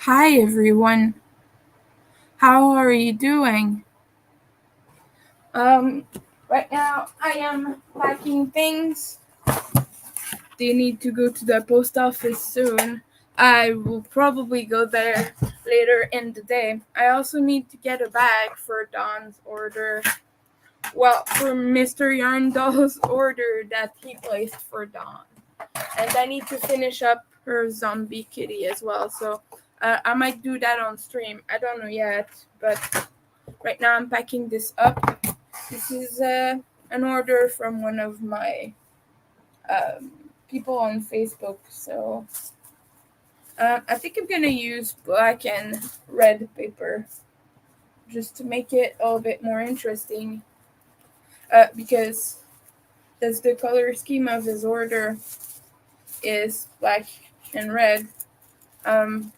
Hi everyone, how are you doing? Um, right now I am packing things. They need to go to the post office soon. I will probably go there later in the day. I also need to get a bag for Don's order. Well, for Mr. Yarndall's order that he placed for Dawn. And I need to finish up her zombie kitty as well. So I might do that on stream. I don't know yet, but right now I'm packing this up. This is an order from one of my people on Facebook. So I think I'm gonna use black and red paper just to make it a little bit more interesting. Because that's the color scheme of his order is black and red. Um,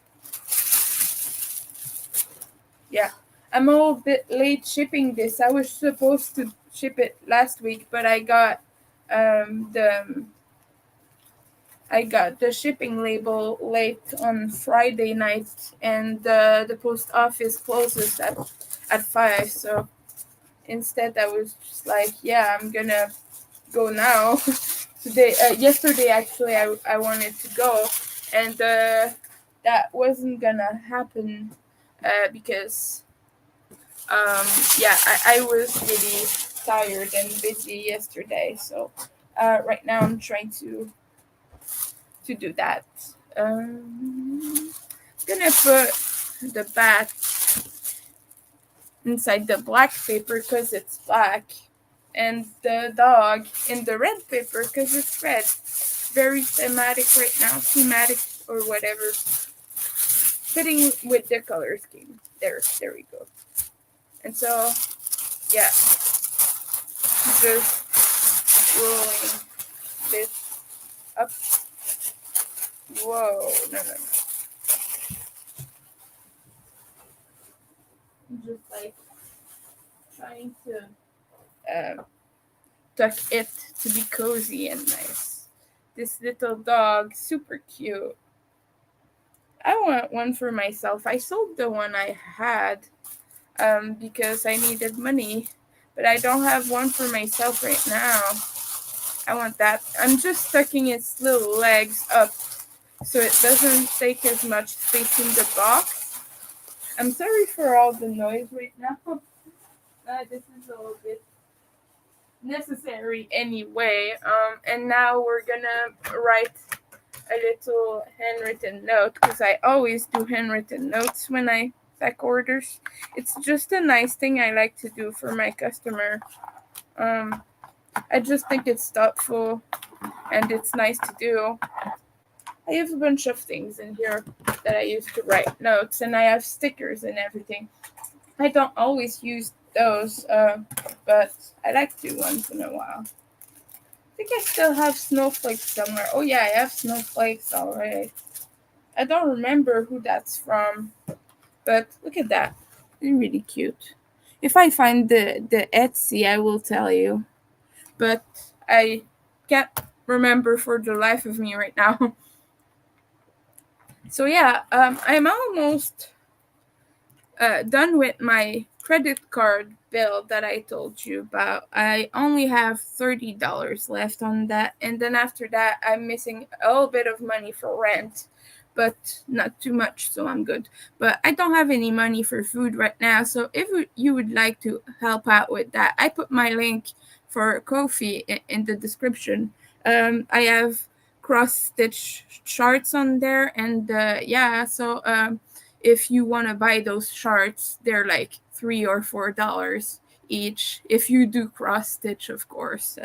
yeah, I'm a little bit late shipping this. I was supposed to ship it last week, but um, the I got the shipping label late on Friday night, and the post office closes at 5. So instead, I was just like, yeah, I'm gonna go now. Yesterday, actually, I wanted to go, and that wasn't gonna happen because I was really tired and busy yesterday. So right now, I'm trying to do that. Um, gonna put the bat inside the black paper because it's black, and the dog in the red paper because it's red. Very thematic right now, thematic or whatever. Fitting with the color scheme. There we go. And so, yeah, just rolling this up. Whoa, no. I'm just like trying to tuck it to be cozy and nice. This little dog, super cute. I want one for myself. I sold the one I had because I needed money, but I don't have one for myself right now. I want that. I'm just tucking its little legs up so it doesn't take as much space in the box. I'm sorry for all the noise right now. This is a little bit necessary anyway. And now we're gonna write a little handwritten note because I always do handwritten notes when I pack orders. It's just a nice thing I like to do for my customer. I just think it's thoughtful and it's nice to do. I have a bunch of things in here that I use to write notes, and I have stickers and everything. I don't always use those, but I like to once in a while. I think I still have snowflakes somewhere. Oh yeah, I have snowflakes already. I don't remember who that's from, but look at that. They're really cute. If I find the Etsy, I will tell you. But I can't remember for the life of me right now. So yeah, I'm almost done with my credit card bill that I told you about. I only have $30 left on that, and then after that, I'm missing a little bit of money for rent, but not too much, so I'm good. But I don't have any money for food right now, so if you would like to help out with that, I put my link for Ko-fi in the description. I have cross stitch charts on there, and if you want to buy those charts, they're like $3 or $4 each. If you do cross stitch, of course.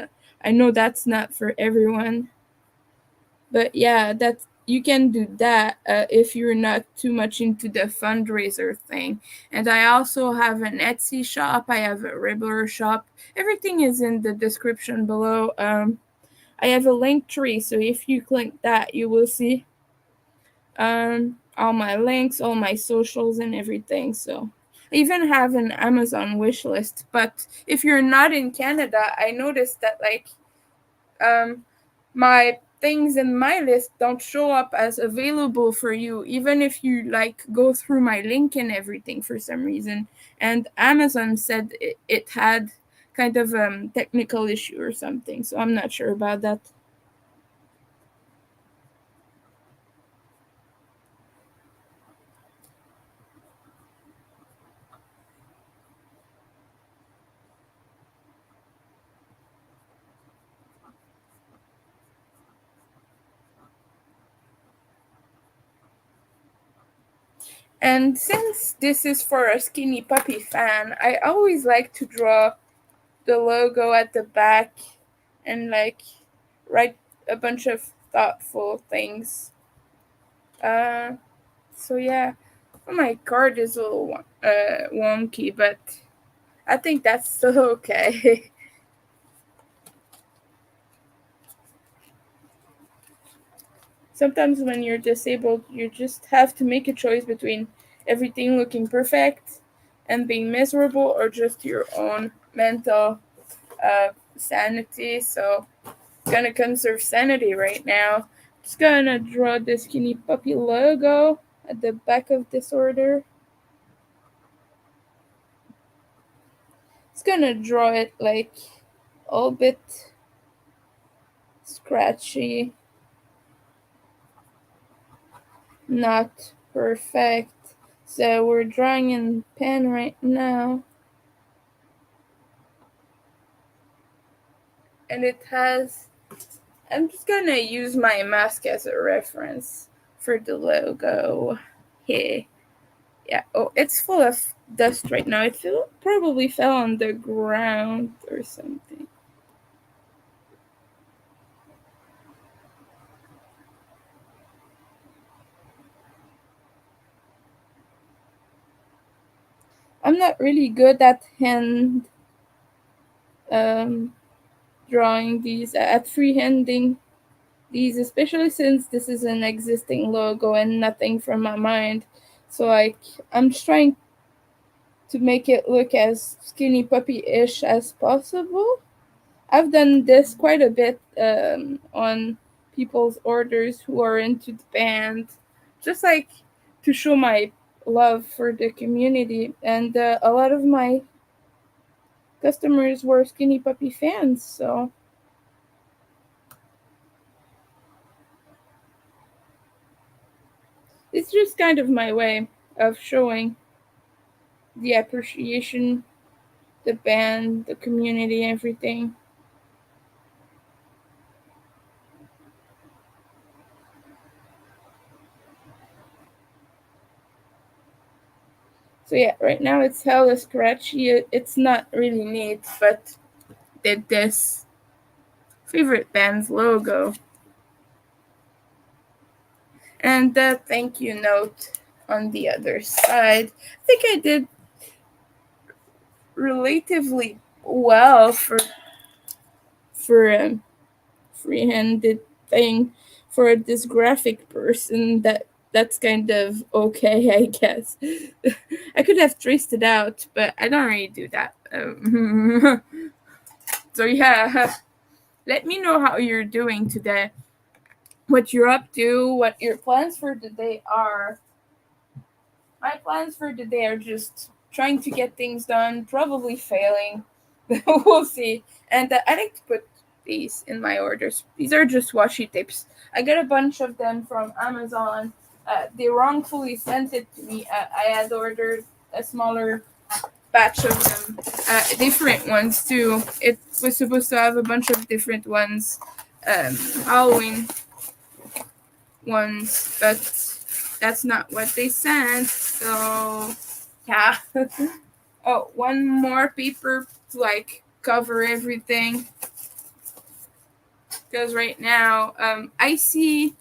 I know that's not for everyone, but yeah, that you can do that if you're not too much into the fundraiser thing. And I also have an Etsy shop. I have a Ribbler shop. Everything is in the description below. I have a link tree, so if you click that, you will see all my links, all my socials, and everything. So I even have an Amazon wish list. But if you're not in Canada, I noticed that like my things in my list don't show up as available for you, even if you like go through my link and everything for some reason. And Amazon said it had kind of technical issue or something, so I'm not sure about that. And since this is for a Skinny Puppy fan, I always like to draw the logo at the back and like write a bunch of thoughtful things. Uh, so yeah, my card is a little wonky, but I think that's still okay. Sometimes when you're disabled, you just have to make a choice between everything looking perfect and being miserable, or just your own mental sanity. So gonna conserve sanity right now. Just gonna draw the Skinny Puppy logo at the back of this order. Just gonna draw it like a little bit scratchy, not perfect. So we're drawing in pen right now. And it has, I'm just gonna use my mask as a reference for the logo. Here. Yeah. Oh, it's full of dust right now. It probably fell on the ground or something. I'm not really good at hand um, drawing these, at freehanding these, especially since this is an existing logo and nothing from my mind. So like, I'm just trying to make it look as Skinny Puppy-ish as possible. I've done this quite a bit on people's orders who are into the band, just like to show my love for the community. And a lot of my customers were Skinny Puppy fans, so it's just kind of my way of showing the appreciation, the band, the community, everything. So yeah, right now it's hella scratchy. It's not really neat, but did this favorite band's logo and the thank you note on the other side. I think I did relatively well for a free-handed thing for a dysgraphic person. That's kind of okay, I guess. I could have traced it out, but I don't really do that. So yeah, let me know how you're doing today, what you're up to, what your plans for the day are. My plans for the day are just trying to get things done, probably failing. We'll see. And I like to put these in my orders. These are just washi tapes. I got a bunch of them from Amazon. They wrongfully sent it to me. I had ordered a smaller batch of them, different ones too. It was supposed to have a bunch of different ones, Halloween ones, but that's not what they sent. So yeah. Oh, one more paper to like cover everything. Because right now, I see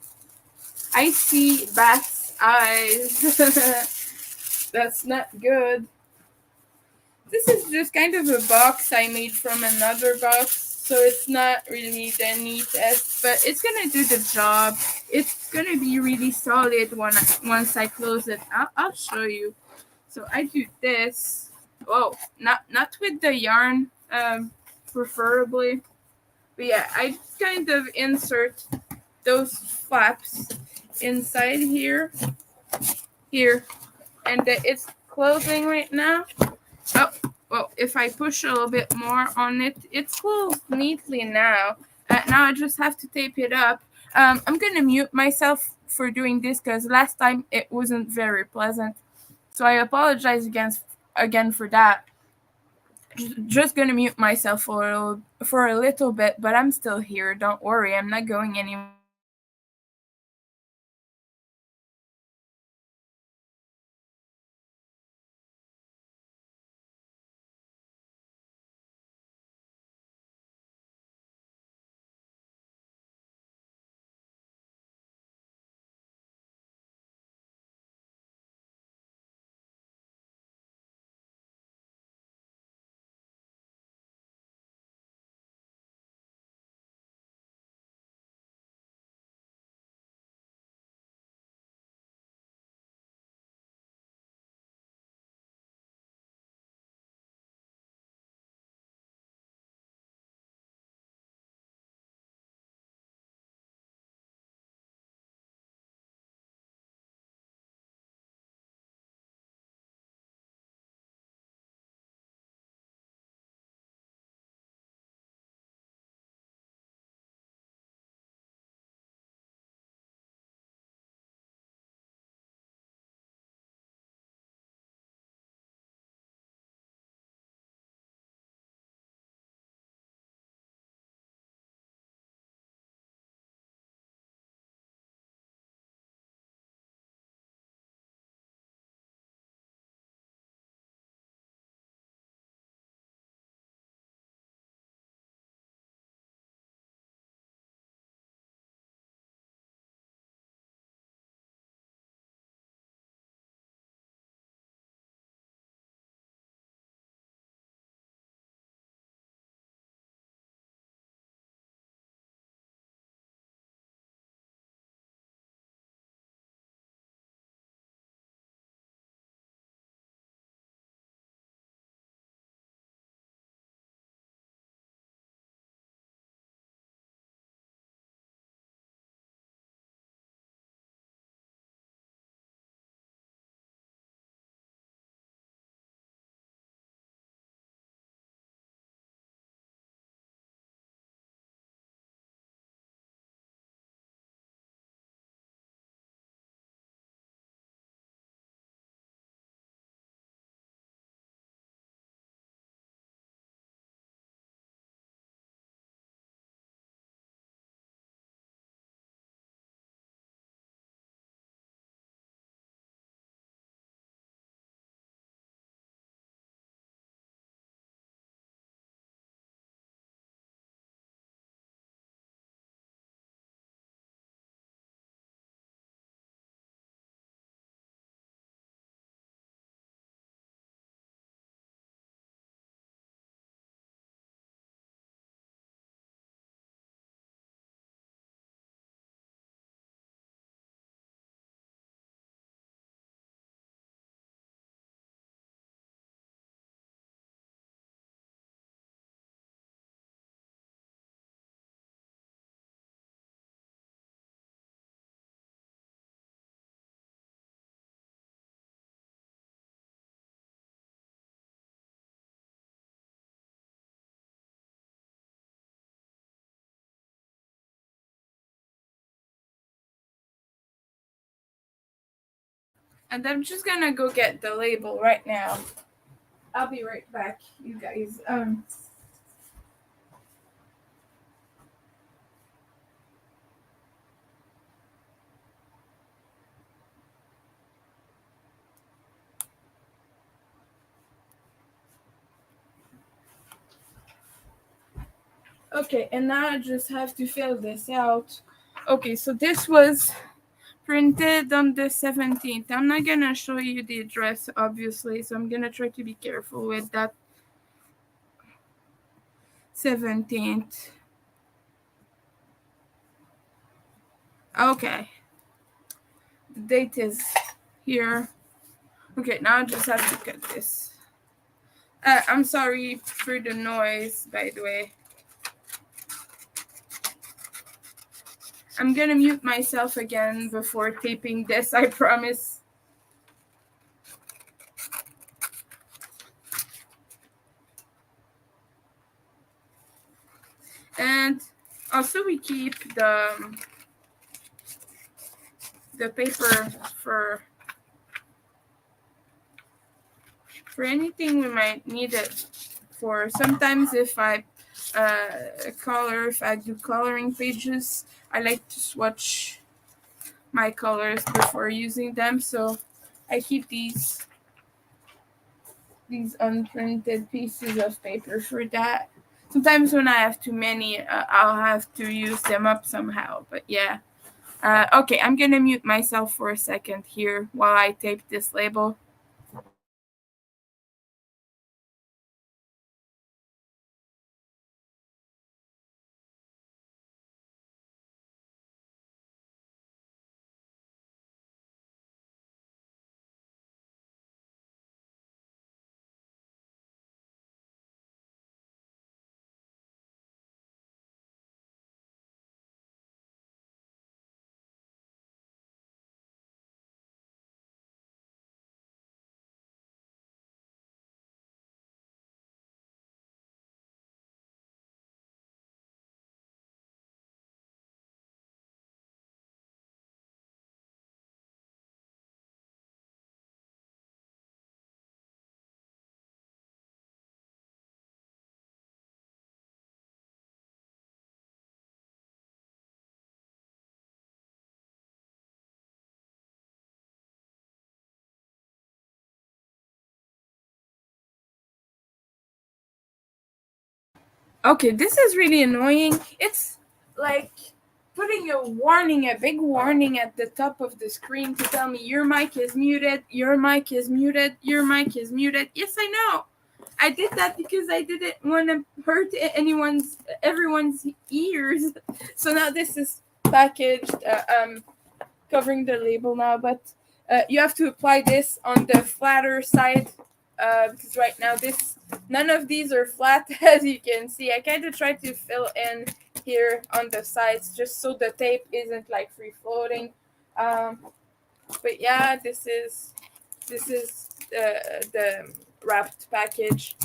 bat's eyes. That's not good. This is just kind of a box I made from another box, so it's not really the neatest, but it's gonna do the job. It's gonna be really solid once I close it. I'll show you. So I do this. Oh, not with the yarn, preferably. But yeah, I kind of insert those flaps inside here, and it's closing right now. Oh, well, if I push a little bit more on it, it's closed neatly now. Now I just have to tape it up. I'm gonna mute myself for doing this because last time it wasn't very pleasant. So I apologize again for that. Just gonna mute myself for a little bit, but I'm still here. Don't worry, I'm not going anywhere. And I'm just gonna go get the label right now. I'll be right back, you guys. Okay, and now I just have to fill this out. Okay, so this was printed on the 17th. I'm not gonna show you the address, obviously, so I'm gonna try to be careful with that. 17th. Okay. The date is here. Okay, now I just have to cut this. I'm sorry for the noise, by the way. I'm gonna mute myself again before taping this, I promise. And also we keep the paper for anything we might need it for. Sometimes if I if I do coloring pages, I like to swatch my colors before using them, so I keep these unprinted pieces of paper for that. Sometimes when I have too many, I'll have to use them up somehow, but yeah. Okay, I'm gonna mute myself for a second here while I tape this label. Okay, this is really annoying. It's like putting a big warning at the top of the screen to tell me your mic is muted, your mic is muted, your mic is muted. Yes, I know. I did that because I didn't want to hurt everyone's ears. So now this is packaged, covering the label now, but you have to apply this on the flatter side, because right now none of these are flat. As you can see, I kind of try to fill in here on the sides just so the tape isn't like free floating. But yeah, this is the wrapped package.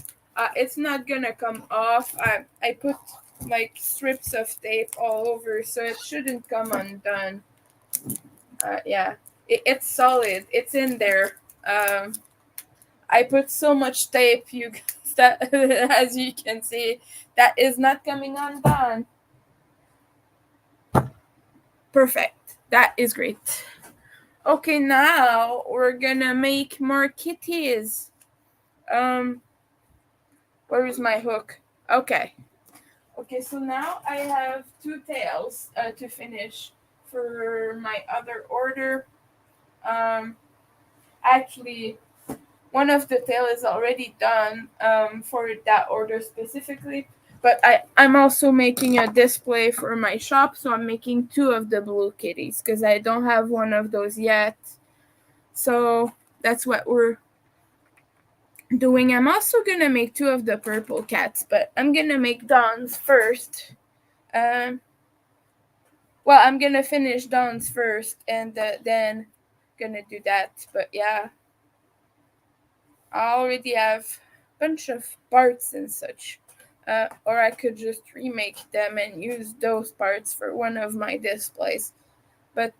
It's not gonna come off. I put like strips of tape all over, so it shouldn't come undone. Yeah, it's solid. It's in there. I put so much tape, you guys, that as you can see, that is not coming undone. Perfect. That is great. Okay, now we're gonna make more kitties. Um, where is my hook? Okay. Okay, so now I have two tails to finish for my other order. Um, actually, one of the tail is already done for that order specifically, but I'm also making a display for my shop, so I'm making two of the blue kitties because I don't have one of those yet. So that's what we're doing. I'm also gonna make two of the purple cats, but I'm gonna make Dawn's first. Um, well, I'm gonna finish Dawn's first, and then gonna do that. But yeah, I already have a bunch of parts and such. Or I could just remake them and use those parts for one of my displays. But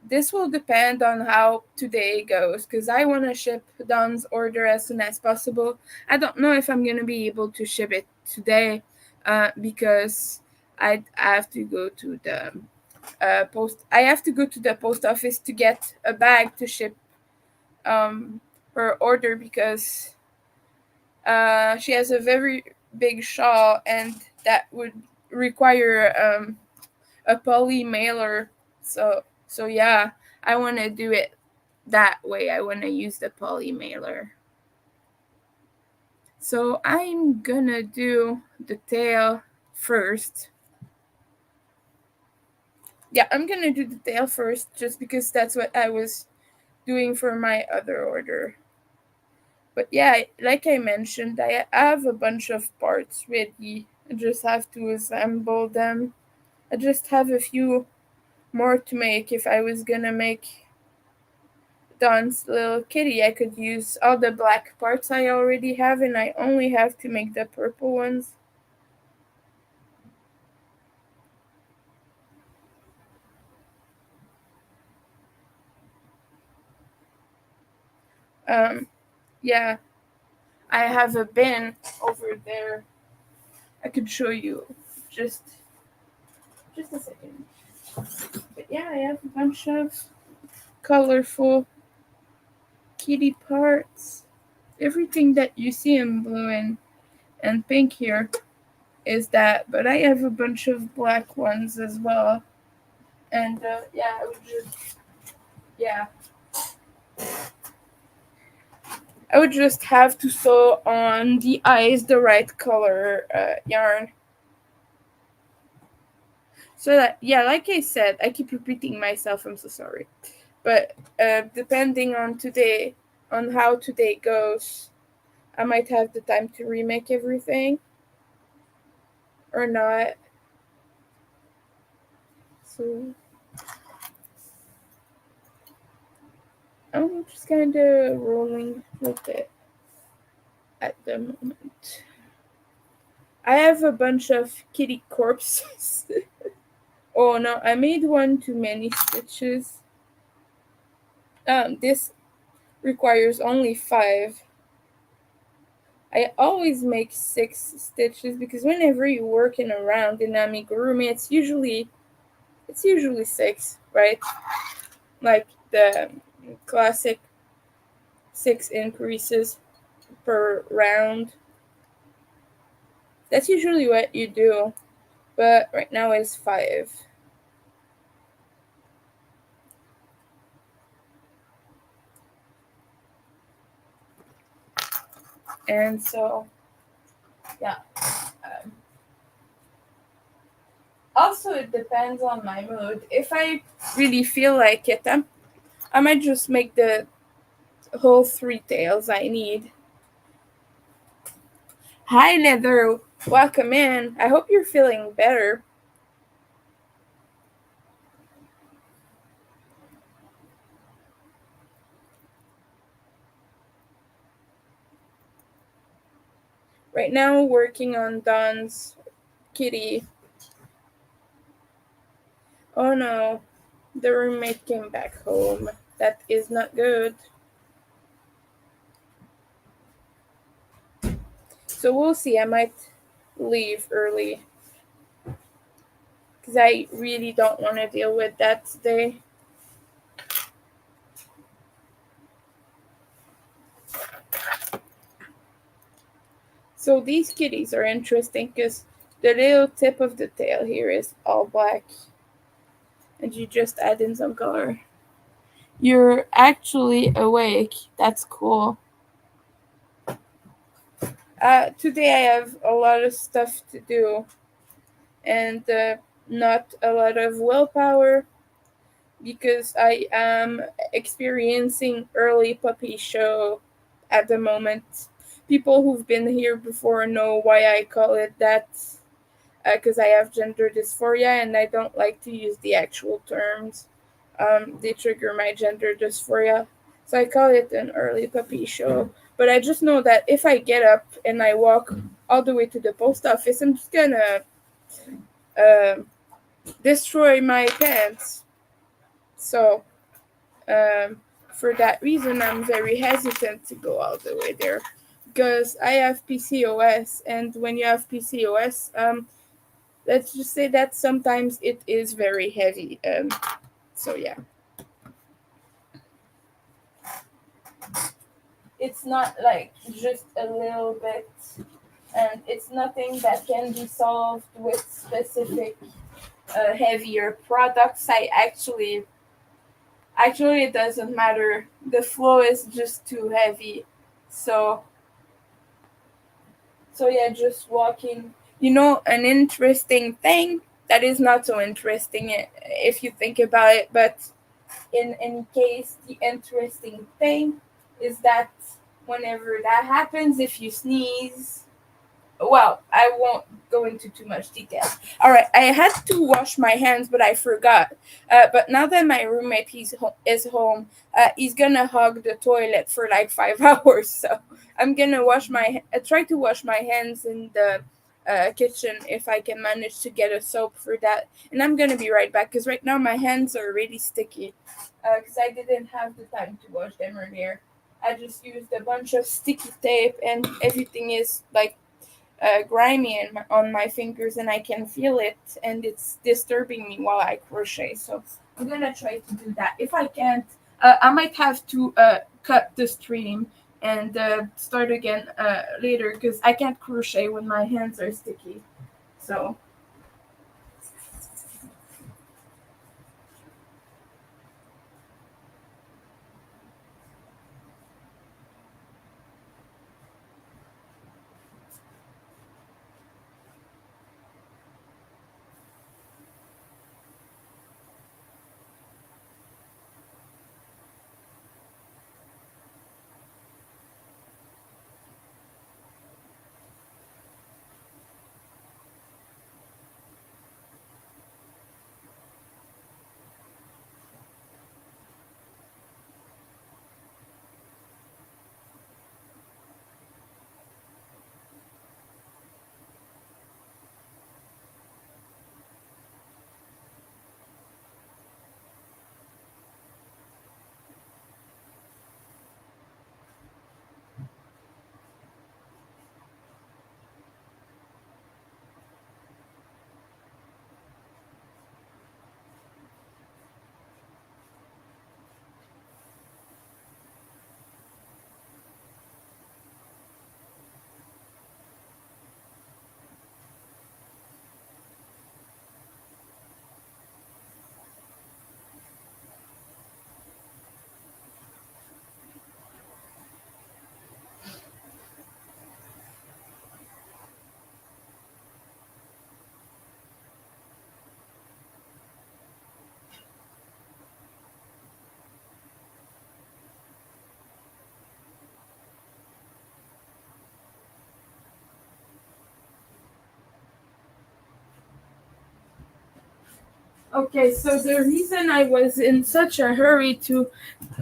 this will depend on how today goes, because I want to ship Don's order as soon as possible. I don't know if I'm going to be able to ship it today, because I have to go to the I have to go to the post office to get a bag to ship her order, because she has a very big shawl, and that would require a poly mailer. So yeah, I want to do it that way. I want to use the poly mailer. So I'm gonna do the tail first. Yeah, I'm gonna do the tail first just because that's what I was doing for my other order. But yeah, like I mentioned, I have a bunch of parts ready. I just have to assemble them. I just have a few more to make. If I was gonna make Don's little kitty, I could use all the black parts I already have, and I only have to make the purple ones. Um, yeah, I have a bin over there. I could show you just just a second. But yeah, I have a bunch of colorful kitty parts. Everything that you see in blue and pink here is that, but I have a bunch of black ones as well. And yeah, yeah, I would just have to sew on the eyes the right color yarn. So that, yeah, like I said, I keep repeating myself. I'm so sorry. But depending on today, on how today goes, I might have the time to remake everything or not. So I'm just kind of rolling with it at the moment. I have a bunch of kitty corpses. Oh no, I made one too many stitches. This requires only 5. I always make 6 stitches because whenever you're working around in amigurumi, it's usually 6, right? Like the classic 6 increases per round. That's usually what you do, but right now it's 5. And so, yeah. Um, Also, it depends on my mood. If I really feel like it, I might just make the whole 3 tails I need. Hi, Nether. Welcome in. I hope you're feeling better. Right now, working on Don's kitty. Oh no, the roommate came back home. That is not good. So we'll see. I might leave early because I really don't want to deal with that today. So these kitties are interesting because the little tip of the tail here is all black, and you just add in some color. You're actually awake. That's cool. Today I have a lot of stuff to do and not a lot of willpower because I am experiencing early puppy show at the moment. People who've been here before know why I call it that because I have gender dysphoria and I don't like to use the actual terms. They trigger my gender dysphoria. So I call it an early puppy show. But I just know that if I get up and I walk all the way to the post office, I'm just gonna uh, destroy my pants. So for that reason, I'm very hesitant to go all the way there because I have PCOS, and when you have PCOS, let's just say that sometimes it is very heavy. So yeah, it's not like just a little bit, and it's nothing that can be solved with specific heavier products. Actually it doesn't matter. The flow is just too heavy. So yeah, just walking. An interesting thing that is not so interesting if you think about it, but in any case, the interesting thing is that whenever that happens, if you sneeze Well, I won't go into too much detail. All right, I had to wash my hands, but I forgot. But now that my roommate is home, he's gonna hog the toilet for like 5 hours. So I'm gonna try to wash my hands in the kitchen if I can manage to get a soap for that. And I'm gonna be right back because right now my hands are really sticky because I didn't have the time to wash them earlier. I just used a bunch of sticky tape and everything is like grimy on my fingers and I can feel it and it's disturbing me while I crochet. So I'm gonna try to do that. If I can't, I might have to cut the stream and start again later because I can't crochet when my hands are sticky. So okay, so the reason I was in such a hurry to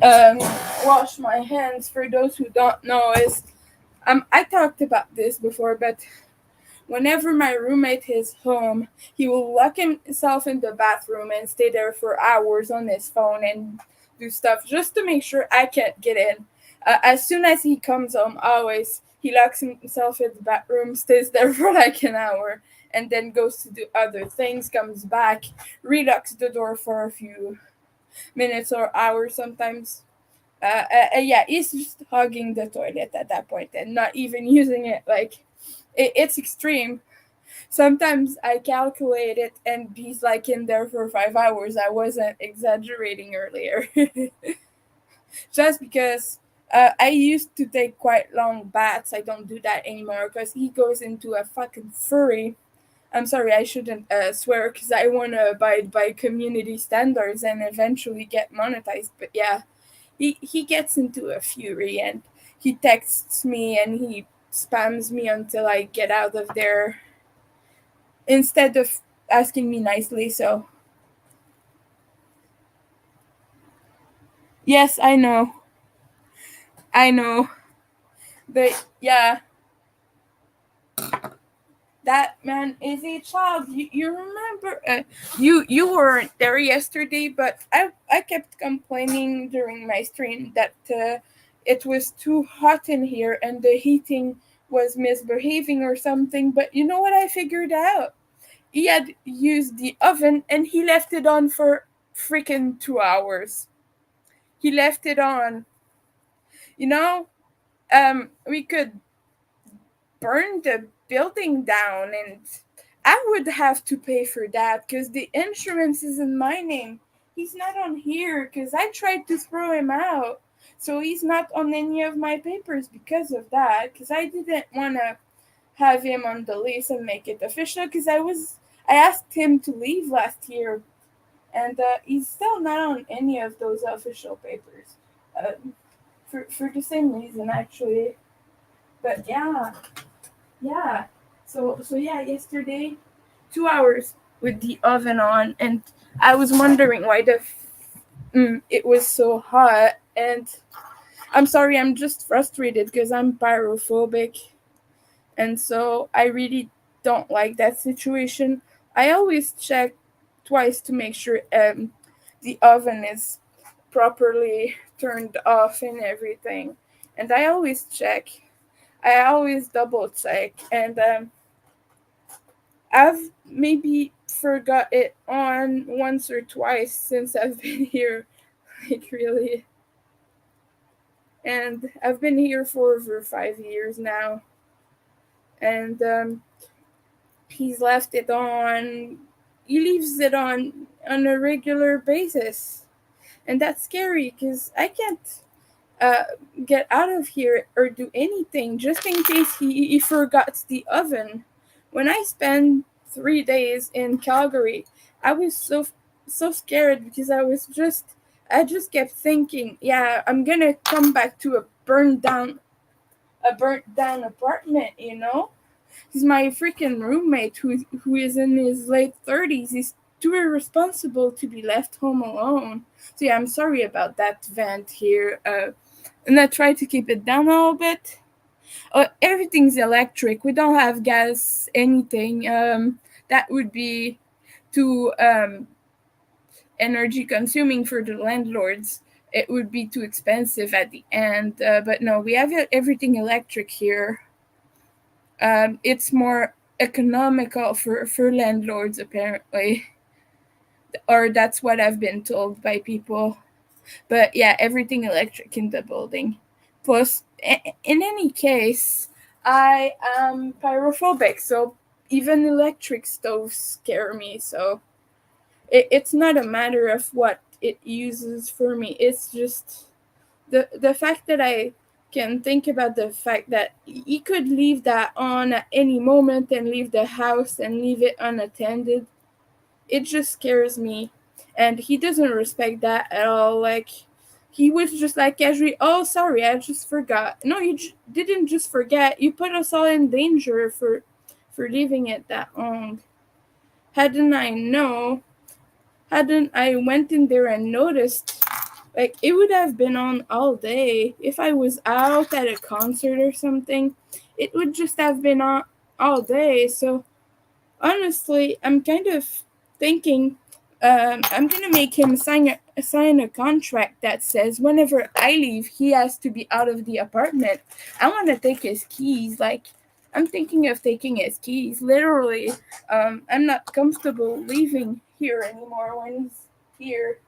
um, wash my hands, for those who don't know, is I talked about this before, but whenever my roommate is home, he will lock himself in the bathroom and stay there for hours on his phone and do stuff just to make sure I can't get in. As soon as he comes home, always he locks himself in the bathroom, stays there for like an hour, and then goes to do other things, comes back, relocks the door for a few minutes or hours sometimes. Yeah, he's just hogging the toilet at that point and not even using it. Like, it's extreme. Sometimes I calculate it and he's like in there for 5 hours. I wasn't exaggerating earlier. Just because I used to take quite long baths. I don't do that anymore because he goes into a fucking fury. I'm sorry, I shouldn't swear because I want to abide by community standards and eventually get monetized. But yeah, he gets into a fury and he texts me and he spams me until I get out of there instead of asking me nicely. So, yes, I know. I know. But yeah, that man is a child. You remember you weren't there yesterday, but I kept complaining during my stream that it was too hot in here and the heating was misbehaving or something. But you know what I figured out? He had used the oven and he left it on for freaking 2 hours. He left it on. You know, we could burn the building down and I would have to pay for that because the insurance is in my name. He's not on here because I tried to throw him out. So he's not on any of my papers because of that. Because I didn't want to have him on the list and make it official. Because I asked him to leave last year, and he's still not on any of those official papers. Uh, for the same reason, actually. But yeah, yeah. So yeah, yesterday 2 hours with the oven on, and I was wondering why it was so hot. And I'm sorry, I'm just frustrated because I'm pyrophobic, and so I really don't like that situation. I always check twice to make sure the oven is properly turned off and everything, and I always check. I always double check, and I've maybe forgot it on once or twice since I've been here, like really. And I've been here for over 5 years now, and he's left it on. He leaves it on a regular basis, and that's scary because I can't uh, get out of here or do anything just in case he forgot the oven. When I spent 3 days in Calgary, I was so scared because I just kept thinking, yeah, I'm gonna come back to a burnt down apartment, you know? He's my freaking roommate who is in his late 30s. He's too irresponsible to be left home alone. So yeah, I'm sorry about that vent here. And I try to keep it down a little bit. Everything's electric. We don't have gas, anything. That would be too energy consuming for the landlords. It would be too expensive at the end. But no, we have everything electric here. It's more economical for landlords, apparently. Or that's what I've been told by people. But yeah, everything electric in the building. Plus, in any case, I am pyrophobic, so even electric stoves scare me. So it's not a matter of what it uses for me. It's just the fact that I can think about the fact that he could leave that on at any moment and leave the house and leave it unattended. It just scares me, and he doesn't respect that at all. Like, he was just like casually, oh sorry, I just forgot. No, you didn't just forget, you put us all in danger for leaving it that long. hadn't i know hadn't I went in there and noticed, like, it would have been on all day. If I was out at a concert or something, it would just have been on all day. So honestly, I'm kind of thinking I'm gonna make him sign a contract that says whenever I leave, he has to be out of the apartment. I want to take his keys. Like, I'm thinking of taking his keys. Literally, I'm not comfortable leaving here anymore when he's here,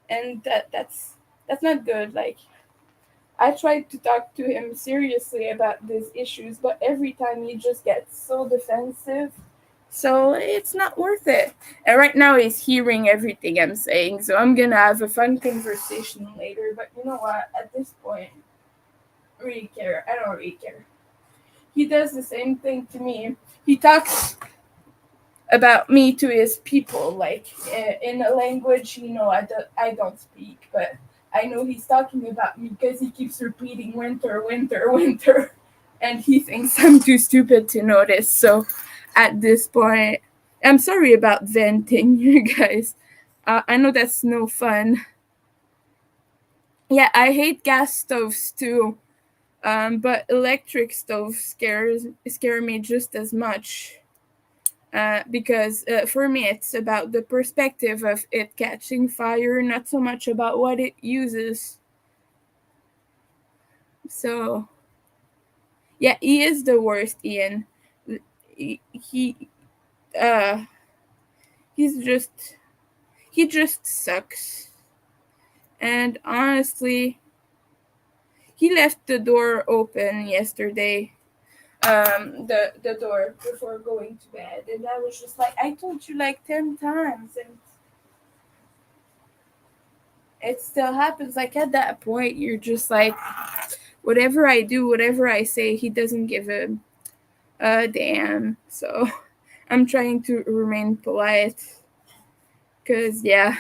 and that's not good. Like, I tried to talk to him seriously about these issues, but every time he just gets so defensive. So it's not worth it. And right now he's hearing everything I'm saying, so I'm gonna have a fun conversation later. But you know what? At this point, I really care. I don't really care. He does the same thing to me. He talks about me to his people, like in a language I don't speak, but I know he's talking about me because he keeps repeating winter, winter, winter, and he thinks I'm too stupid to notice. So at this point, I'm sorry about venting, you guys. I know that's no fun. Yeah, I hate gas stoves too, but electric stoves scare me just as much. Because for me it's about the perspective of it catching fire, not so much about what it uses. So yeah, he is the worst, Ian. He uh he's just he just sucks. And honestly, he left the door open yesterday, the door before going to bed, and I was just like, I told you like 10 times, and it still happens. Like, at that point you're just like, whatever I do, whatever I say, he doesn't give a damn. So I'm trying to remain polite because, yeah.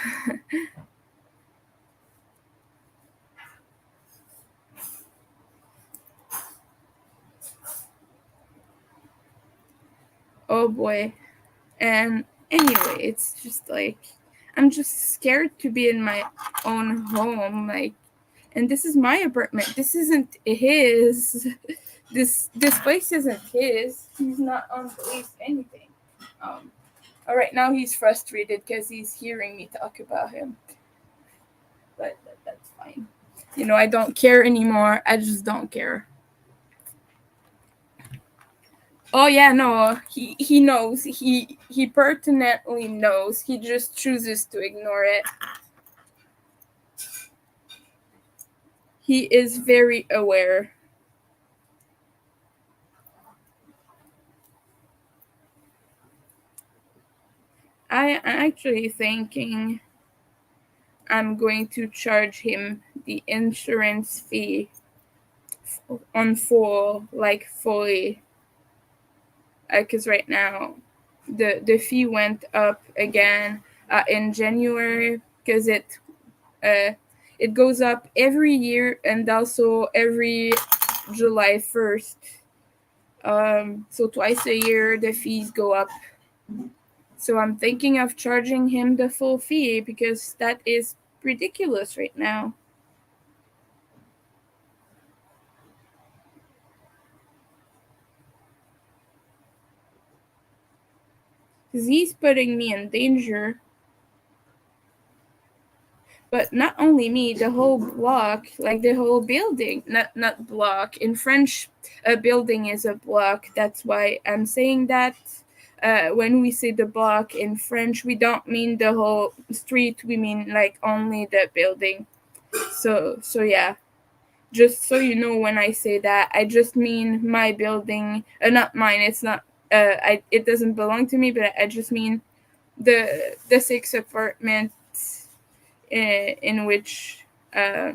Oh boy. And anyway, it's just like I'm just scared to be in my own home, like, and this is my apartment. This isn't his. This place isn't his. He's not on police anything. All right, now he's frustrated because he's hearing me talk about him, but that's fine. You know, I don't care anymore. I just don't care. Oh yeah, no, he knows. He pertinently knows. He just chooses to ignore it. He is very aware. I'm actually thinking I'm going to charge him the insurance fee on full, like fully, because right now the fee went up again in January because uh, it goes up every year and also every July 1st. So twice a year the fees go up. So I'm thinking of charging him the full fee because that is ridiculous right now. Because he's putting me in danger. But not only me, the whole block, like the whole building, not block. In French, a building is a block. That's why I'm saying that. When we say the block in French, we don't mean the whole street. We mean like only the building. So yeah. Just so you know, when I say that, I just mean my building. Not mine. It's not. It doesn't belong to me, but I just mean the six apartments in which I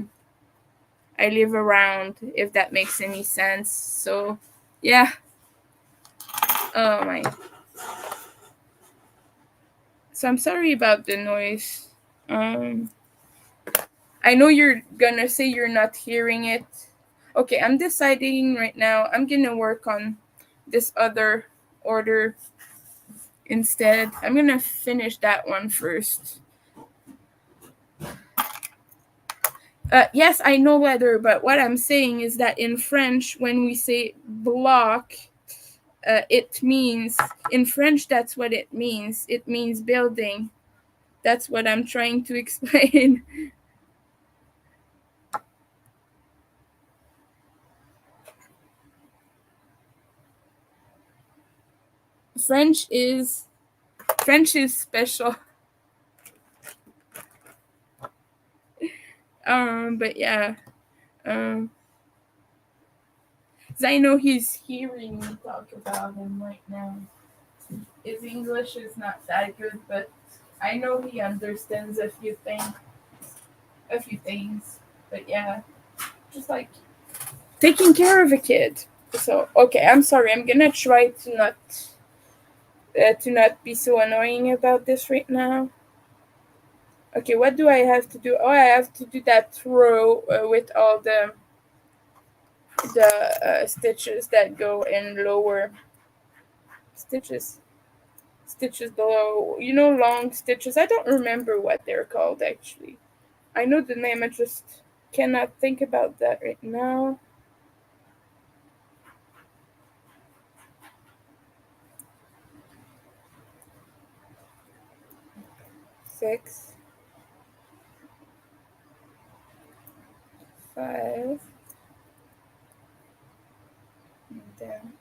live around, if that makes any sense. So, yeah. Oh my. So I'm sorry about the noise. Um, I know you're gonna say you're not hearing it. Okay, I'm deciding right now. I'm gonna work on this other order instead. I'm gonna finish that one first. Yes, I know leather, but what I'm saying is that in French, when we say block, it means, in French, that's what it means. It means building. That's what I'm trying to explain. French is French is special. But yeah. Um, 'Cause I know he's hearing me talk about him right now. His English is not that good, but I know he understands a few things. But yeah, just like taking care of a kid. So okay, I'm sorry. I'm gonna try to not be so annoying about this right now. Okay, what do I have to do? Oh, I have to do that row with all the stitches that go in lower stitches. Stitches below, long stitches. I don't remember what they're called actually. I know the name, I just cannot think about that right now. Six, five, and then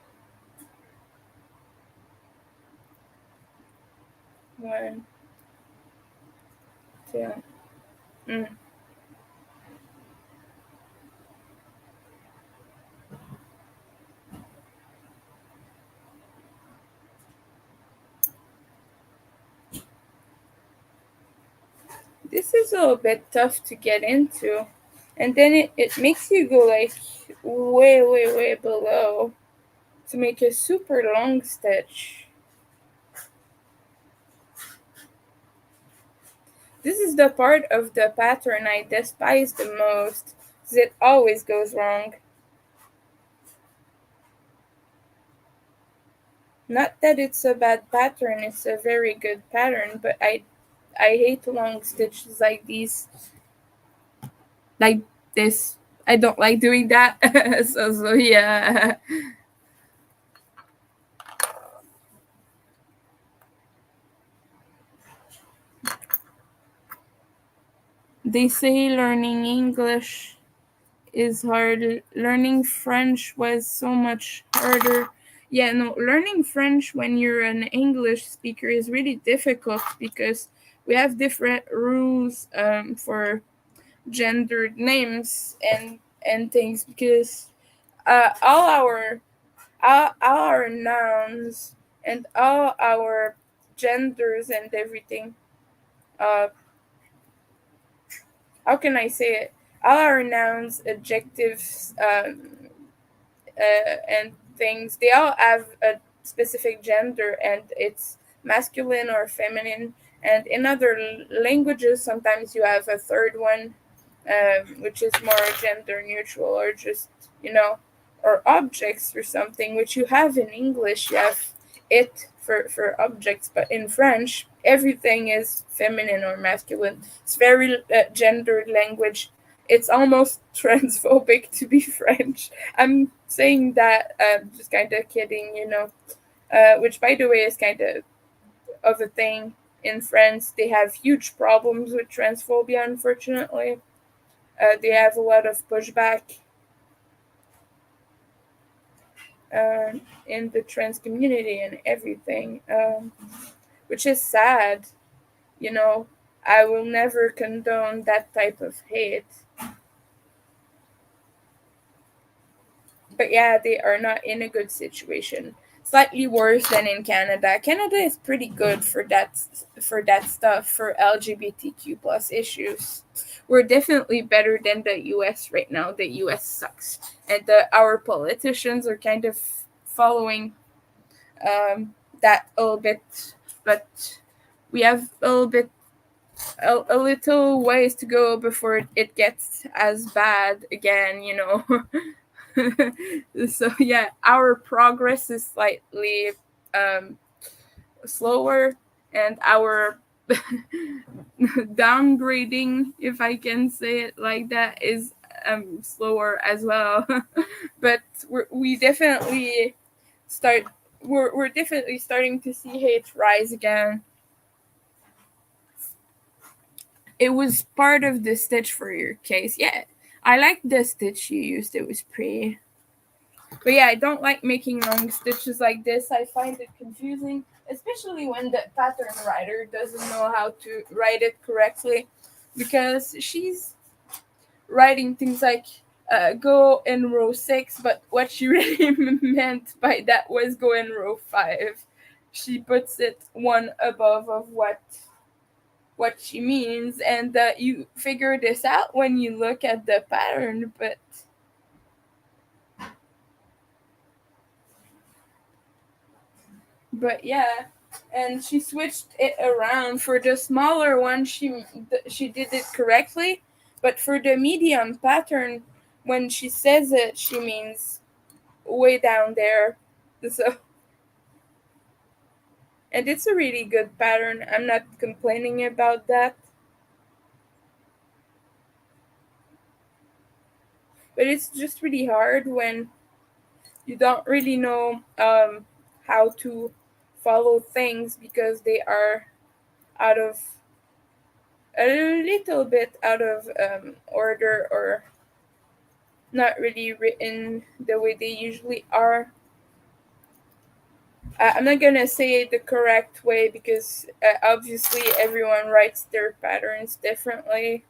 one, two. Mm. This is a little bit tough to get into. And then it makes you go like way, way, way below to make a super long stitch. This is the part of the pattern I despise the most, because it always goes wrong. Not that it's a bad pattern, it's a very good pattern, but I hate long stitches like these, like this. I don't like doing that. So yeah. They say learning English is hard. Learning French was so much harder. Yeah, no, learning French when you're an English speaker is really difficult because we have different rules for gendered names and things because all all our nouns and all our genders and everything. Uh, how can I say it? All our nouns, adjectives, and things, they all have a specific gender, and it's masculine or feminine. And in other languages, sometimes you have a third one, which is more gender neutral, or just, you know, or objects or something, which you have in English. You have it for objects, but in French, everything is feminine or masculine. It's very gendered language. It's almost transphobic to be French. I'm saying that just kind of kidding, you know. Which, by the way, is kind of a thing in France. They have huge problems with transphobia, unfortunately. They have a lot of pushback uh, in the trans community and everything, which is sad. You know, I will never condone that type of hate. But yeah, they are not in a good situation. Slightly worse than in Canada. Canada is pretty good for that stuff, for LGBTQ plus issues. We're definitely better than the US right now. The US sucks, and our politicians are kind of following that a little bit, but we have a little bit a little ways to go before it gets as bad again. You know. So yeah, our progress is slightly um, slower, and our downgrading, if I can say it like that, is slower as well. But we definitely start. We're definitely starting to see hate rise again. It was part of the stitch for your case. Yeah, I like the stitch you used. It was pretty. But yeah, I don't like making long stitches like this. I find it confusing, especially when the pattern writer doesn't know how to write it correctly, because she's writing things like go in row 6, but what she really meant by that was go in row 5. She puts it one above of what she means, and you figure this out when you look at the pattern, but yeah, and she switched it around. For the smaller one, she did it correctly, but for the medium pattern, when she says it, she means way down there. So, and it's a really good pattern. I'm not complaining about that, but it's just really hard when you don't really know how to follow things because they are out of a little bit out of order, or not really written the way they usually are. I'm not gonna say it the correct way because obviously everyone writes their patterns differently.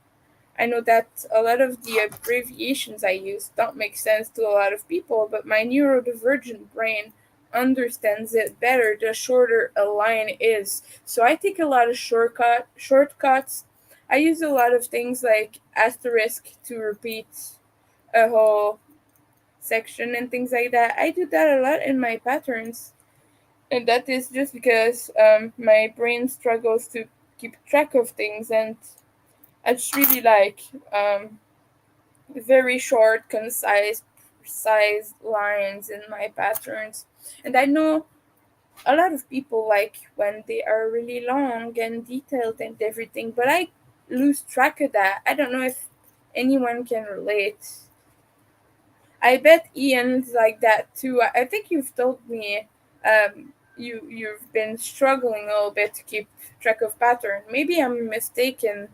I know that a lot of the abbreviations I use don't make sense to a lot of people, but my neurodivergent brain understands it better the shorter a line is. So I take a lot of shortcuts. I use a lot of things like asterisk to repeat a whole section and things like that. I do that a lot in my patterns, and that is just because my brain struggles to keep track of things, and I just really like very short, concise, precise lines in my patterns. And I know A lot of people like when they are really long and detailed and everything, but I lose track of that. I don't know if anyone can relate. I bet Ian's like that too. I think you've told me you've been struggling a little bit to keep track of pattern. Maybe I'm mistaken.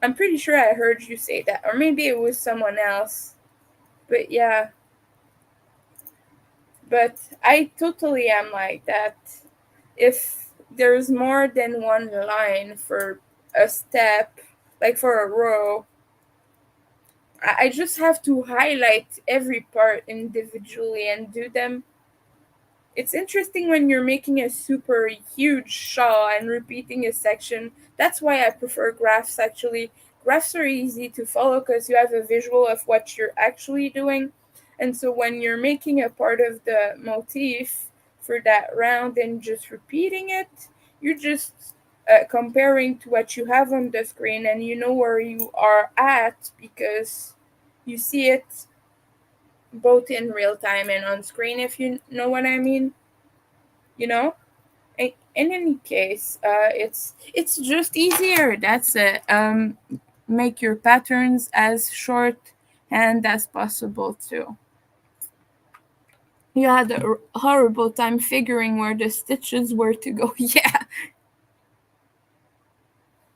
I'm pretty sure I heard you say that, or maybe it was someone else. But yeah, but I totally am like that. If there's more than one line for a step, like for a row, I just have to highlight every part individually and do them. It's interesting when you're making a super huge shawl and repeating a section. That's why I prefer graphs actually. Graphs are easy to follow because you have a visual of what you're actually doing. And so when you're making a part of the motif for that round and just repeating it, you're just comparing to what you have on the screen and you know where you are at because you see it both in real time and on screen, if you know what I mean, you know. In any case, it's just easier. That's it. Make your patterns as short and as possible too. You had a horrible time figuring where the stitches were to go. Yeah,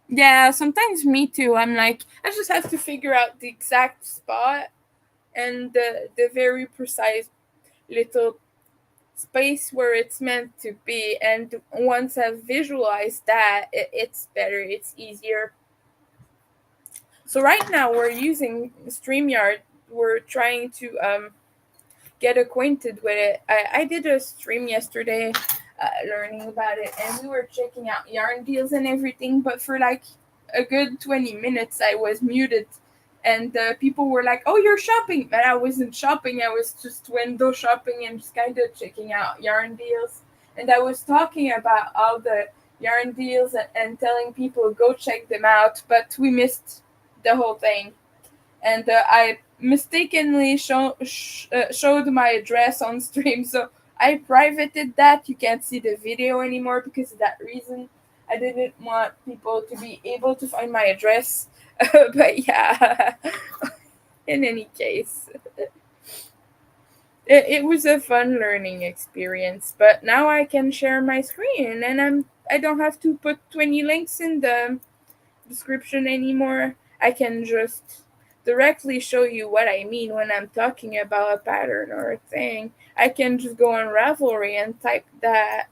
yeah. Sometimes me too. I'm like, I just have to figure out the exact spot and the very precise little space where it's meant to be. And once I've visualized that, it's better. It's easier. So right now we're using StreamYard. We're trying to get acquainted with it. I did a stream yesterday, learning about it, and we were checking out yarn deals and everything. But for like a good 20 minutes, I was muted, and people were like, "Oh, you're shopping," but I wasn't shopping. I was just window shopping and just kind of checking out yarn deals. And I was talking about all the yarn deals and telling people go check them out, but we missed the whole thing. And I mistakenly showed my address on stream, so I privated that. You can't see the video anymore because of that reason. I didn't want people to be able to find my address. But yeah, in any case, it was a fun learning experience. But now I can share my screen, and I don't have to put 20 links in the description anymore. I can just directly show you what I mean when I'm talking about a pattern or a thing. I can just go on Ravelry and type that.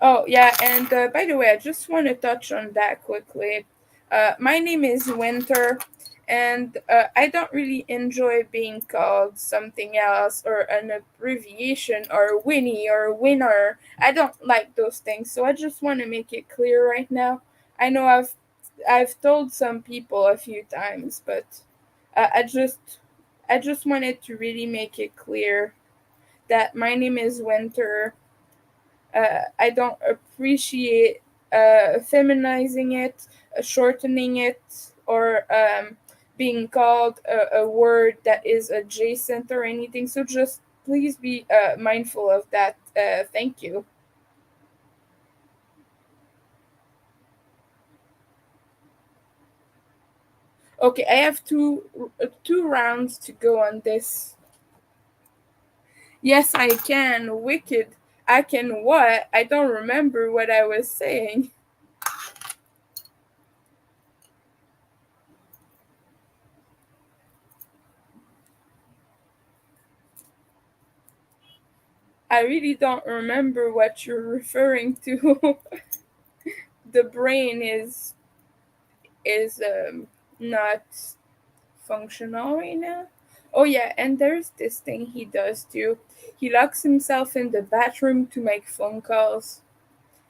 Oh, yeah, and by the way, I just want to touch on that quickly. My name is Winter, and I don't really enjoy being called something else or an abbreviation or Winnie or Winner. I don't like those things, so I just want to make it clear right now. I know I've told some people a few times, but uh, I just I just wanted to really make it clear that my name is Winter. I don't appreciate feminizing it, shortening it, or being called a word that is adjacent or anything. So just please be mindful of that. Thank you. Okay, I have two rounds to go on this. Yes, I can. Wicked. I can what? I don't remember what I was saying. I really don't remember what you're referring to. The brain is not functional right now. Oh yeah, and there's this thing he does too. He locks himself in the bathroom to make phone calls,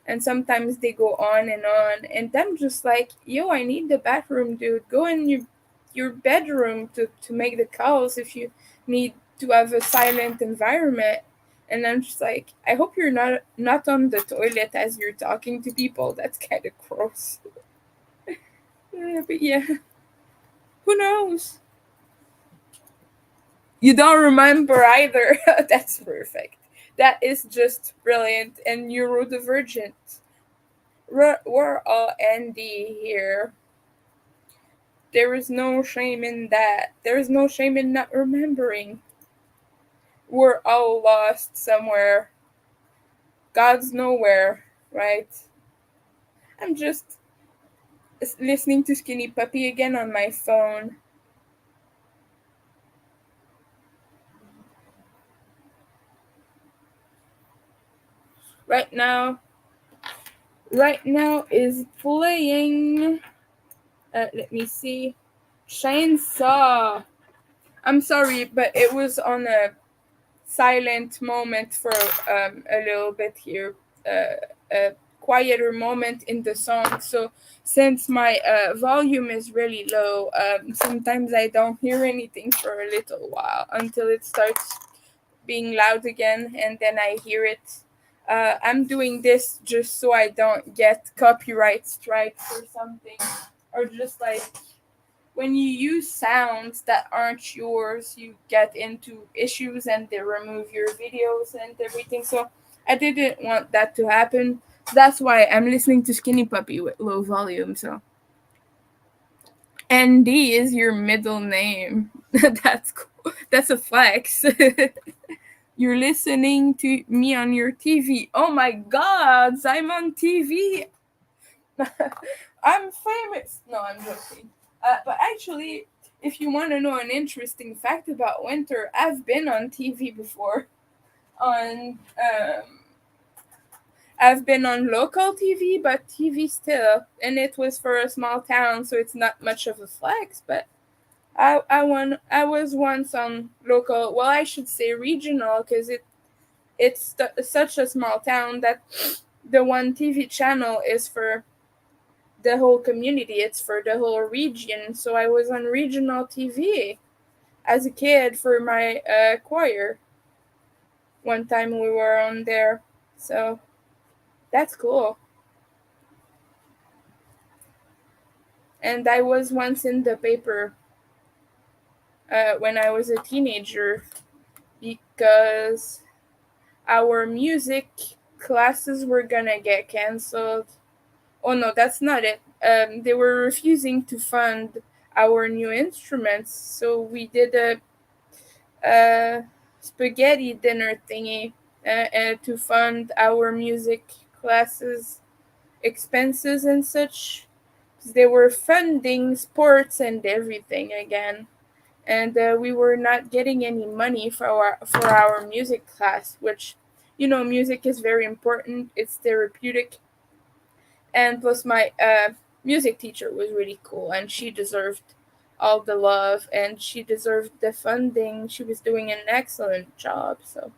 and sometimes they go on, and I'm just like, yo, I need the bathroom, dude. Go in your bedroom to make the calls if you need to have a silent environment. And I'm just like, I hope you're not on the toilet as you're talking to people. That's kind of gross. But yeah, who knows? You don't remember either. That's perfect. That is just brilliant and neurodivergent. We're all Andy here. There is no shame in that. There is no shame in not remembering. We're all lost somewhere. God's nowhere, right? I'm just listening to Skinny Puppy again on my phone. Right now, is playing. Let me see. Chainsaw. I'm sorry, but it was on a silent moment for a little bit here. A quieter moment in the song. So since my volume is really low, sometimes I don't hear anything for a little while until it starts being loud again, and then I hear it. I'm doing this just so I don't get copyright strikes or something, or just like when you use sounds that aren't yours, you get into issues and they remove your videos and everything. So I didn't want that to happen. That's why I'm listening to Skinny Puppy with low volume. So ND is your middle name. That's cool. That's a flex. You're listening to me on your TV. Oh my God, I'm on TV. I'm famous. No, I'm joking. But actually, if you want to know an interesting fact about winter, I've been on TV before. On I've been on local TV, but TV still, and it was for a small town, so it's not much of a flex. But I was once on local. Well, I should say regional, because it's such a small town that the one TV channel is for the whole community. It's for the whole region. So I was on regional TV as a kid for my choir. One time we were on there. So that's cool. And I was once in the paper when I was a teenager because our music classes were gonna get canceled. Oh no, that's not it. They were refusing to fund our new instruments, so we did a spaghetti dinner thingy to fund our music classes expenses and such. They were funding sports and everything again, and we were not getting any money for our music class, which, you know, music is very important. It's therapeutic, and plus my music teacher was really cool, and she deserved all the love and she deserved the funding. She was doing an excellent job. So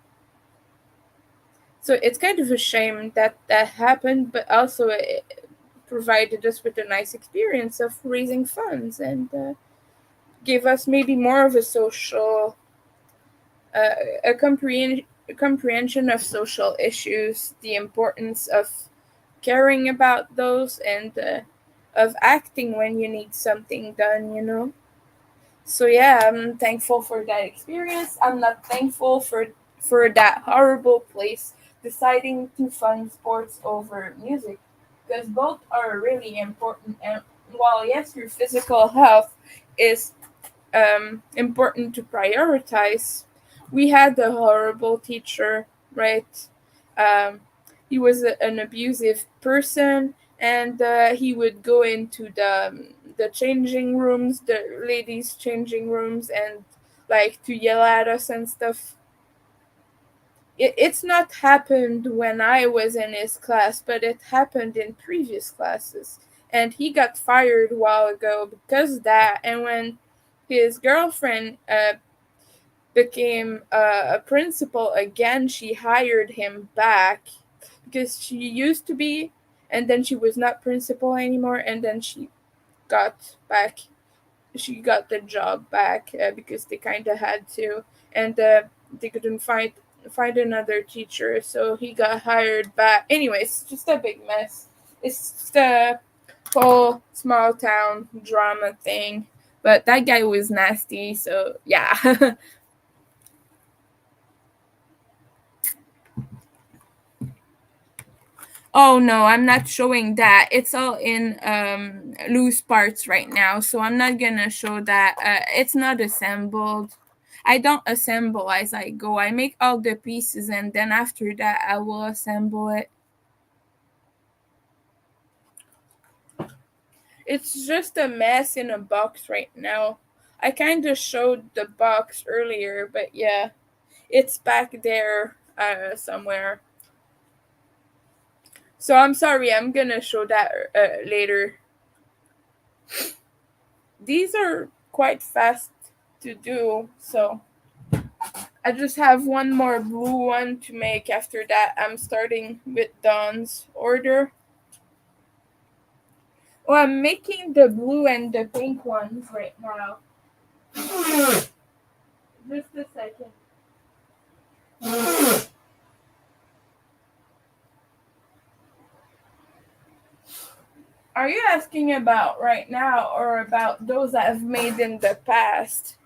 it's kind of a shame that that happened, but also it provided us with a nice experience of raising funds and gave us maybe more of a social a comprehension of social issues, the importance of caring about those, and of acting when you need something done, you know? So yeah, I'm thankful for that experience. I'm not thankful for that horrible place deciding to fund sports over music, because both are really important. And while yes, your physical health is important to prioritize, we had a horrible teacher, right? Um, he was an abusive person, and he would go into the changing rooms, the ladies' changing rooms, and like to yell at us and stuff. It's not happened when I was in his class, but it happened in previous classes. And he got fired a while ago because of that. And when his girlfriend became a principal again, she hired him back because she used to be, and then she was not principal anymore, and then got back she got the job back because they kind of had to, and they couldn't find another teacher, so he got hired back. Anyways, just a big mess. It's just a whole small town drama thing, but that guy was nasty, so yeah. Oh no, I'm not showing that. It's all in loose parts right now, so I'm not gonna show that. It's not assembled. I don't assemble as I go. I make all the pieces and then after that I will assemble it. It's just a mess in a box right now. I kind of showed the box earlier, but yeah, it's back there somewhere. So I'm sorry, I'm gonna show that later. These are quite fast to do, so I just have one more blue one to make. After that, I'm starting with Dawn's order. Oh, I'm making the blue and the pink ones right now. Just a second. Are you asking about right now or about those I've made in the past?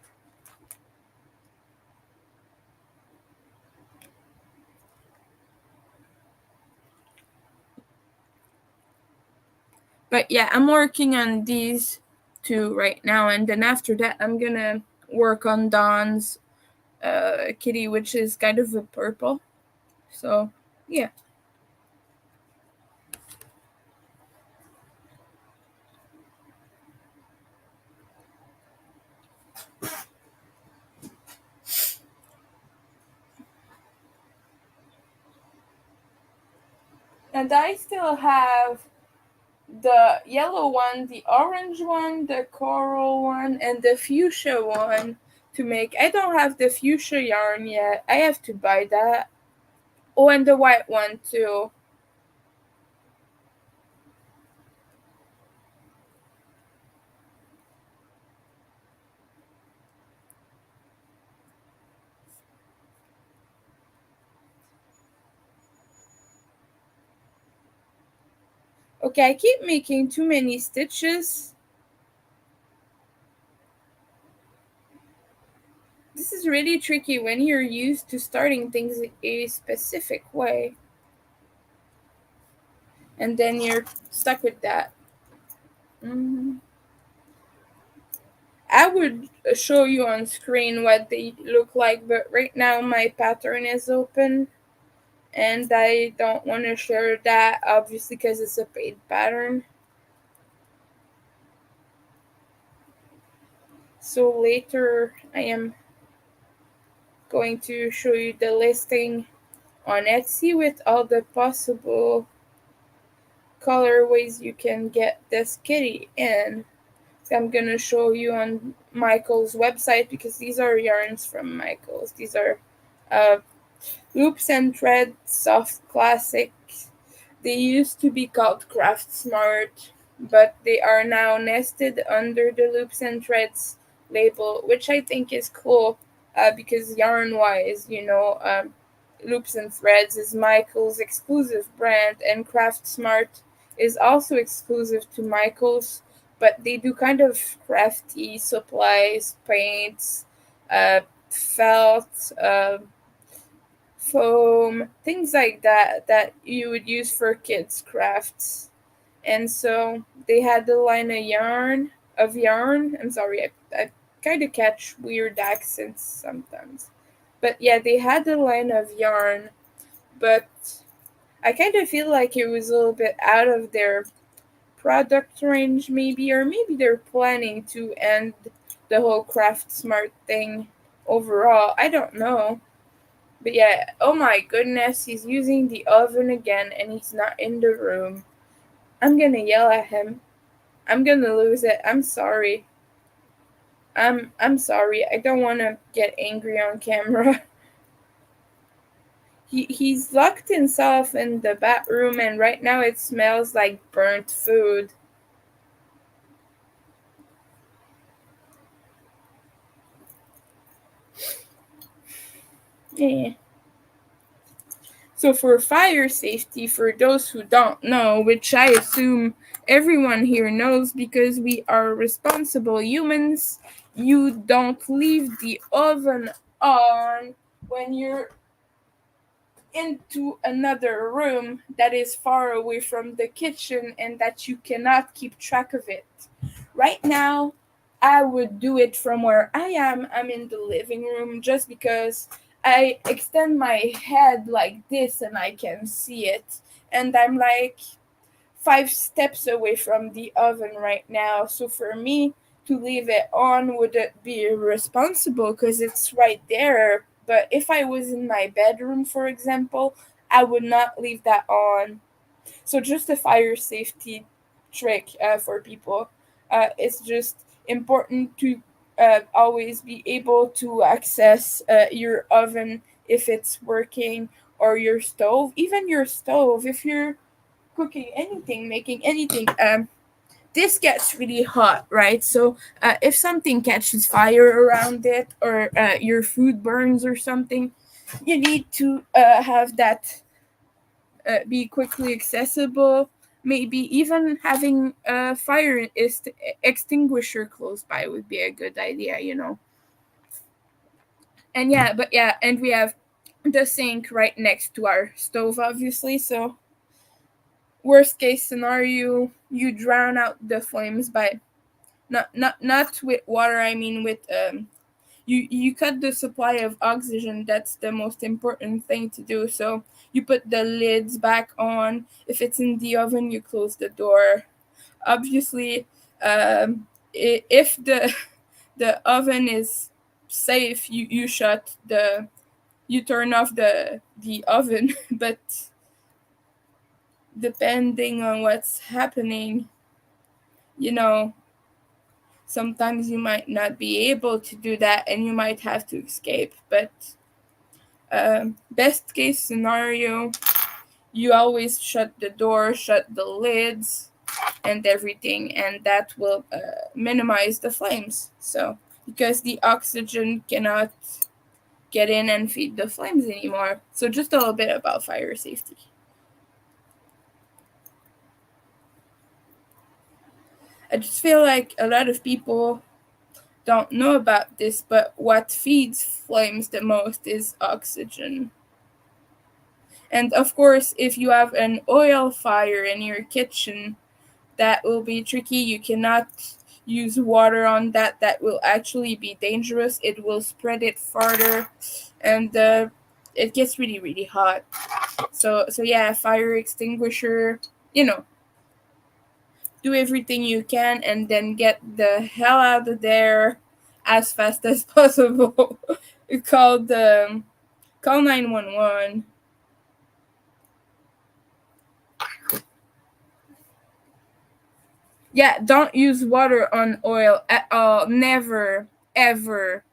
But yeah, I'm working on these two right now, and then after that, I'm gonna work on Dawn's kitty, which is kind of a purple. So yeah. And I still have the yellow one, the orange one, the coral one, and the fuchsia one to make. I don't have the fuchsia yarn yet. I have to buy that. Oh, and the white one too. Okay, I keep making too many stitches. This is really tricky when you're used to starting things a specific way. And then you're stuck with that. hmm I would show you on screen what they look like, but right now my pattern is open and I don't want to share that obviously because it's a paid pattern. So later I am going to show you the listing on Etsy with all the possible colorways you can get this kitty in. I'm gonna show you on Michael's website because these are yarns from Michael's. These are uh, loops and thread soft classic. They used to be called Craft Smart, but they are now nested under the loops and threads label, which I think is cool because yarn wise, loops and threads is Michael's exclusive brand, and Craft Smart is also exclusive to Michael's, but they do kind of crafty supplies, paints, felt, foam, things like that you would use for kids' crafts. And so they had the line of yarn. I'm sorry, I kind of catch weird accents sometimes. But yeah, they had the line of yarn, but I kind of feel like it was a little bit out of their product range, maybe, or maybe they're planning to end the whole craft smart thing overall. I don't know. But yeah, oh my goodness, he's using the oven again and he's not in the room. I'm gonna yell at him. I'm gonna lose it. I'm sorry. I'm sorry. I don't wanna get angry on camera. He's locked himself in the bathroom and right now it smells like burnt food. Yeah. So for fire safety, for those who don't know, which I assume everyone here knows because we are responsible humans, you don't leave the oven on when you're into another room that is far away from the kitchen and that you cannot keep track of it. Right now, I would do it from where I am. I'm in the living room just because I extend my head like this and I can see it. And I'm like 5 steps away from the oven right now. So for me to leave it on would be irresponsible because it's right there. But if I was in my bedroom, for example, I would not leave that on. So just a fire safety trick for people. It's just important to always be able to access your oven if it's working, or your stove, even your stove if you're cooking anything, making anything. This gets really hot, right? So if something catches fire around it, or your food burns or something, you need to have that be quickly accessible. Maybe even having a fire extinguisher close by would be a good idea. And yeah, but yeah, and we have the sink right next to our stove, obviously. So worst case scenario, you drown out the flames by not with water. I mean with you cut the supply of oxygen. That's the most important thing to do. So you put the lids back on. If it's in the oven, you close the door. Obviously, if the the oven is safe, you turn off the oven. But depending on what's happening, you know sometimes you might not be able to do that and you might have to escape. But best case scenario, you always shut the door, shut the lids, and everything, and that will minimize the flames. So, because the oxygen cannot get in and feed the flames anymore. So, just a little bit about fire safety. I just feel like a lot of people don't know about this, but what feeds flames the most is oxygen. And of course, if you have an oil fire in your kitchen, that will be tricky. You cannot use water on that. That will actually be dangerous. It will spread it farther, and it gets really, really hot. So yeah, fire extinguisher. You know, do everything you can, and then get the hell out of there as fast as possible. call the call 911. Yeah, don't use water on oil at all. Never, ever.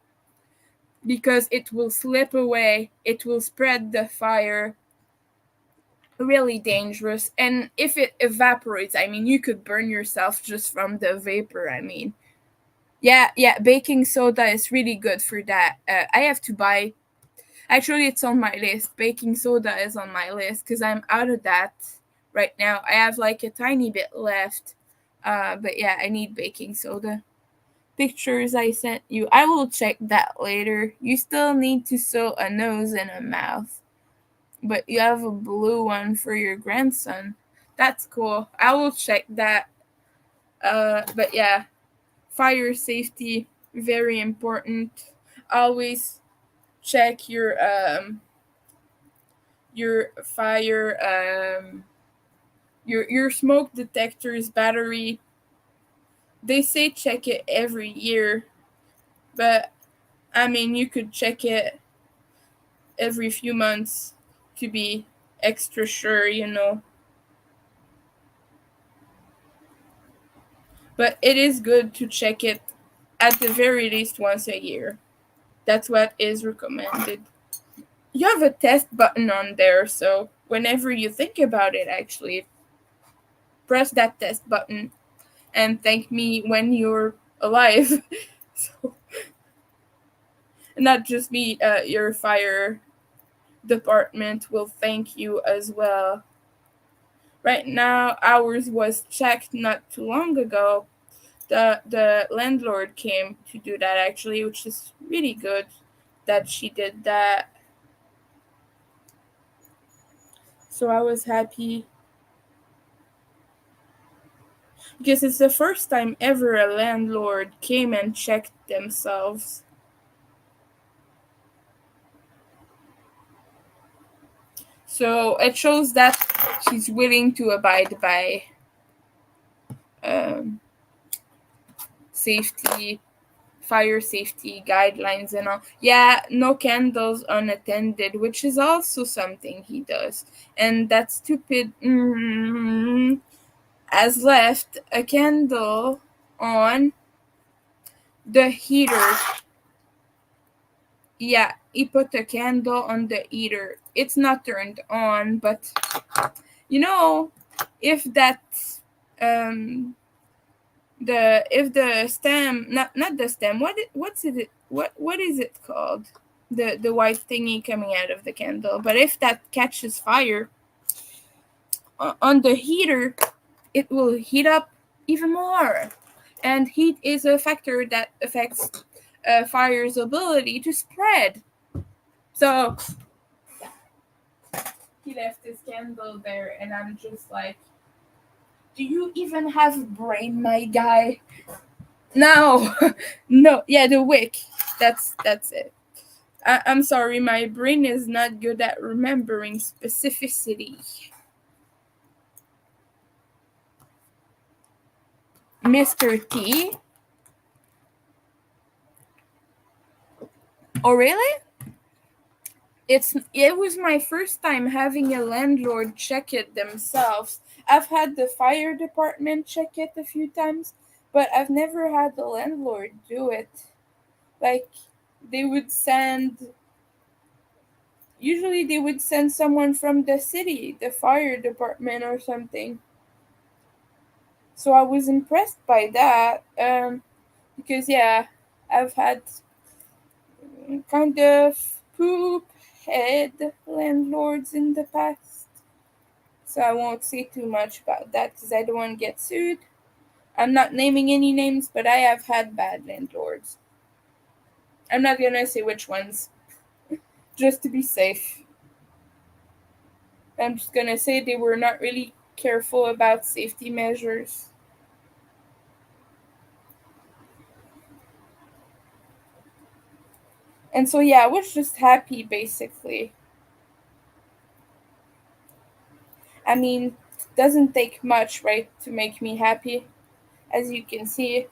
Because it will slip away. It will spread the fire. Really dangerous. And if it evaporates, I mean, you could burn yourself just from the vapor. I mean, yeah, baking soda is really good for that. I have to buy. Actually, it's on my list. Baking soda is on my list because I'm out of that right now. I have like a tiny bit left. But yeah, I need baking soda. Pictures I sent you. I will check that later. You still need to sew a nose and a mouth, but you have a blue one for your grandson. That's cool. I will check that. But yeah, fire safety very important. Always check your fire your smoke detector's battery. They say check it every year, but I mean you could check it every few months to be extra sure. But it is good to check it at the very least once a year. That's what is recommended. You have a test button on there, so whenever you think about it, actually, press that test button and thank me when you're alive. So, not just me, your fire department will thank you as well. Right now, ours was checked not too long ago. The landlord came to do that actually, which is really good that she did that. So I was happy because it's the first time ever a landlord came and checked themselves. So it shows that he's willing to abide by um, safety, fire safety guidelines and all. Yeah, no candles unattended, which is also something he does. And that stupid has left a candle on the heater. Yeah, he put a candle on the heater. It's not turned on, but you know, if that if the stem, not the stem, what is it called, the white thingy coming out of the candle, but if that catches fire on the heater, it will heat up even more, and heat is a factor that affects fire's ability to spread. So he left his candle there, and I'm just like, do you even have brain, my guy? No. No, yeah, the wick. That's it. I'm sorry, my brain is not good at remembering specificity. Mr. T. Oh, really? It was my first time having a landlord check it themselves. I've had the fire department check it a few times, but I've never had the landlord do it. Like, they would send usually they would send someone from the city, the fire department or something. So I was impressed by that. Because yeah, I've had kind of poop head landlords in the past. So I won't say too much about that because I don't want to get sued. I'm not naming any names, but I have had bad landlords. I'm not gonna say which ones, just to be safe. I'm just gonna say they were not really careful about safety measures. And so yeah, I was just happy basically. I mean, it doesn't take much, right, to make me happy. As you can see,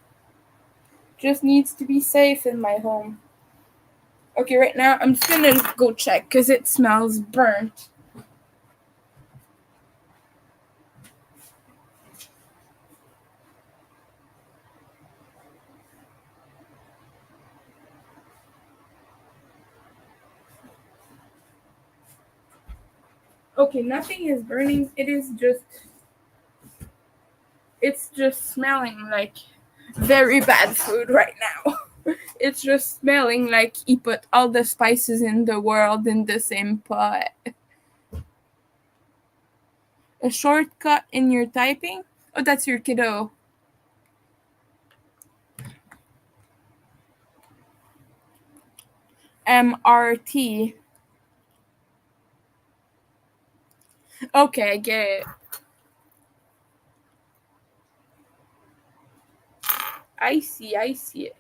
just needs to be safe in my home. Okay, right now I'm just gonna go check because it smells burnt. Okay, nothing is burning. It's just smelling like very bad food right now. It's just smelling like he put all the spices in the world in the same pot. A shortcut in your typing? Oh, that's your kiddo. MRT. Okay, I get it. I see it.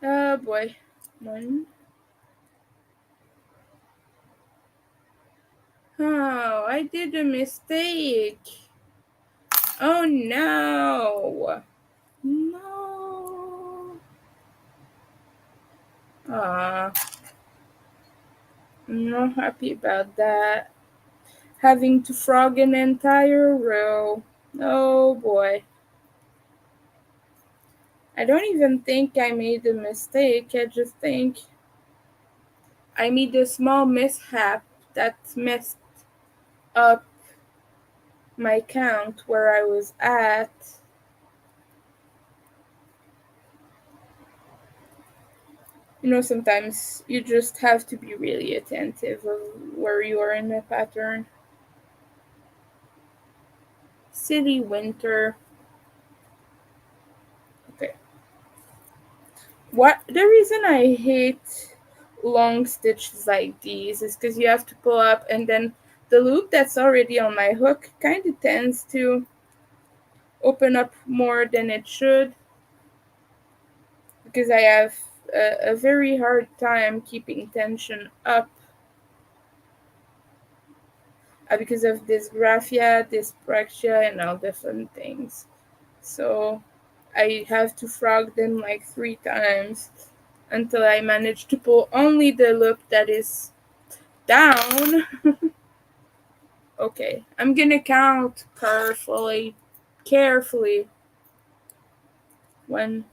Oh boy. One. Oh, I did a mistake. Oh no. No. Ah, I'm not happy about that. Having to frog an entire row. Oh boy. I don't even think I made a mistake. I just think I made a small mishap that messed up my count where I was at. Sometimes you just have to be really attentive of where you are in the pattern. City winter. Okay. What the reason I hate long stitches like these is because you have to pull up, and then the loop that's already on my hook kind of tends to open up more than it should, because I have a very hard time keeping tension up because of dysgraphia, dyspraxia, and all different things. So I have to frog them like 3 times until I manage to pull only the loop that is down. Okay, I'm gonna count carefully. 1,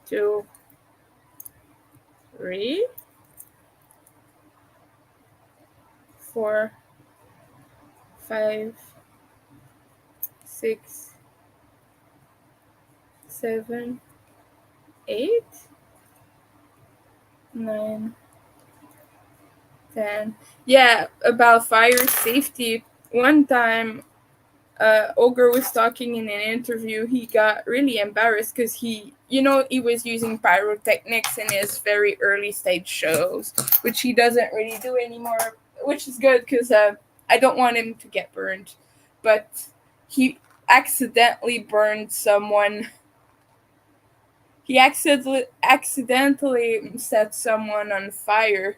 2, 3, 4, 5, 6, 7, 8, 9, 10. Yeah, about fire safety. One time, Ogre was talking in an interview. He got really embarrassed because he was using pyrotechnics in his very early stage shows, which he doesn't really do anymore, which is good because I don't want him to get burned. But he accidentally burned someone. He accidentally set someone on fire,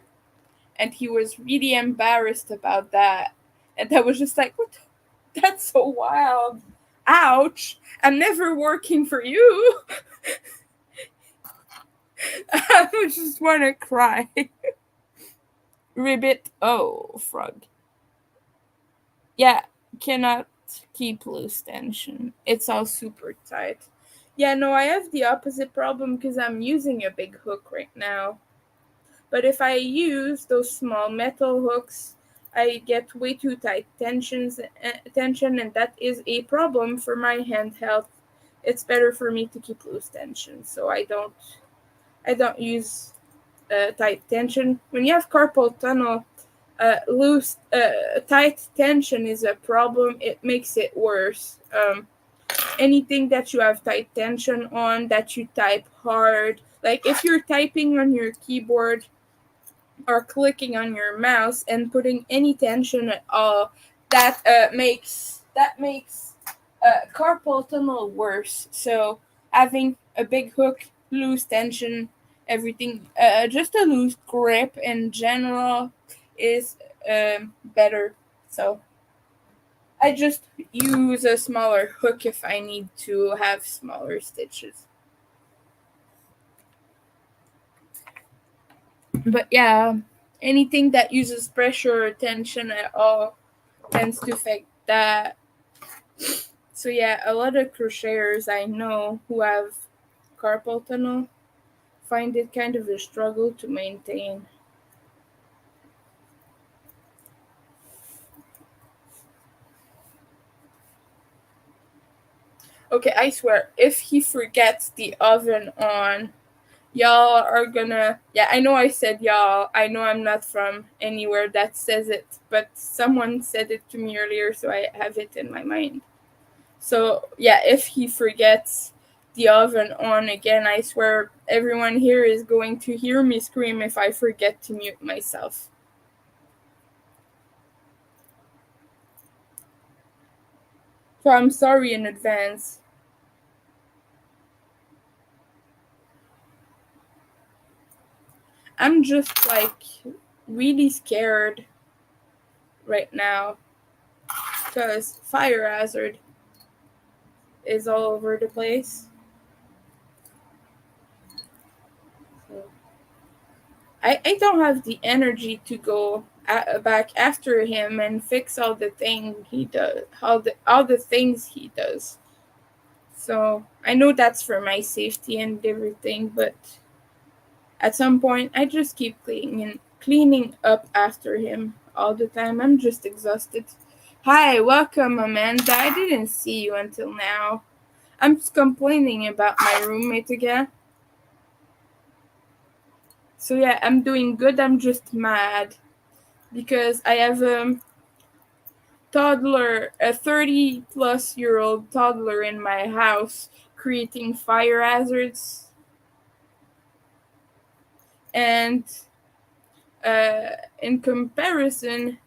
and he was really embarrassed about that. And I was just like, what? That's so wild. Ouch. I'm never working for you. I just want to cry. Ribbit. Oh, frog. Yeah, cannot keep loose tension. It's all super tight. Yeah, no, I have the opposite problem because I'm using a big hook right now. But if I use those small metal hooks, I get way too tight tension, and that is a problem for my hand health. It's better for me to keep loose tension, so I don't use tight tension. When you have carpal tunnel, tight tension is a problem. It makes it worse. Anything that you have tight tension on, that you type hard, like if you're typing on your keyboard or clicking on your mouse and putting any tension at all, that makes carpal tunnel worse. So having a big hook, loose tension, everything, just a loose grip in general is better. So I just use a smaller hook if I need to have smaller stitches. But yeah, anything that uses pressure or tension at all tends to affect that. So yeah, a lot of crocheters I know who have carpal tunnel find it kind of a struggle to maintain. Okay, I swear, if he forgets the oven on, y'all are gonna. Yeah, I know I said y'all. I know I'm not from anywhere that says it, but someone said it to me earlier, so I have it in my mind. So, yeah, if he forgets the oven on again, I swear everyone here is going to hear me scream if I forget to mute myself. So, I'm sorry in advance. I'm just like really scared right now because fire hazard is all over the place. So I don't have the energy to go back after him and fix all the thing he does, all the things he does. So I know that's for my safety and everything, but at some point I just keep cleaning up after him all the time. I'm just exhausted. Hi, welcome, Amanda. I didn't see you until now. I'm just complaining about my roommate again. So yeah, I'm doing good. I'm just mad because I have a toddler, a 30-plus-year-old toddler in my house creating fire hazards. And in comparison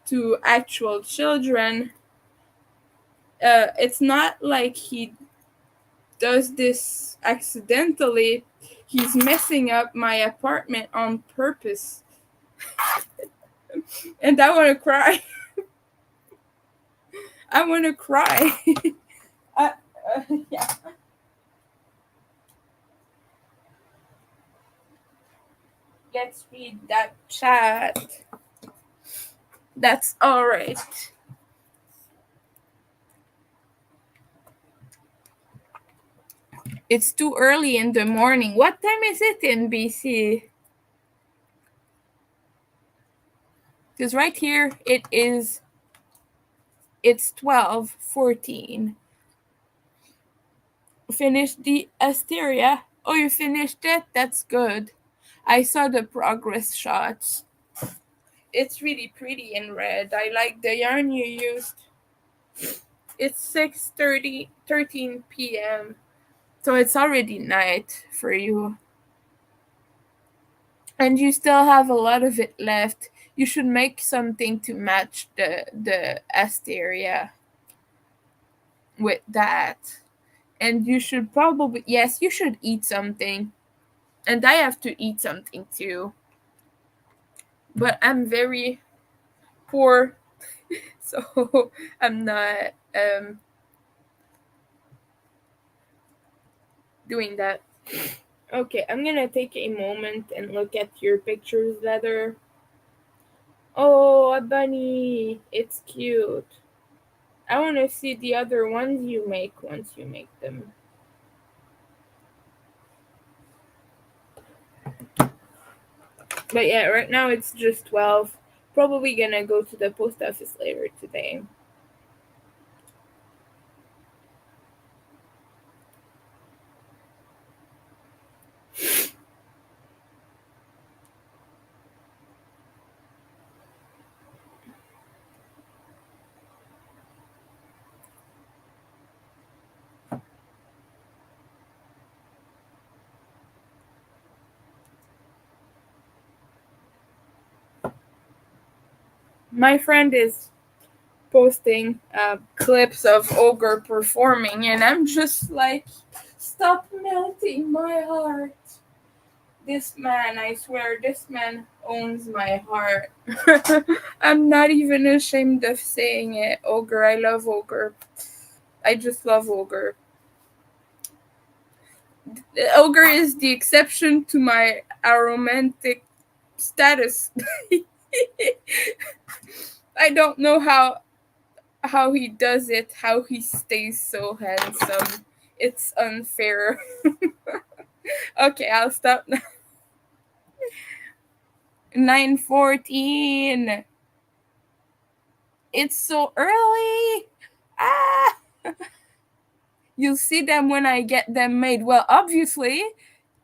to actual children, it's not like he does this accidentally. He's messing up my apartment on purpose. And I want to cry. I want to cry. uh, yeah. Let's read that chat. That's all right. It's too early in the morning. What time is it in BC? Because right here it's 12:14. Finished the Asteria. Oh, you finished it? That's good. I saw the progress shots. It's really pretty in red. I like the yarn you used. It's 6:30, 13 p.m. So it's already night for you. And you still have a lot of it left. You should make something to match the Asteria with that. And you should probably, yes, you should eat something. And I have to eat something too. But I'm very poor, so I'm not doing that. Okay, I'm gonna take a moment and look at your pictures later. Oh, a bunny! It's cute. I want to see the other ones you make once you make them. But yeah, right now it's just 12. Probably gonna go to the post office later today. My friend is posting clips of Ogre performing, and I'm just like, stop melting my heart. This man, I swear, this man owns my heart. I'm not even ashamed of saying it. Ogre, I love Ogre. I just love Ogre. Ogre is the exception to my aromantic status. I don't know how he does it, how he stays so handsome. It's unfair. Okay, I'll stop now. 9:14. It's so early. Ah, you'll see them when I get them made. Well, obviously,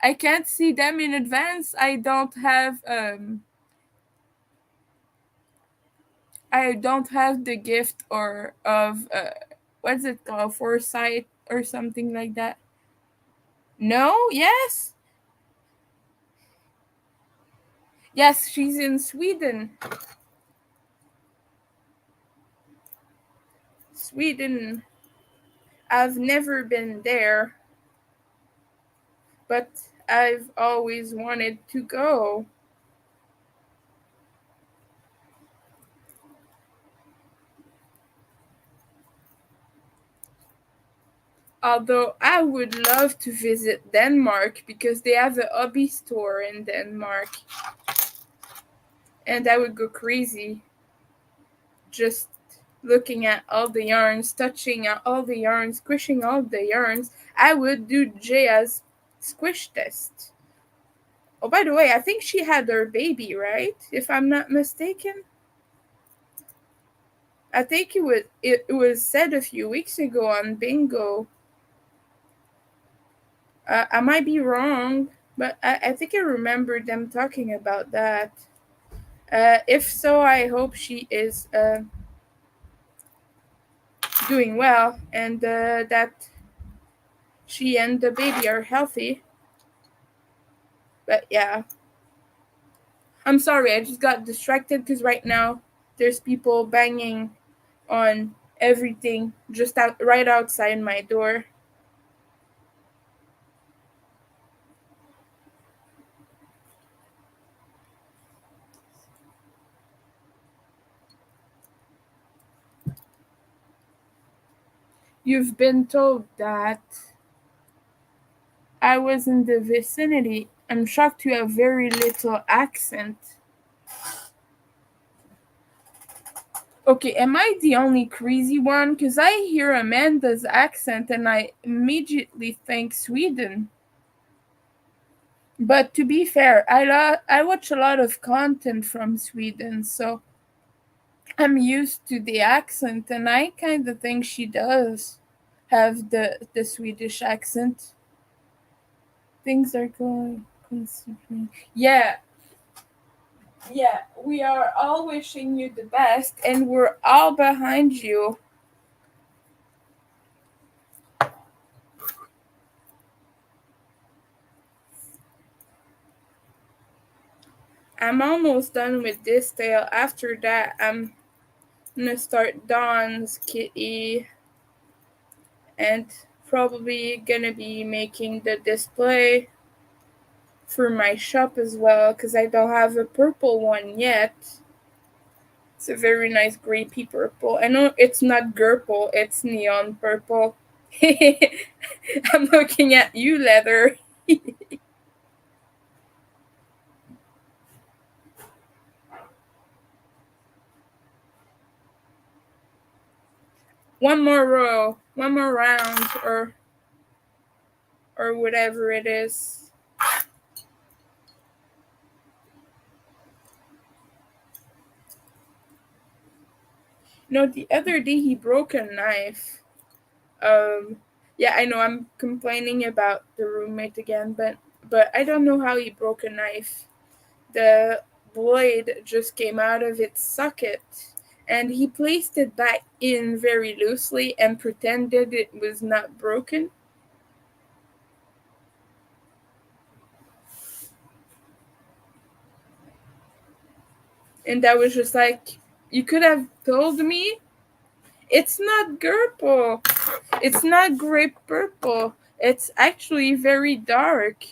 I can't see them in advance. I don't have the gift or of what's it called, foresight or something like that. No, yes. Yes, she's in Sweden. Sweden. I've never been there, but I've always wanted to go. Although I would love to visit Denmark because they have a hobby store in Denmark. And I would go crazy just looking at all the yarns, touching all the yarns, squishing all the yarns. I would do Jaya's squish test. Oh, by the way, I think she had her baby, right? If I'm not mistaken. I think it was said a few weeks ago on Bingo. I might be wrong, but I think I remember them talking about that. If so, I hope she is doing well and that she and the baby are healthy. But yeah. I'm sorry, I just got distracted because right now there's people banging on everything just right outside my door. You've been told that I was in the vicinity. I'm shocked you have very little accent. Okay, am I the only crazy one? Because I hear Amanda's accent and I immediately think Sweden. But to be fair, I watch a lot of content from Sweden, so I'm used to the accent, and I kind of think she does have the Swedish accent. Things are going constantly. Yeah, yeah, we are all wishing you the best, and we're all behind you. I'm almost done with this tale. After that, I'm gonna start Dawn's Kitty and probably gonna be making the display for my shop as well because I don't have a purple one yet. It's a very nice grapey purple. I know it's not purple, it's neon purple. I'm looking at you, Leather. One more row, one more round, or whatever it is. No, the other day he broke a knife. Um, yeah, I know I'm complaining about the roommate again, but I don't know how he broke a knife. The blade just came out of its socket, and he placed it back in very loosely and pretended it was not broken. And I was just like, you could have told me it's not purple. It's not grape purple. It's actually very dark.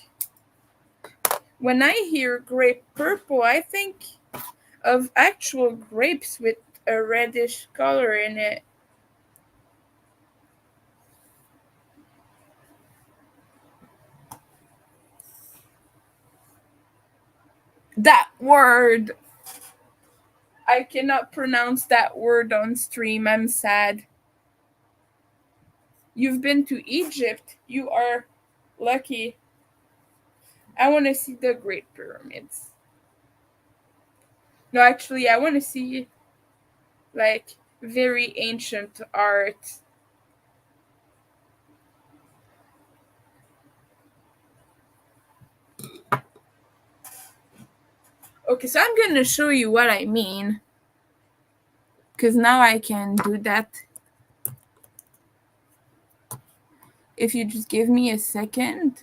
When I hear grape purple, I think of actual grapes with a reddish color in it. That word! I cannot pronounce that word on stream. I'm sad. You've been to Egypt. You are lucky. I want to see the Great Pyramids. No, actually, I want to see like very ancient art. Okay, so I'm going to show you what I mean because now I can do that. If you just give me a second.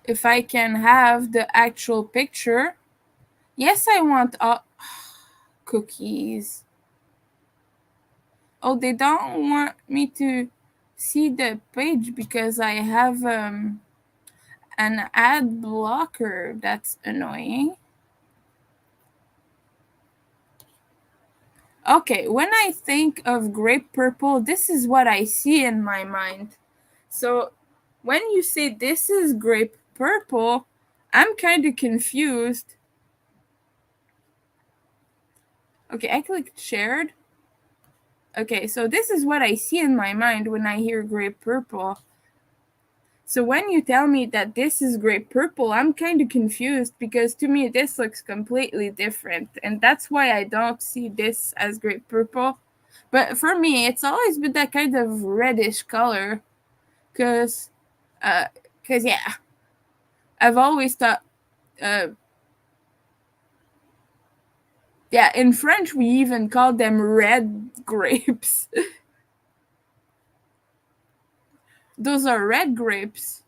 If I can have the actual picture. Yes, I want cookies. Oh, they don't want me to see the page because I have an ad blocker. That's annoying. Okay, when I think of grape purple, this is what I see in my mind. So when you say this is grape purple, I'm kind of confused. Okay, I clicked shared. Okay, so this is what I see in my mind when I hear grape purple. So when you tell me that this is grape purple, I'm kind of confused because to me this looks completely different. And that's why I don't see this as grape purple. But for me, it's always been that kind of reddish color. Because, yeah, I've always thought, uh, Yeah, in French we even call them red grapes. Those are red grapes.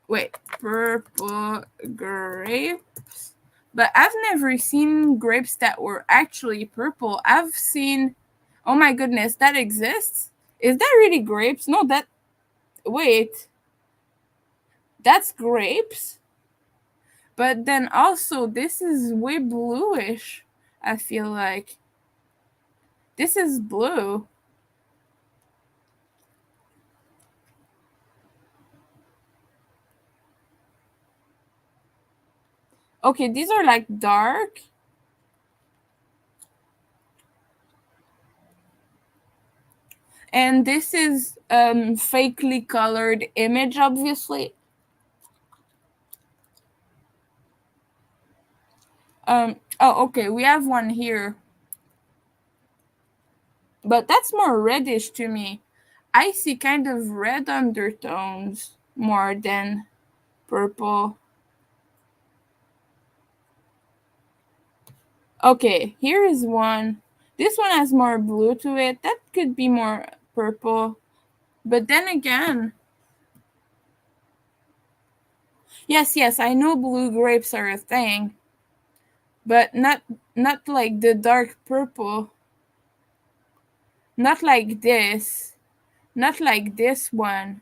Wait, purple grapes. But I've never seen grapes that were actually purple. I've seen, oh my goodness, that exists? Is that really grapes? No, wait, that's grapes? But then also, this is way bluish, I feel like. This is blue. Okay, these are like dark. And this is fakely colored image, obviously. Oh, okay, we have one here. But that's more reddish to me. I see kind of red undertones more than purple. Okay, here is one. This one has more blue to it. That could be more purple. But then again, yes, I know blue grapes are a thing, but not like the dark purple. Not like this. Not like this one.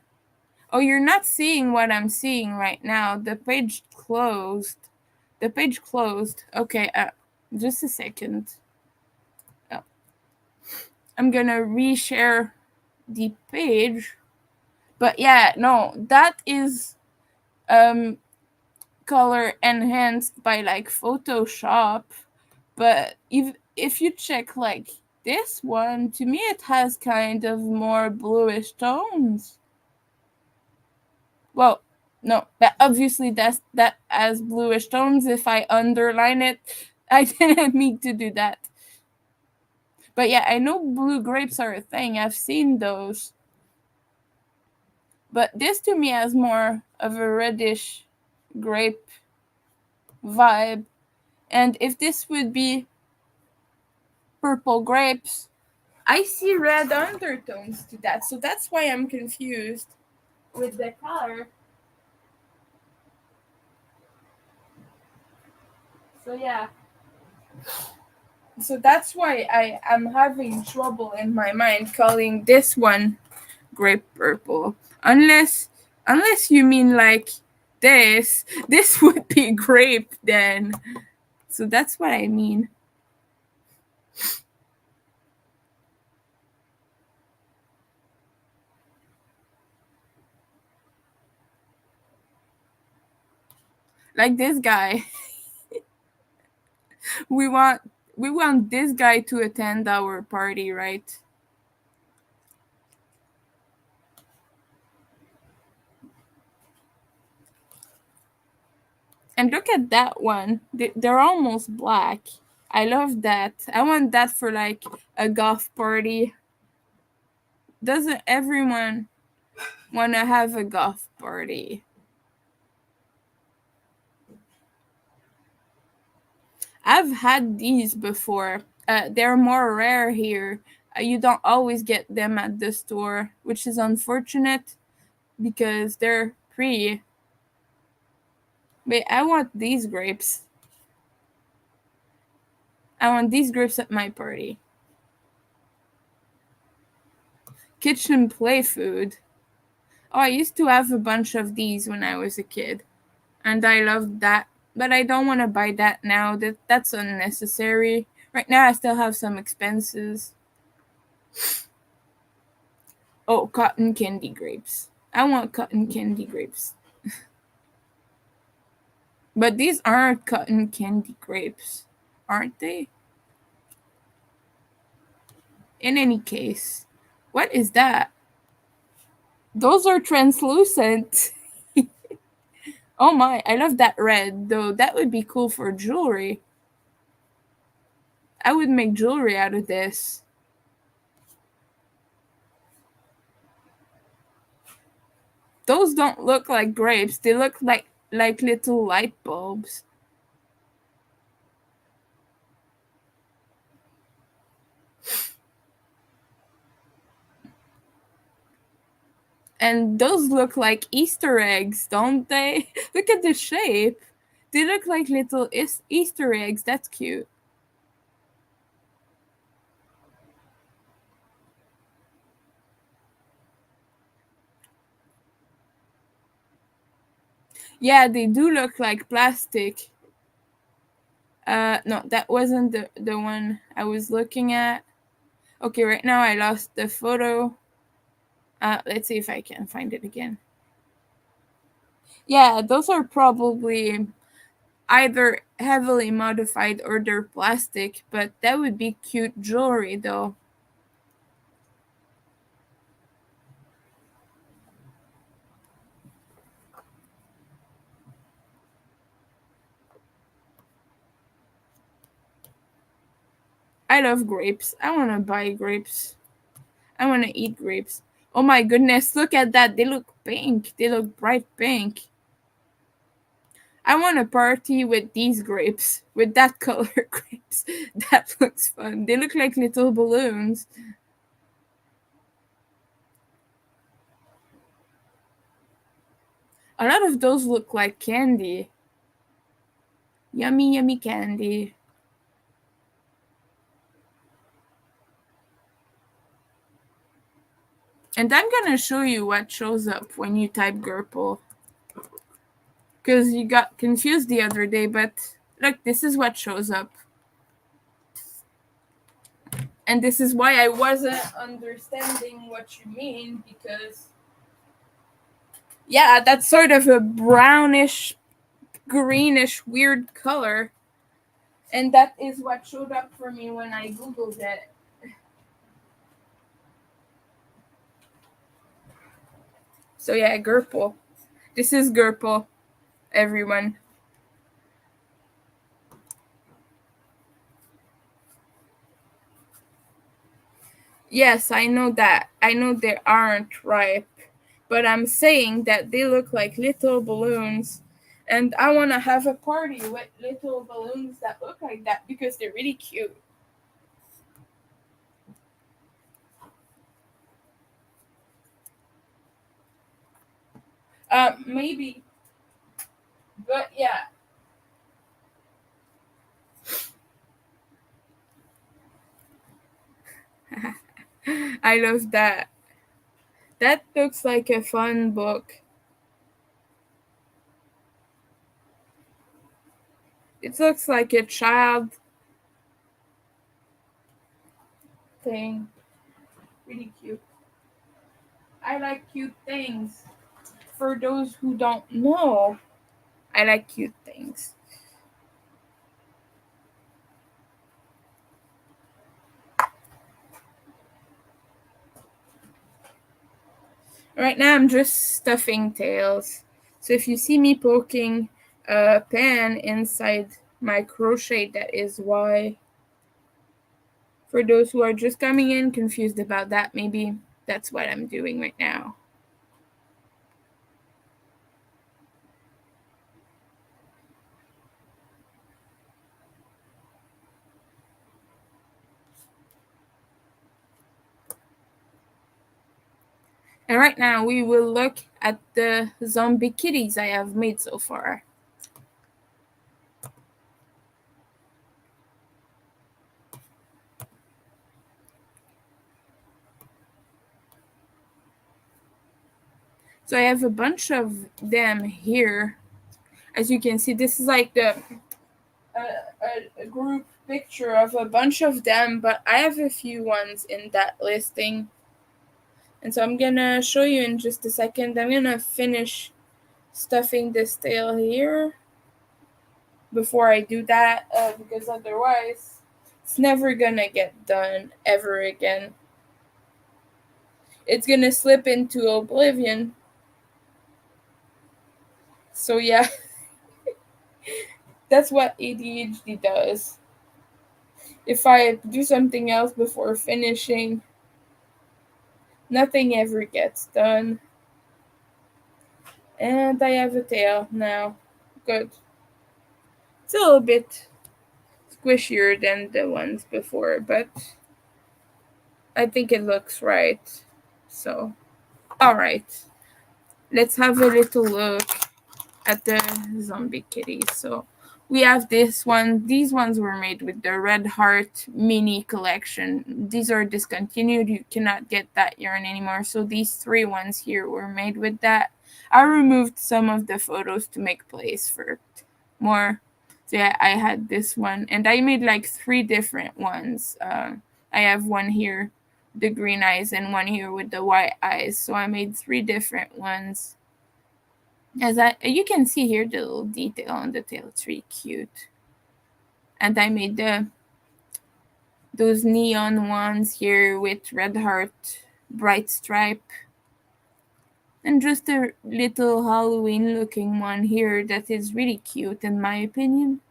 Oh, you're not seeing what I'm seeing right now. The page closed. The page closed. Okay, just a second. Oh, I'm gonna reshare the page. But yeah, no, that is color enhanced by like Photoshop. But if you check like this one, to me it has kind of more bluish tones. Well, no, that obviously that has bluish tones. If I underline it, I didn't mean to do that. But yeah, I know blue grapes are a thing. I've seen those. But this to me has more of a reddish grape vibe. And if this would be purple grapes, I see red undertones to that. So that's why I'm confused with the color. So yeah. So that's why I am having trouble in my mind calling this one grape purple. Unless you mean like this would be grape then. So that's what I mean. Like this guy. we want we want this guy to attend our party, right? And look at that one. They're almost black. I love that. I want that for like a golf party. Doesn't everyone want to have a golf party? I've had these before. They're more rare here. You don't always get them at the store, which is unfortunate because they're pretty. Wait, I want these grapes. I want these grapes at my party. Kitchen play food. Oh, I used to have a bunch of these when I was a kid, and I loved that. But I don't want to buy that now. That's unnecessary. Right now, I still have some expenses. Oh, cotton candy grapes. I want cotton candy grapes. But these aren't cotton candy grapes, aren't they? In any case, what is that? Those are translucent. Oh my, I love that red, though. That would be cool for jewelry. I would make jewelry out of this. Those don't look like grapes. They look like little light bulbs. And those look like Easter eggs, don't they? Look at the shape. They look like little Easter eggs. That's cute. Yeah, they do look like plastic. No, that wasn't the one I was looking at. Okay, right now I lost the photo. Let's see if I can find it again. Yeah, those are probably either heavily modified or they're plastic, but that would be cute jewelry though. I love grapes. I want to buy grapes. I want to eat grapes. Oh my goodness, look at that. They look pink. They look bright pink. I want to party with these grapes, with that color grapes. That looks fun. They look like little balloons. A lot of those look like candy. Yummy, yummy candy. And I'm gonna show you what shows up when you type Gurple. Because you got confused the other day, but look, this is what shows up. And this is why I wasn't understanding what you mean, because yeah, that's sort of a brownish, greenish, weird color. And that is what showed up for me when I googled it. So yeah, Gurple. This is Gurple, everyone. Yes, I know that. I know they aren't ripe, but I'm saying that they look like little balloons. And I want to have a party with little balloons that look like that because they're really cute. Maybe, but yeah, I love that. That looks like a fun book. It looks like a child thing. Really cute. I like cute things. For those who don't know, I like cute things. Right now, I'm just stuffing tails. So if you see me poking a pen inside my crochet, that is why. For those who are just coming in confused about that, maybe that's what I'm doing right now. And right now, we will look at the zombie kitties I have made so far. So I have a bunch of them here. As you can see, this is like a group picture of a bunch of them, but I have a few ones in that listing. And so I'm gonna show you in just a second. I'm gonna finish stuffing this tail here before I do that, because otherwise it's never gonna get done ever again. It's gonna slip into oblivion. So yeah, that's what ADHD does. If I do something else before finishing, nothing ever gets done. And I have a tail now. Good. It's a little bit squishier than the ones before, but I think it looks right. So All right, let's have a little look at the zombie kitties. So we have this one. These ones were made with the Red Heart mini collection. These are discontinued. You cannot get that yarn anymore. So these three ones here were made with that. I removed some of the photos to make place for more. So yeah, I had this one, and I made like three different ones. I have one here, the green eyes, and one here with the white eyes. So I made three different ones. As you can see here, the little detail on the tail, it's really cute. And I made those neon ones here with red heart, bright stripe, and just a little Halloween looking one here that is really cute in my opinion.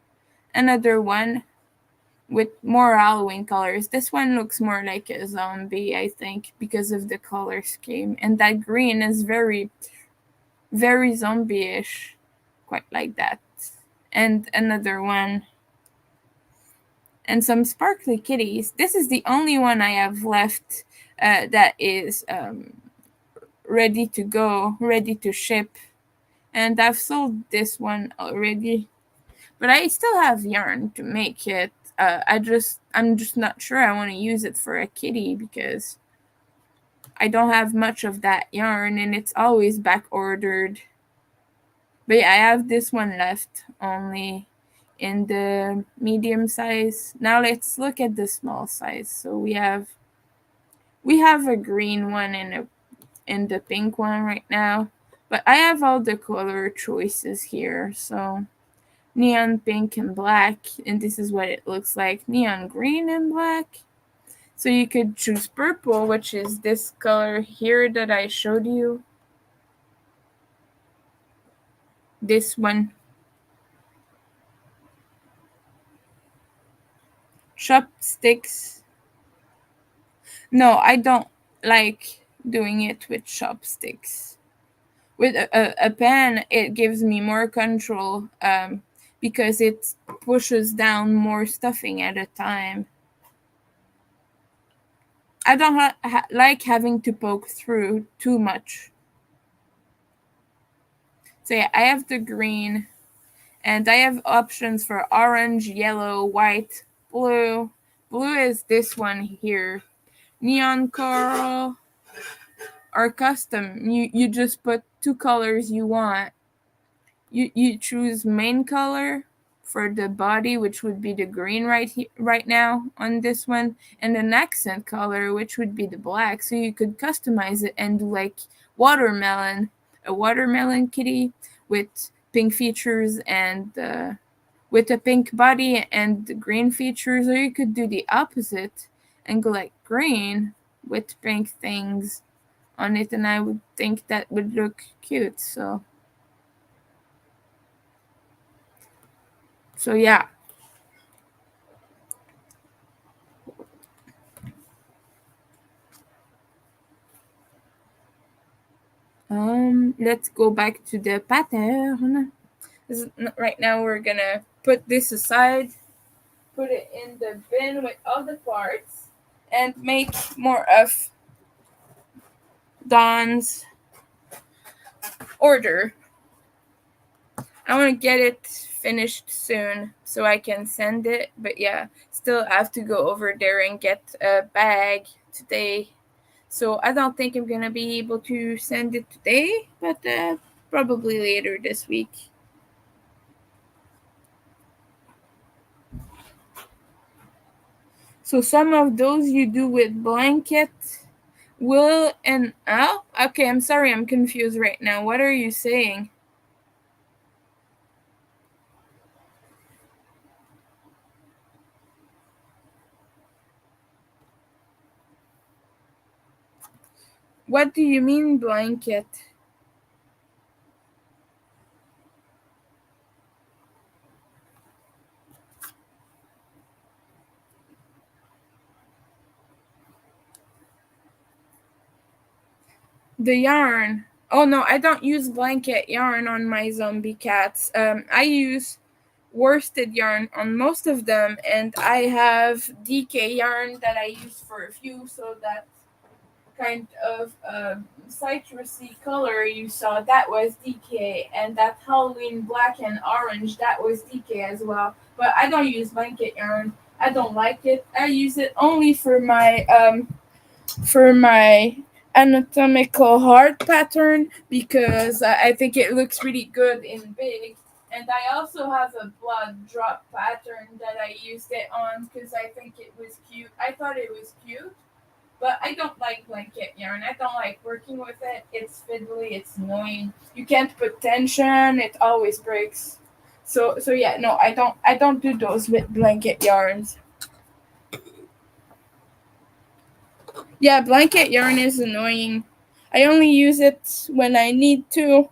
Another one with more Halloween colors. This one looks more like a zombie, I think, because of the color scheme. And that green is very, very zombie-ish, quite like that. And another one. And some sparkly kitties. This is the only one I have left that is ready to go, ready to ship. And I've sold this one already. But I still have yarn to make it. I'm just not sure I want to use it for a kitty because I don't have much of that yarn and it's always back ordered. But yeah, I have this one left only in the medium size. Now let's look at the small size. So we have a green one and the pink one right now. But I have all the color choices here. So neon pink and black, and this is what it looks like. Neon green and black. So you could choose purple, which is this color here that I showed you. This one. Chopsticks. No, I don't like doing it with chopsticks. With a pen, it gives me more control because it pushes down more stuffing at a time. I don't like having to poke through too much. So yeah, I have the green, and I have options for orange, yellow, white, blue. Blue is this one here. Neon coral or custom. You just put two colors you want. You choose main color for the body, which would be the green right now on this one, and an accent color, which would be the black. So you could customize it and do like watermelon, a watermelon kitty with pink features and with a pink body and green features, or you could do the opposite and go like green with pink things on it, and I would think that would look cute. So yeah. Let's go back to the pattern. Right now we're gonna put this aside, put it in the bin with all the parts, and make more of Dawn's order. I want to get it finished soon so I can send it, but yeah, still have to go over there and get a bag today. So I don't think I'm gonna be able to send it today, but probably later this week. So some of those you do with blanket, will, and oh, okay, I'm sorry, I'm confused right now. What are you saying? What do you mean blanket? The yarn. Oh no, I don't use blanket yarn on my zombie cats. I use worsted yarn on most of them, and I have DK yarn that I use for a few, so that kind of citrusy color you saw, that was DK, and that Halloween black and orange, that was DK as well. But I don't use blanket yarn. I don't like it. I use it only for my anatomical heart pattern because I think it looks really good in big. And I also have a blood drop pattern that I used it on because I think it was cute. I thought it was cute, but I don't like blanket yarn. I don't like working with it. It's fiddly. It's annoying. You can't put tension. It always breaks. So yeah, no, I don't do those with blanket yarns. Yeah, blanket yarn is annoying. I only use it when I need to.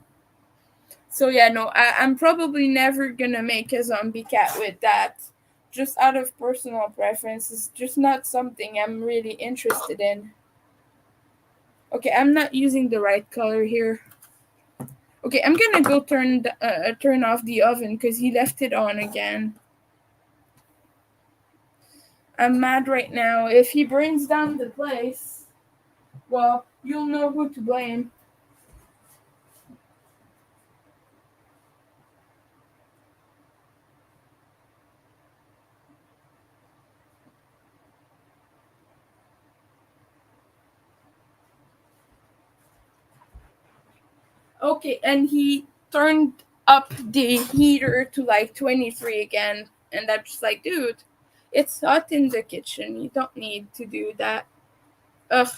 So yeah, no, I'm probably never gonna make a zombie cat with that. Just out of personal preference. It's just not something I'm really interested in. Okay, I'm not using the right color here. Okay, I'm gonna go turn off the oven because he left it on again. I'm mad right now. If he burns down the place, well, you'll know who to blame. Okay, and he turned up the heater to like 23 again, and I'm just like, dude, it's hot in the kitchen. You don't need to do that. Ugh.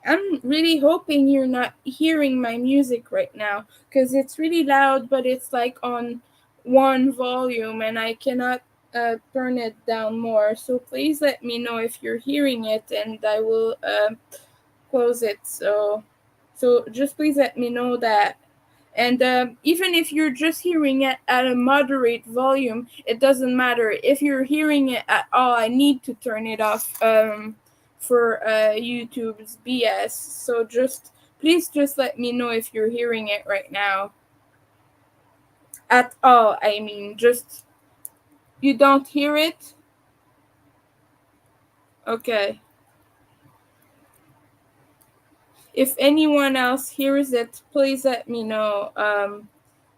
I'm really hoping you're not hearing my music right now because it's really loud, but it's like on one volume and I cannot turn it down more. So please let me know if you're hearing it and I will close it. So just please let me know that. And even if you're just hearing it at a moderate volume, it doesn't matter. If you're hearing it at all, I need to turn it off for YouTube's BS. So just please just let me know if you're hearing it right now. At all, I mean, just you don't hear it? Okay. If anyone else hears it, please let me know.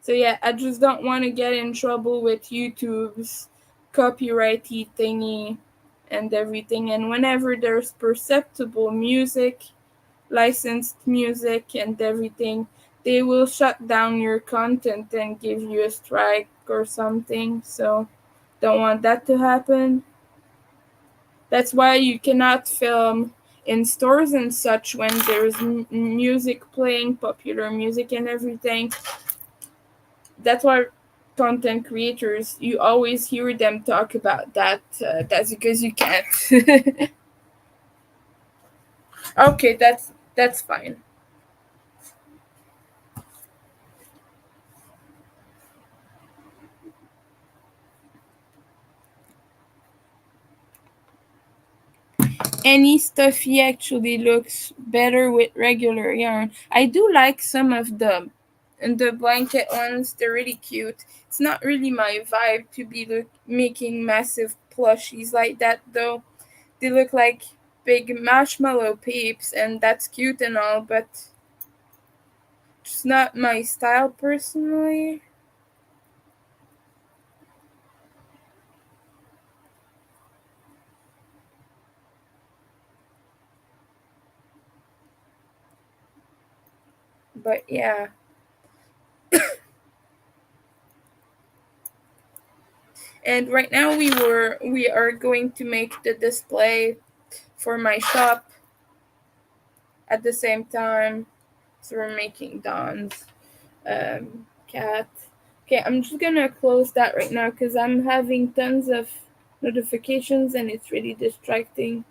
So yeah, I just don't want to get in trouble with YouTube's copyrighty thingy and everything. And whenever there's perceptible music, licensed music and everything, they will shut down your content and give you a strike or something. So don't want that to happen. That's why you cannot film in stores and such when there's music playing, popular music and everything. That's why content creators, you always hear them talk about that. That's because you can't. Okay, that's fine. Any stuffy actually looks better with regular yarn. I do like some of them. And the blanket ones, they're really cute. It's not really my vibe to be making massive plushies like that though. They look like big marshmallow peeps, and that's cute and all, but it's not my style personally. But yeah. And right now we are going to make the display for my shop at the same time. So we're making Dawn's cat. Okay, I'm just gonna close that right now because I'm having tons of notifications and it's really distracting.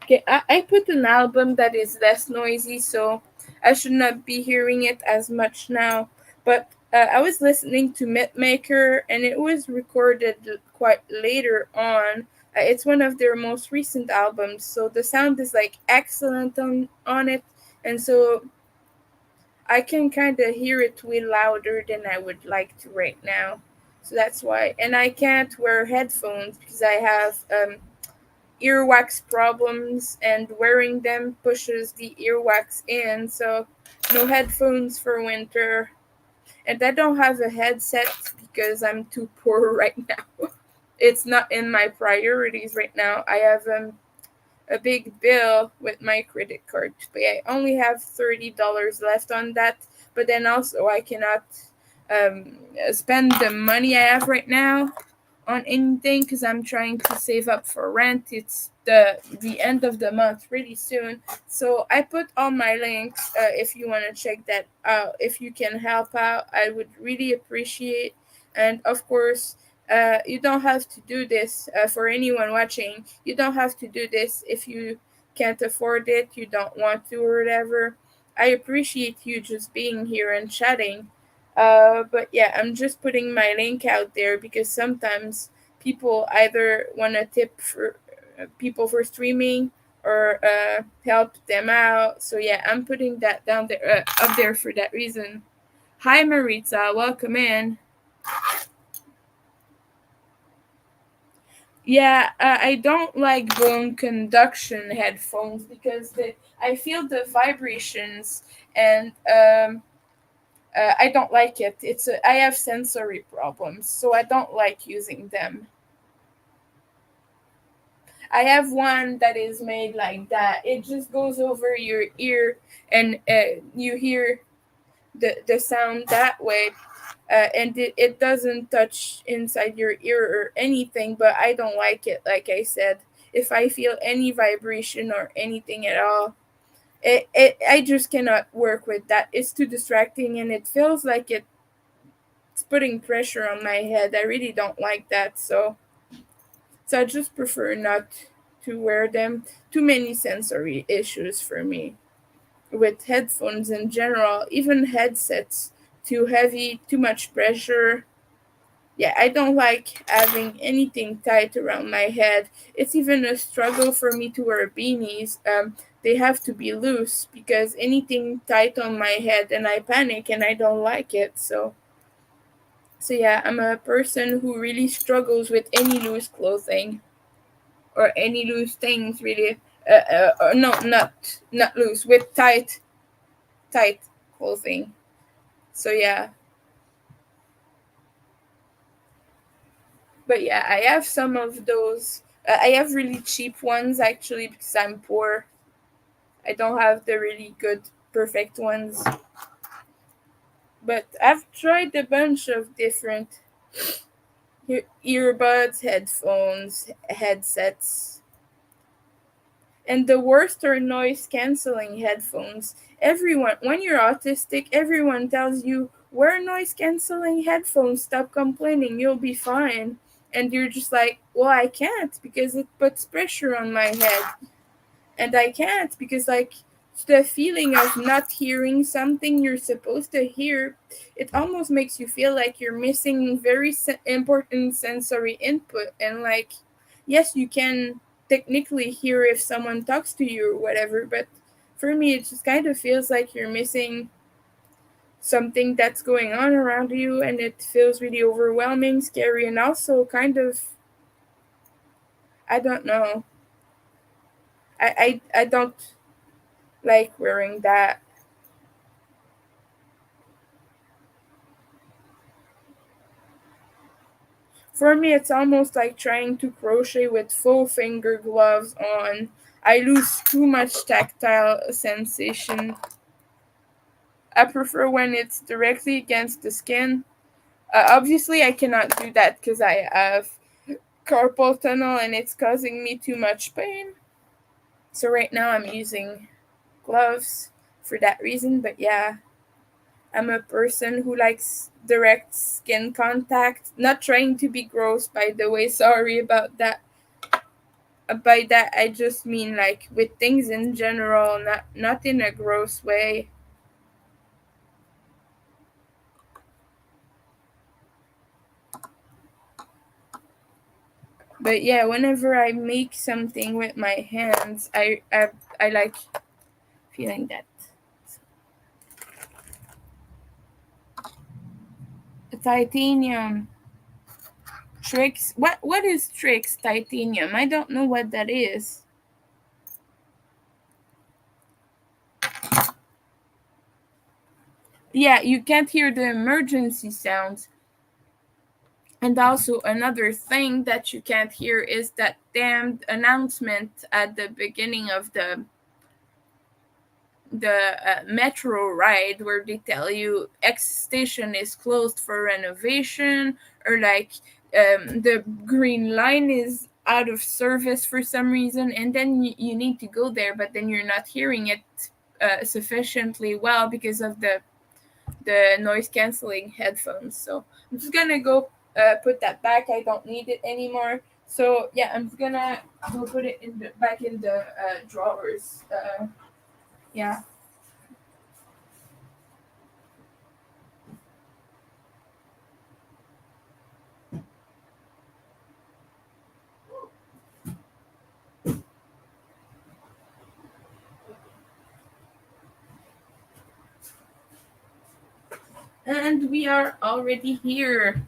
Okay, I put an album that is less noisy, so I should not be hearing it as much now. But I was listening to Mythmaker, and it was recorded quite later on. It's one of their most recent albums, so the sound is like excellent on it, and so I can kind of hear it way louder than I would like to right now. So that's why, and I can't wear headphones because I have earwax problems, and wearing them pushes the earwax in. So no headphones for winter. And I don't have a headset because I'm too poor right now. It's not in my priorities right now. I have a big bill with my credit card, but I only have $30 left on that. But then also I cannot spend the money I have right now on anything because I'm trying to save up for rent. It's the end of the month really soon. So I put all my links if you want to check that out. If you can help out, I would really appreciate. And of course, you don't have to do this for anyone watching. You don't have to do this if you can't afford it, you don't want to, or whatever. I appreciate you just being here and chatting. But yeah, I'm just putting my link out there because sometimes people either want to tip for people for streaming or help them out. So yeah, I'm putting that down there up there for that reason. Hi Maritza, welcome in. Yeah, I don't like bone conduction headphones because I feel the vibrations and I don't like it. I have sensory problems, so I don't like using them. I have one that is made like that. It just goes over your ear, and you hear the sound that way. And it doesn't touch inside your ear or anything, but I don't like it. Like I said, if I feel any vibration or anything at all, I just cannot work with that. It's too distracting, and it feels like it's putting pressure on my head. I really don't like that. So I just prefer not to wear them. Too many sensory issues for me with headphones in general, even headsets. Too heavy, too much pressure. Yeah, I don't like having anything tight around my head. It's even a struggle for me to wear beanies. They have to be loose because anything tight on my head and I panic and I don't like it. So yeah, I'm a person who really struggles with any loose clothing or any loose things really. No, not loose, with tight clothing. So yeah, but yeah, I have some of those. I have really cheap ones actually because I'm poor. I don't have the really good perfect ones. But I've tried a bunch of different earbuds, headphones, headsets. And the worst are noise canceling headphones. Everyone, when you're autistic, everyone tells you, wear noise canceling headphones, stop complaining, you'll be fine. And you're just like, well, I can't because it puts pressure on my head. And I can't because, like, the feeling of not hearing something you're supposed to hear, it almost makes you feel like you're missing very important sensory input. And, like, yes, you can technically hear if someone talks to you or whatever, but for me, it just kind of feels like you're missing something that's going on around you, and it feels really overwhelming, scary, and also kind of, I don't know. I don't like wearing that. For me, it's almost like trying to crochet with full finger gloves on. I lose too much tactile sensation. I prefer when it's directly against the skin. Obviously, I cannot do that because I have carpal tunnel and it's causing me too much pain. So right now I'm using gloves for that reason. But yeah, I'm a person who likes direct skin contact. Not trying to be gross, by the way. Sorry about that. By that, I just mean like with things in general, not in a gross way. But yeah, whenever I make something with my hands, I like feeling that. Titanium. Tricks. What is Tricks titanium? I don't know what that is. Yeah, you can't hear the emergency sounds. And also another thing that you can't hear is that damned announcement at the beginning of the metro ride where they tell you X station is closed for renovation, or like the green line is out of service for some reason, and then you need to go there, but then you're not hearing it sufficiently well because of the noise canceling headphones. So I'm just gonna go put that back. I don't need it anymore. So yeah, I'm just gonna go put it back in the drawers. Yeah. And we are already here.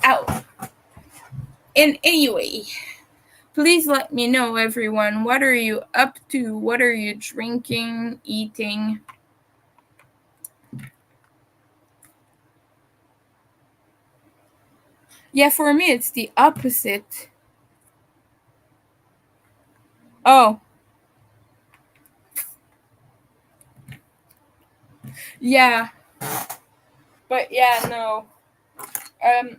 Ow. And anyway, please let me know, everyone. What are you up to? What are you drinking, eating? Yeah, for me, it's the opposite. Oh, yeah. But yeah, no.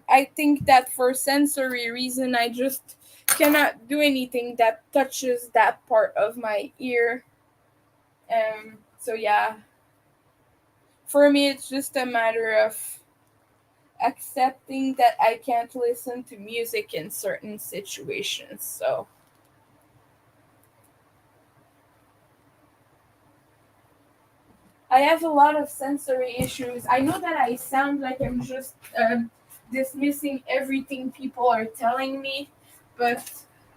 I think that for sensory reason, I just cannot do anything that touches that part of my ear. So yeah, for me, it's just a matter of accepting that I can't listen to music in certain situations. So I have a lot of sensory issues. I know that I sound like I'm just dismissing everything people are telling me, but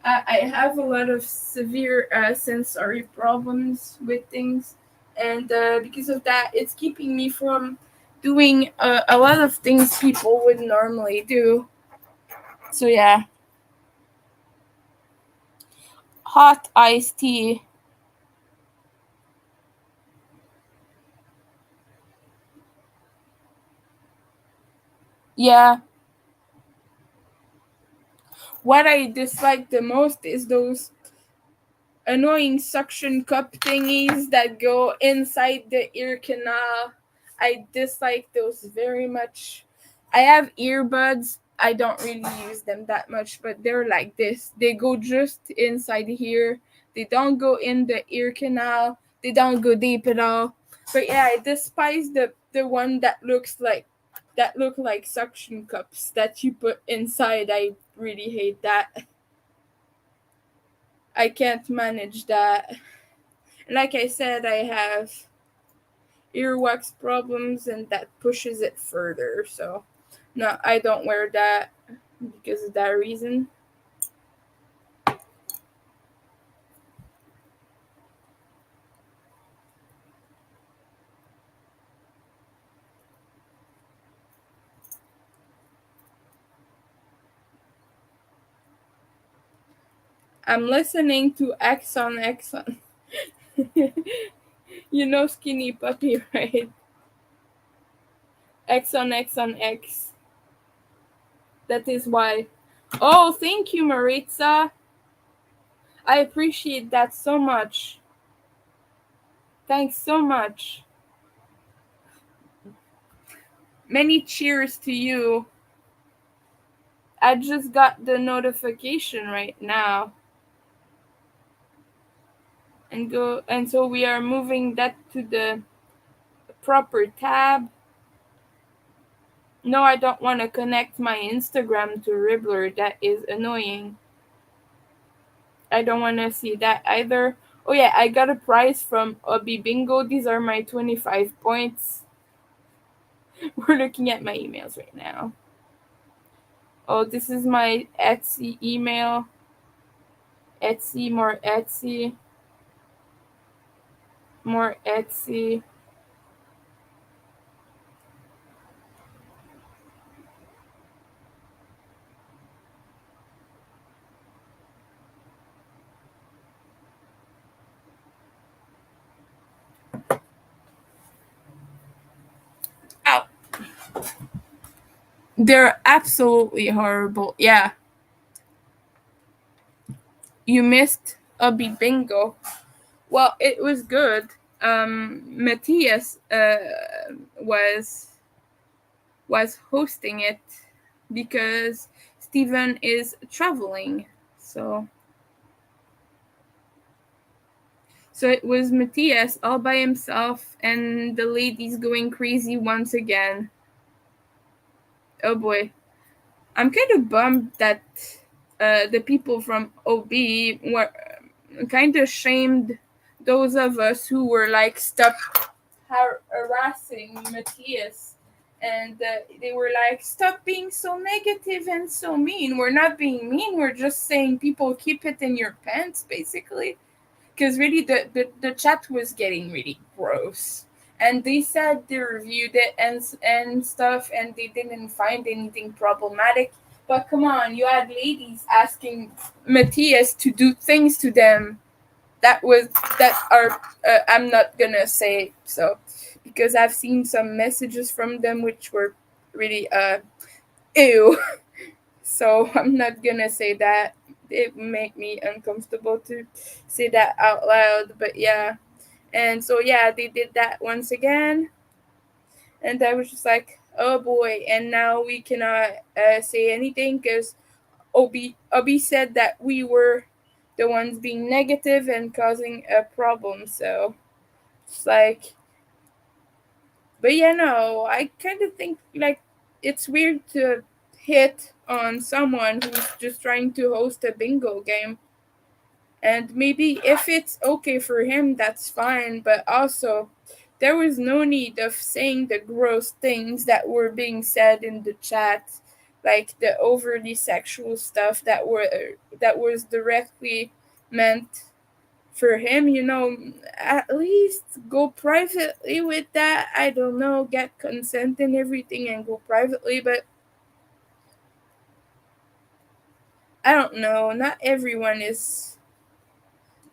I have a lot of severe sensory problems with things, and because of that, it's keeping me from doing a lot of things people would normally do. So yeah, hot iced tea. Yeah, what I dislike the most is those annoying suction cup thingies that go inside the ear canal. I dislike those very much. I have earbuds. I don't really use them that much, but they're like this. They go just inside here. They don't go in the ear canal. They don't go deep at all. But yeah, I despise the one that look like suction cups that you put inside. I really hate that. I can't manage that. Like I said, I have earwax problems and that pushes it further. So, no, I don't wear that because of that reason. I'm listening to X on X on. You know Skinny Puppy, right? X on X on X. That is why. Oh, thank you, Maritza. I appreciate that so much. Thanks so much. Many cheers to you. I just got the notification right now. And so we are moving that to the proper tab. No, I don't want to connect my Instagram to Ribbler. That is annoying. I don't want to see that either. Oh yeah, I got a prize from Obi Bingo. These are my 25 points. We're looking at my emails right now. Oh, this is my Etsy email. Etsy, more Etsy. More Etsy. Ow. They're absolutely horrible. Yeah. You missed Obi Bingo. Well, it was good. Matthias was hosting it because Steven is traveling. So it was Matthias all by himself, and the ladies going crazy once again. Oh boy. I'm kind of bummed that the people from OB were kind of shamed those of us who were like stop harassing Matthias. And they were like, stop being so negative and so mean. We're not being mean. We're just saying people keep it in your pants, basically. Because really, the chat was getting really gross. And they said they reviewed it and stuff, and they didn't find anything problematic. But come on, you had ladies asking Matthias to do things to them that was that are I'm not gonna say so because I've seen some messages from them which were really ew. So I'm not gonna say that. It made me uncomfortable to say that out loud, but yeah. And so yeah, they did that once again, and I was just like, oh boy. And now we cannot say anything because Obi said that we were the ones being negative and causing a problem. So it's like, but yeah, no, I kind of think like it's weird to hit on someone who's just trying to host a bingo game. And maybe if it's okay for him, that's fine. But also, there was no need of saying the gross things that were being said in the chat, like the overly sexual stuff that was directly meant for him. At least go privately with that. I don't know, get consent and everything and go privately. But I don't know. Not everyone is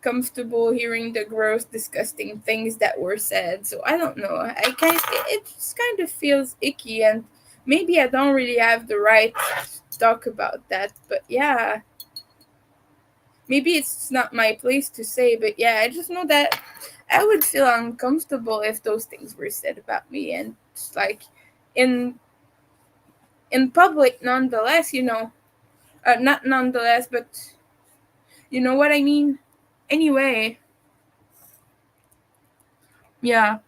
comfortable hearing the gross, disgusting things that were said. So I don't know. It just kind of feels icky, and maybe I don't really have the right to talk about that. But yeah, maybe it's not my place to say. But yeah, I just know that I would feel uncomfortable if those things were said about me, and just like in in public, nonetheless. Not nonetheless, but you know what I mean. Anyway, yeah.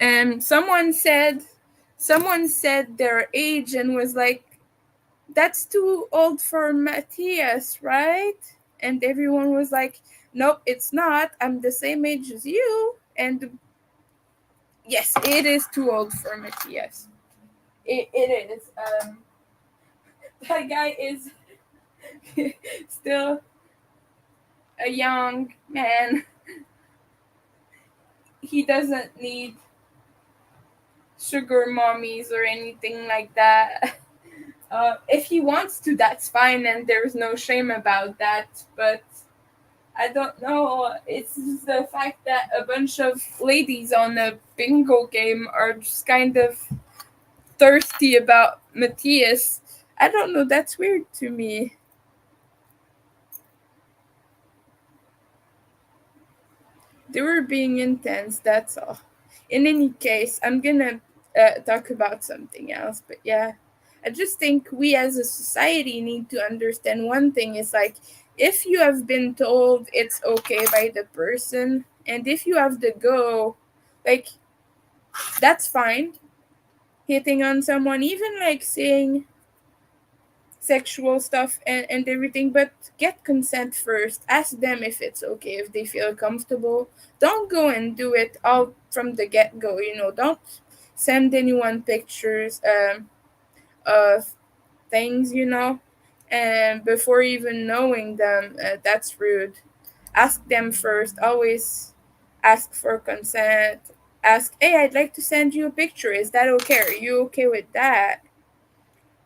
And someone said their age and was like, that's too old for Matthias, right? And everyone was like, nope, it's not. I'm the same age as you. And yes, it is too old for Matthias. It is. That guy is still a young man. He doesn't need sugar mommies or anything like that. If he wants to, that's fine, and there's no shame about that. But I don't know. It's just the fact that a bunch of ladies on a bingo game are just kind of thirsty about Matthias. I don't know. That's weird to me. They were being intense. That's all. In any case, I'm gonna talk about something else. But yeah, I just think we as a society need to understand one thing is like, if you have been told it's okay by the person, and if you have the go, like, that's fine. Hitting on someone, even like saying sexual stuff and everything, but get consent first. Ask them if it's okay, if they feel comfortable. Don't go and do it all from the get-go, don't send anyone pictures of things, and before even knowing them. That's rude. Ask them first. Always ask for consent. Ask, hey, I'd like to send you a picture, is that okay? Are you okay with that?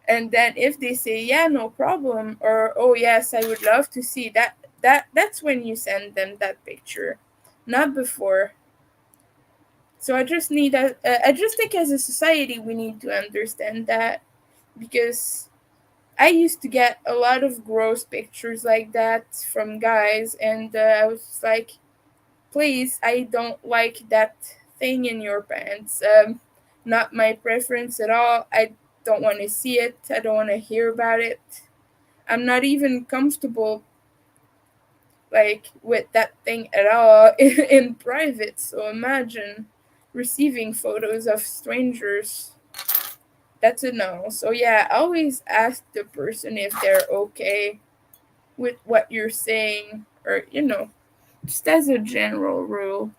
And then if they say, yeah, no problem, or oh yes, I would love to see that, that's when you send them that picture, not before. So I just think as a society we need to understand that, because I used to get a lot of gross pictures like that from guys, and I was just like, please, I don't like that thing in your pants. Not my preference at all. I don't want to see it. I don't want to hear about it. I'm not even comfortable like with that thing at all in private. So imagine receiving photos of strangers. That's a no. So yeah, always ask the person if they're okay with what you're saying, or just as a general rule.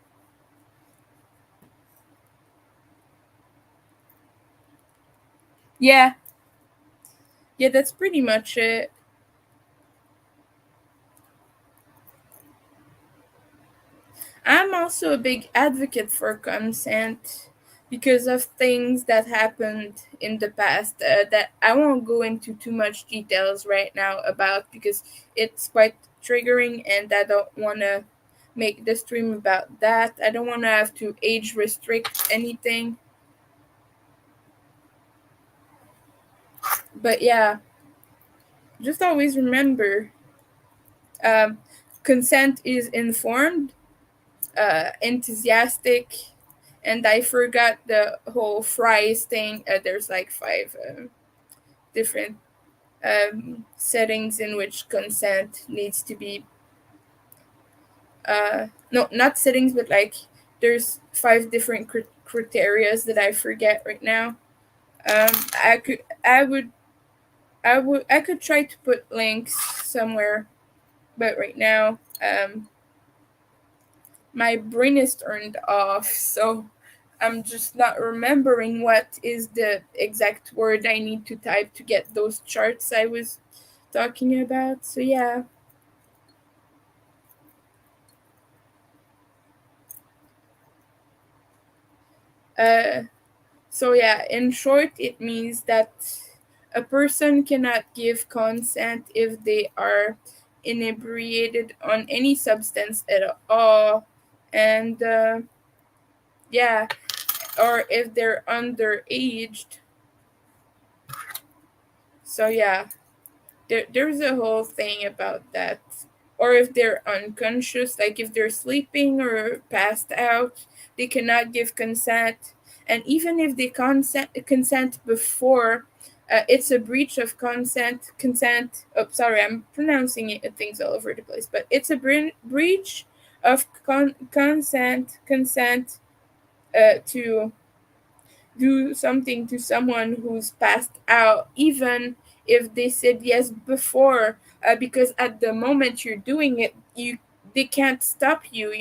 Yeah, yeah, that's pretty much it. I'm also a big advocate for consent because of things that happened in the past that I won't go into too much details right now about, because it's quite triggering and I don't want to make the stream about that. I don't want to have to age restrict anything. But yeah, just always remember, um, consent is informed, enthusiastic, and I forgot the whole fries thing. There's like five different settings in which consent needs to be. No, not settings, but like there's five different criterias that I forget right now. I could, I could try to put links somewhere, but right now, my brain is turned off, so I'm just not remembering what is the exact word I need to type to get those charts I was talking about. So yeah. Uh so yeah, in short, it means that a person cannot give consent if they are inebriated on any substance at all, and yeah, or if they're underaged. So yeah, there's a whole thing about that. Or if they're unconscious, like if they're sleeping or passed out, they cannot give consent. And even if they consent before, it's a breach of consent. Oh, sorry, I'm pronouncing things all over the place, but it's a breach of consent to do something to someone who's passed out, even if they said yes before, because at the moment you're doing it, they can't stop you.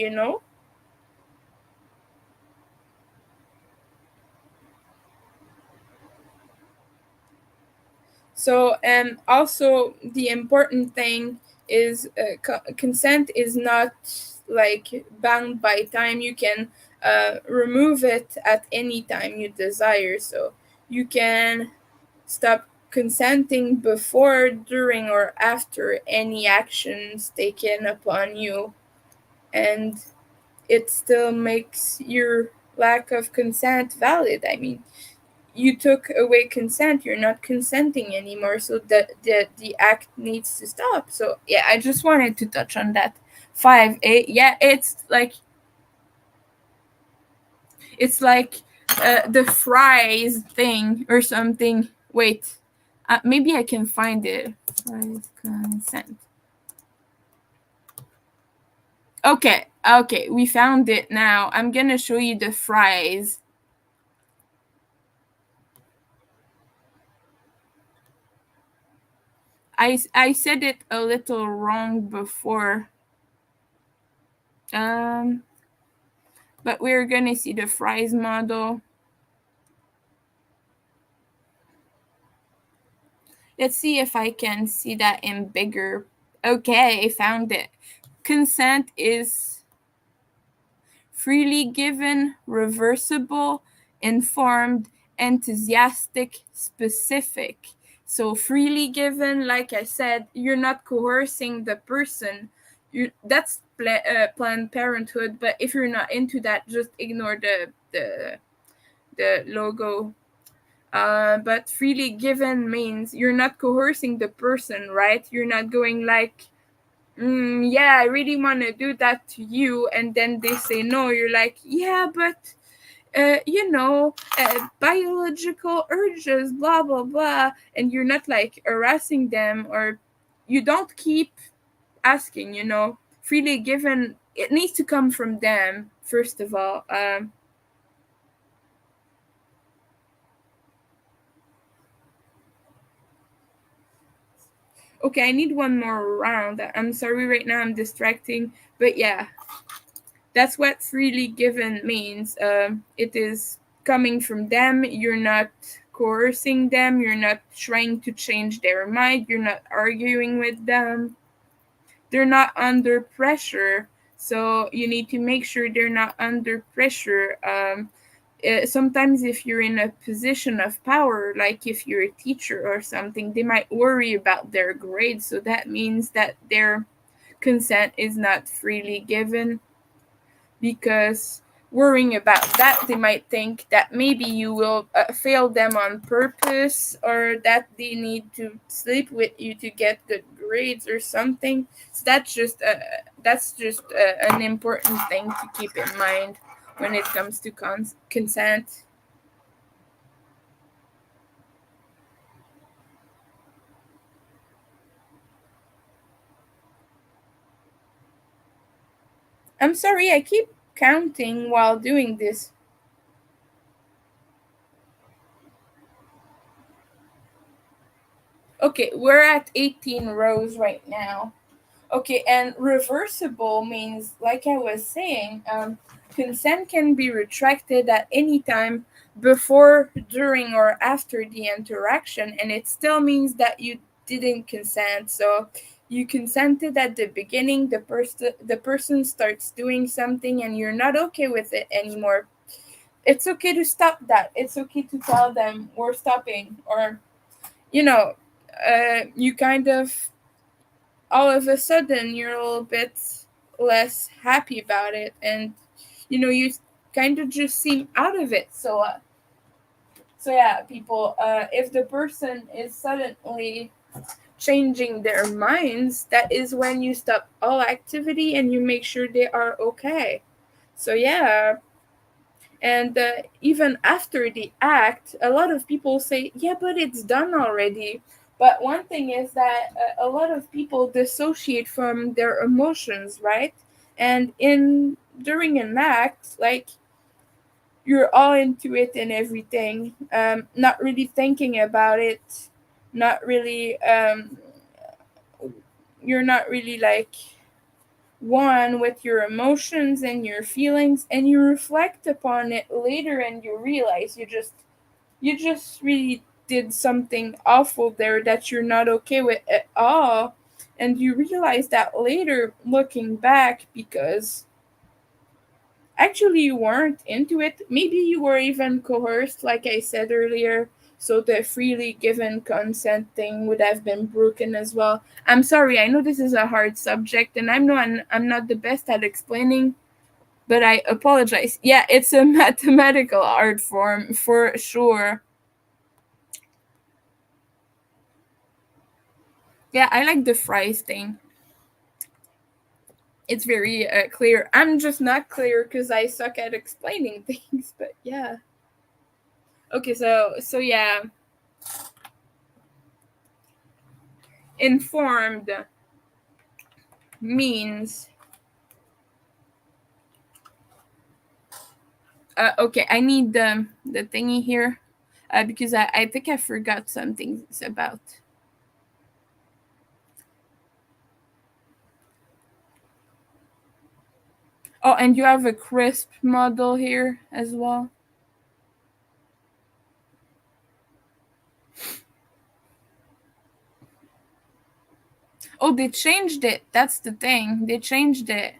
So, and also the important thing is, consent is not like bound by time. You can remove it at any time you desire. So you can stop consenting before, during, or after any actions taken upon you, and it still makes your lack of consent valid. I mean, you took away consent, you're not consenting anymore, so the act needs to stop. So yeah, I just wanted to touch on that. 5 8, yeah, it's like the fries thing or something. Wait, Maybe I can find it. Fries consent. Okay, okay, we found it now. I'm gonna show you the fries. I said it a little wrong before. But we're gonna see the fries model. Let's see if I can see that in bigger. Okay, I found it. Consent is freely given, reversible, informed, enthusiastic, specific. So freely given, like I said, you're not coercing the person. That's Planned Parenthood. But if you're not into that, just ignore the logo. But freely given means you're not coercing the person, right? You're not going like, yeah, I really want to do that to you, and then they say no. You're like, yeah, but biological urges, blah blah blah, and you're not like harassing them, or you don't keep asking. Freely given, it needs to come from them first of all. Okay, I need one more round. I'm sorry, right now I'm distracting, but yeah, that's what freely given means. It is coming from them. You're not coercing them. You're not trying to change their mind. You're not arguing with them. They're not under pressure. So you need to make sure they're not under pressure. Sometimes if you're in a position of power, like if you're a teacher or something, they might worry about their grades. So that means that their consent is not freely given, because worrying about that, they might think that maybe you will fail them on purpose, or that they need to sleep with you to get good grades or something. So that's just an important thing to keep in mind when it comes to consent. I'm sorry, I keep counting while doing this. Okay, we're at 18 rows right now. Okay, and reversible means, like I was saying, consent can be retracted at any time before, during, or after the interaction, and it still means that you didn't consent. So you consented at the beginning, the person starts doing something, and you're not okay with it anymore. It's okay to stop that. It's okay to tell them we're stopping, or you know, you kind of all of a sudden you're a little bit less happy about it, and you kind of just seem out of it. So yeah, people, if the person is suddenly changing their minds, that is when you stop all activity and you make sure they are okay. So yeah. And even after the act, a lot of people say, yeah, but it's done already. But one thing is that a lot of people dissociate from their emotions, right? And in during an act, like, you're all into it and everything, not really thinking about it, not really, you're not really like one with your emotions and your feelings, and you reflect upon it later and you realize you just really did something awful there that you're not okay with at all. And you realize that later, looking back, because actually you weren't into it. Maybe you were even coerced, like I said earlier. So the freely given consent thing would have been broken as well. I'm sorry, I know this is a hard subject, and I'm not the best at explaining, but I apologize. Yeah, it's a mathematical art form for sure. Yeah, I like the fries thing. It's very clear. I'm just not clear because I suck at explaining things. But yeah. Okay, so yeah. informed means okay, I need the thingy here because I think I forgot some things about. Oh, and you have a crisp model here as well. Oh, they changed it. That's the thing. They changed it.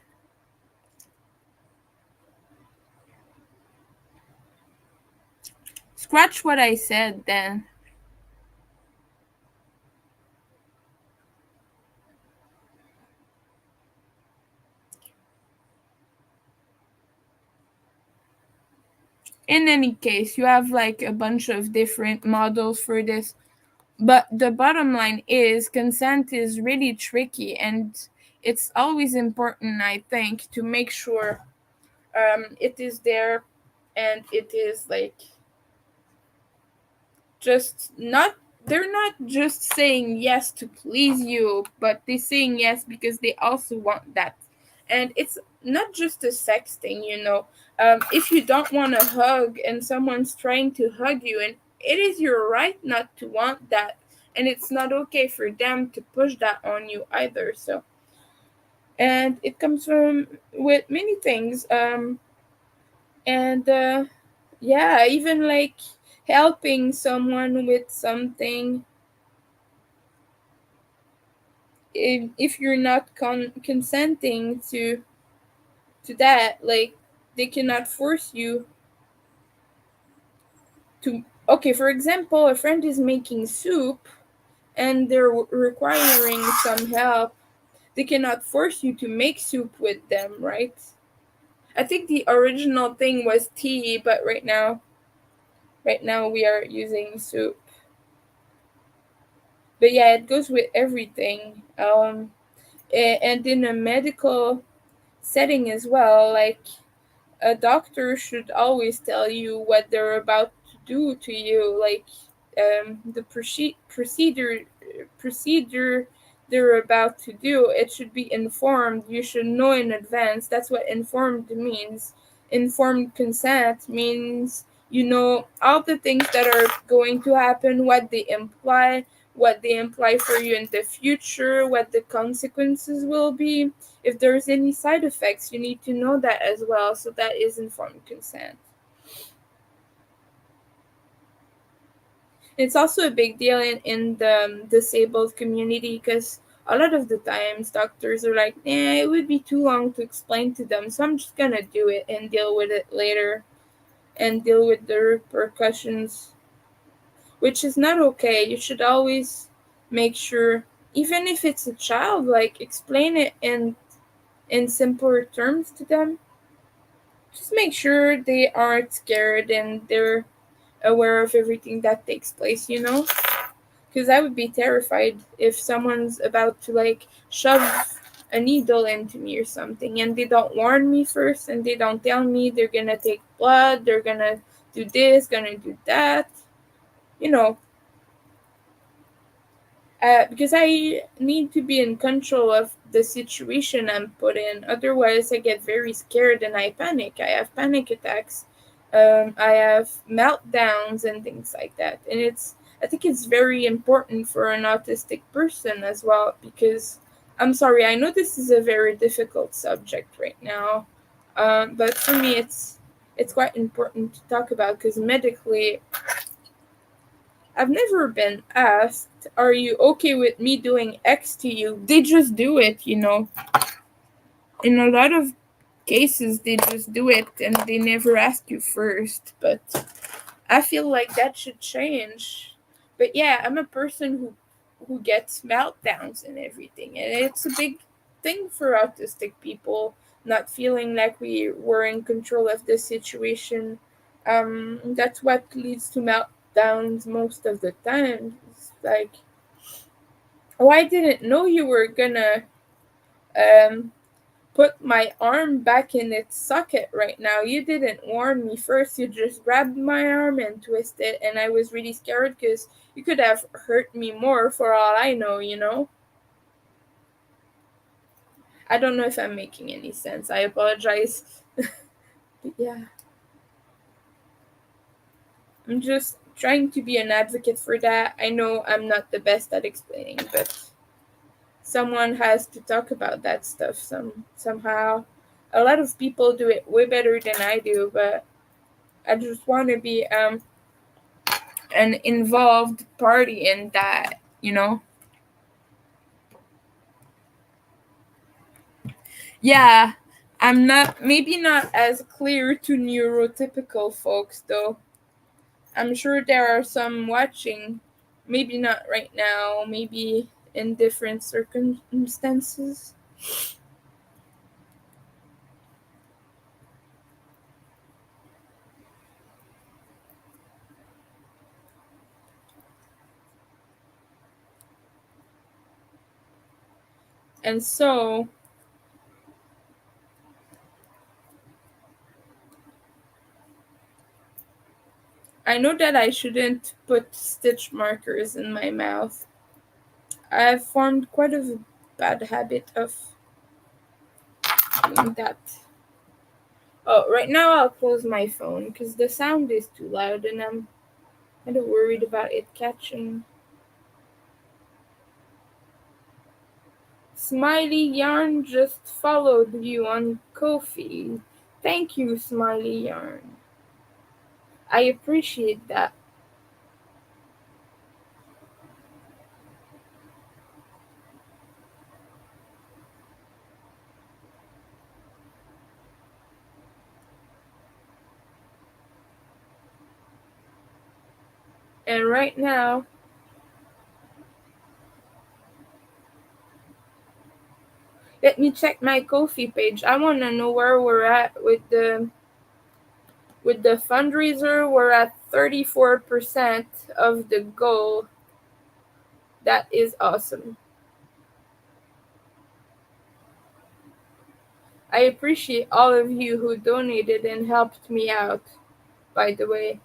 Scratch what I said then. In any case, you have like a bunch of different models for this. But the bottom line is consent is really tricky, and it's always important, I think, to make sure it is there, and it is like just not, they're not just saying yes to please you, but they're saying yes because they also want that. And it's not just a sex thing, if you don't want to hug and someone's trying to hug you, and it is your right not to want that, and it's not okay for them to push that on you either. So, and it comes from with many things, and yeah, even like helping someone with something, if you're not consenting to that, like they cannot force you to. Okay, for example, a friend is making soup and they're requiring some help. They cannot force you to make soup with them, right? I think the original thing was tea, but right now we are using soup. But yeah, it goes with everything. And in a medical setting as well, like a doctor should always tell you what they're about to do to you, like the procedure they're about to do. It should be informed. You should know in advance. That's what informed means. Informed consent means you know all the things that are going to happen, what they imply for you in the future, what the consequences will be. If there's any side effects, you need to know that as well. So that is informed consent. It's also a big deal in the disabled community because a lot of the times doctors are like, it would be too long to explain to them, so I'm just gonna do it and deal with it later and deal with the repercussions, which is not okay. You should always make sure, even if it's a child, like explain it in simpler terms to them. Just make sure they aren't scared and they're aware of everything that takes place. Because I would be terrified if someone's about to like shove a needle into me or something and they don't warn me first and they don't tell me they're gonna take blood, they're gonna do this, gonna do that. You know, because I need to be in control of the situation I'm put in. Otherwise, I get very scared and I panic. I have panic attacks. I have meltdowns and things like that. And I think it's very important for an autistic person as well because I'm sorry, I know this is a very difficult subject right now, but for me, it's quite important to talk about because medically I've never been asked, are you okay with me doing X to you? They just do it. In a lot of cases, they just do it and they never ask you first. But I feel like that should change. But yeah, I'm a person who gets meltdowns and everything. And it's a big thing for autistic people, not feeling like we were in control of the situation. That's what leads to meltdowns most of the time. It's like, oh, I didn't know you were gonna um put my arm back in its socket right now. You didn't warn me first. You just grabbed my arm and twisted, and I was really scared because You could have hurt me more for all I know, you know? I don't know if I'm making any sense. I apologize. But yeah, I'm just trying to be an advocate for that. I know I'm not the best at explaining, but someone has to talk about that stuff somehow. A lot of people do it way better than I do, but I just want to be an involved party in that, you know? Yeah, I'm not, maybe not as clear to neurotypical folks though. I'm sure there are some watching, maybe not right now, maybe in different circumstances. And so, I know that I shouldn't put stitch markers in my mouth. I've formed quite a bad habit of doing that. Oh, right now I'll close my phone because the sound is too loud and I'm kind of worried about it catching. Smiley Yarn just followed you on Ko-fi. Thank you, Smiley Yarn. I appreciate that. And right now, let me check my Ko-fi page. I want to know where we're at with the fundraiser. We're at 34% of the goal. That is awesome. I appreciate all of you who donated and helped me out, by the way.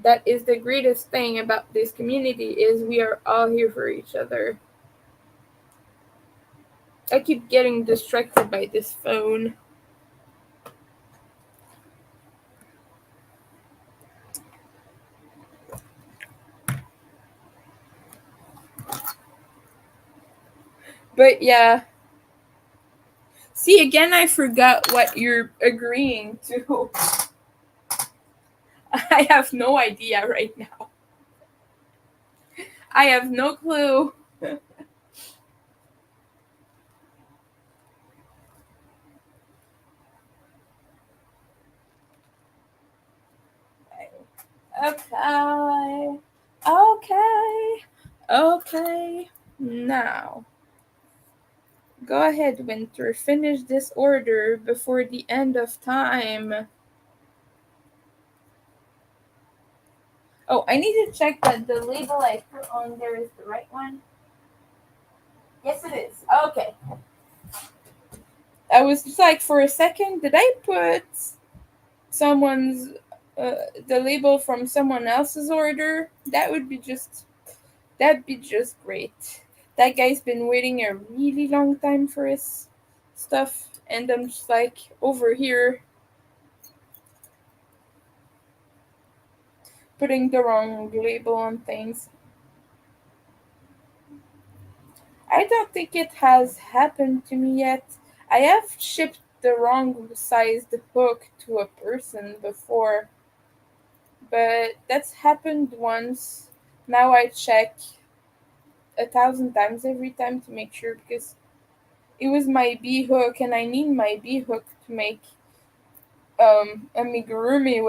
That is the greatest thing about this community is we are all here for each other. I keep getting distracted by this phone. But yeah. See, again, I forgot what you're agreeing to. I have no idea right now. I have no clue. Okay. Okay. Okay. Now, go ahead, Winter. Finish this order before the end of time. Oh, I need to check that the label I put on there is the right one. Yes, it is. Okay. I was just like, for a second, did I put someone's the label from someone else's order? That'd be just great. That guy's been waiting a really long time for his stuff, and I'm just like over here putting the wrong label on things. I don't think it has happened to me yet. I have shipped the wrong sized hook to a person before, but that's happened once. Now I check 1,000 times every time to make sure because it was my bee hook and I need my bee hook to make amigurumi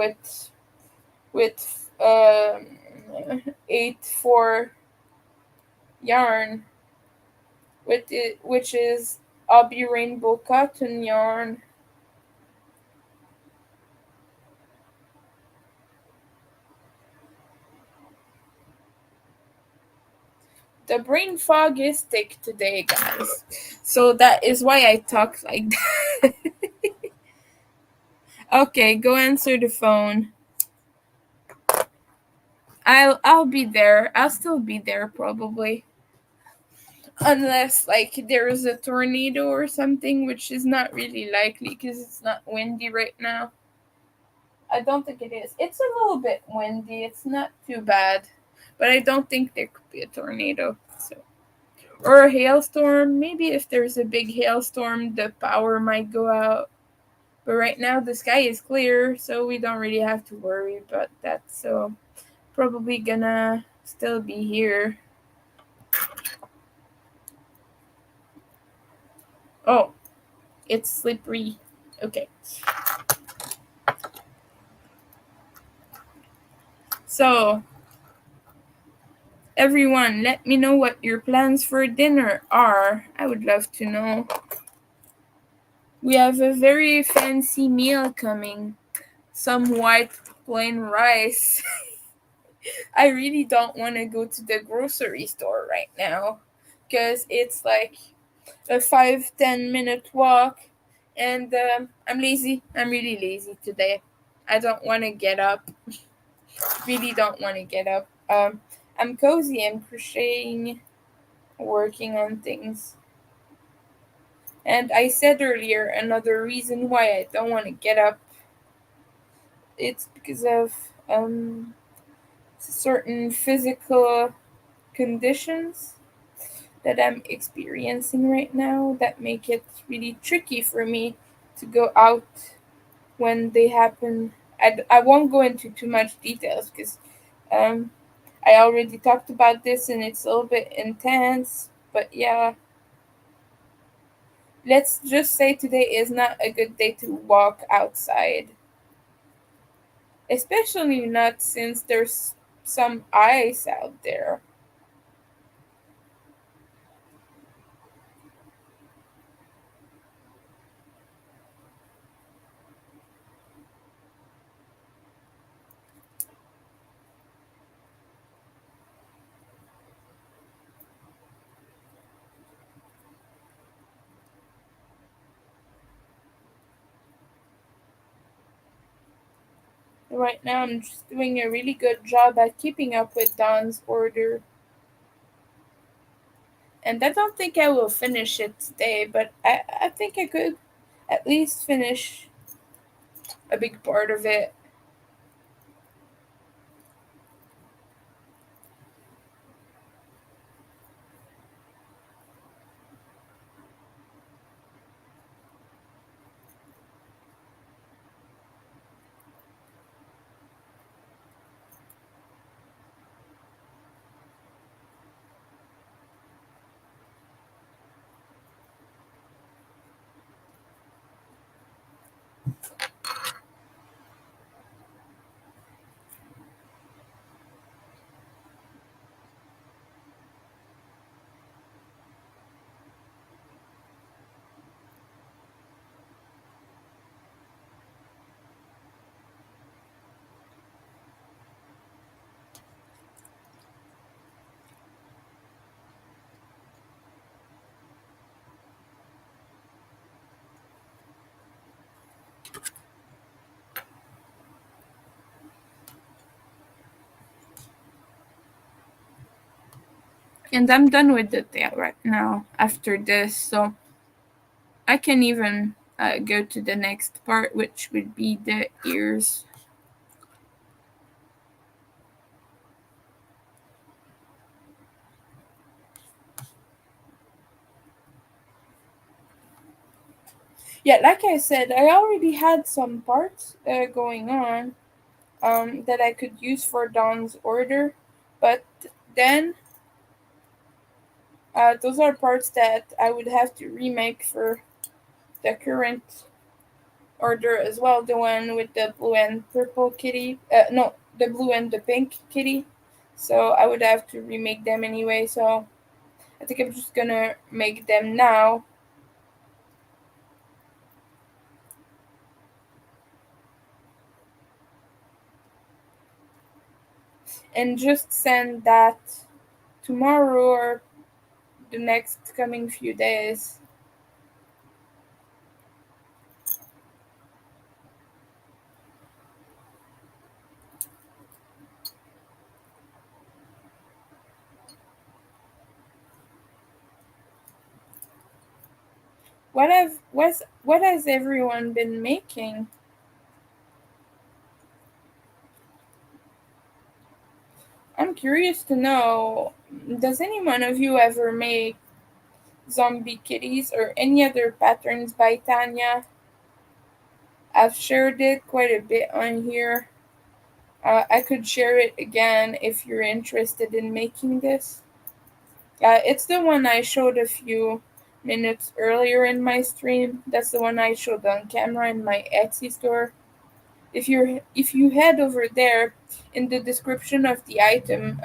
with 8-4 yarn with it, which is Abby Rainbow Cotton yarn. The brain fog is thick today, guys. So that is why I talk like that. Okay, go answer the phone. I'll be there. I'll still be there probably. Unless like there is a tornado or something, which is not really likely because it's not windy right now. I don't think it is. It's a little bit windy. It's not too bad, but I don't think there could be a tornado. So or a hailstorm. Maybe if there's a big hailstorm, the power might go out. But right now the sky is clear, so we don't really have to worry about that. So probably gonna still be here. Oh, it's slippery. Okay. So everyone, let me know what your plans for dinner are. I would love to know. We have a very fancy meal coming. Some white plain rice. I really don't want to go to the grocery store right now because it's like a 5-10 minute walk, and I'm lazy. I'm really lazy today. I don't want to get up. Really don't want to get up. I'm cozy. I'm crocheting, working on things. And I said earlier another reason why I don't want to get up. It's because of certain physical conditions that I'm experiencing right now that make it really tricky for me to go out when they happen. I won't go into too much details because um, I already talked about this and it's a little bit intense. But yeah, let's just say today is not a good day to walk outside, especially not since there's some ice out there. Right now, I'm just doing a really good job at keeping up with Don's order. And I don't think I will finish it today, but I think I could at least finish a big part of it. And I'm done with the day right now after this, so I can even go to the next part, which would be the ears. Yeah, like I said, I already had some parts going on that I could use for Dawn's order, but then those are parts that I would have to remake for the current order as well, the one with the blue and purple kitty. No, the blue and the pink kitty. So I would have to remake them anyway. So I think I'm just gonna make them now and just send that tomorrow or the next coming few days. what has everyone been making? I'm curious to know, does any one of you ever make zombie kitties or any other patterns by Tanya? I've shared it quite a bit on here. I could share it again if you're interested in making this. It's the one I showed a few minutes earlier in my stream. That's the one I showed on camera in my Etsy store. If you head over there, in the description of the item,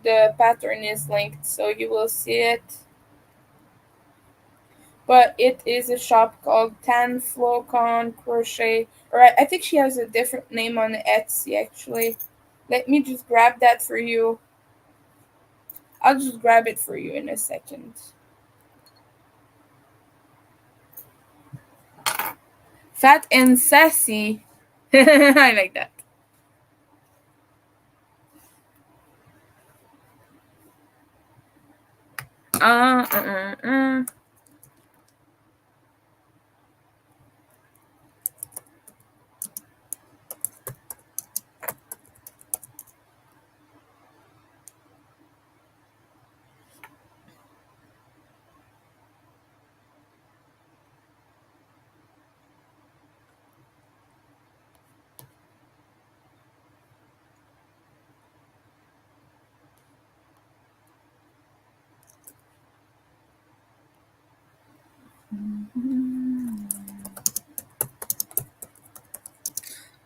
the pattern is linked, so you will see it. But it is a shop called Tan Flocon Crochet, or I think she has a different name on Etsy actually. Let me just grab that for you. I'll just grab it for you in a second. Fat and sassy. I like that. Uh, uh, uh, uh.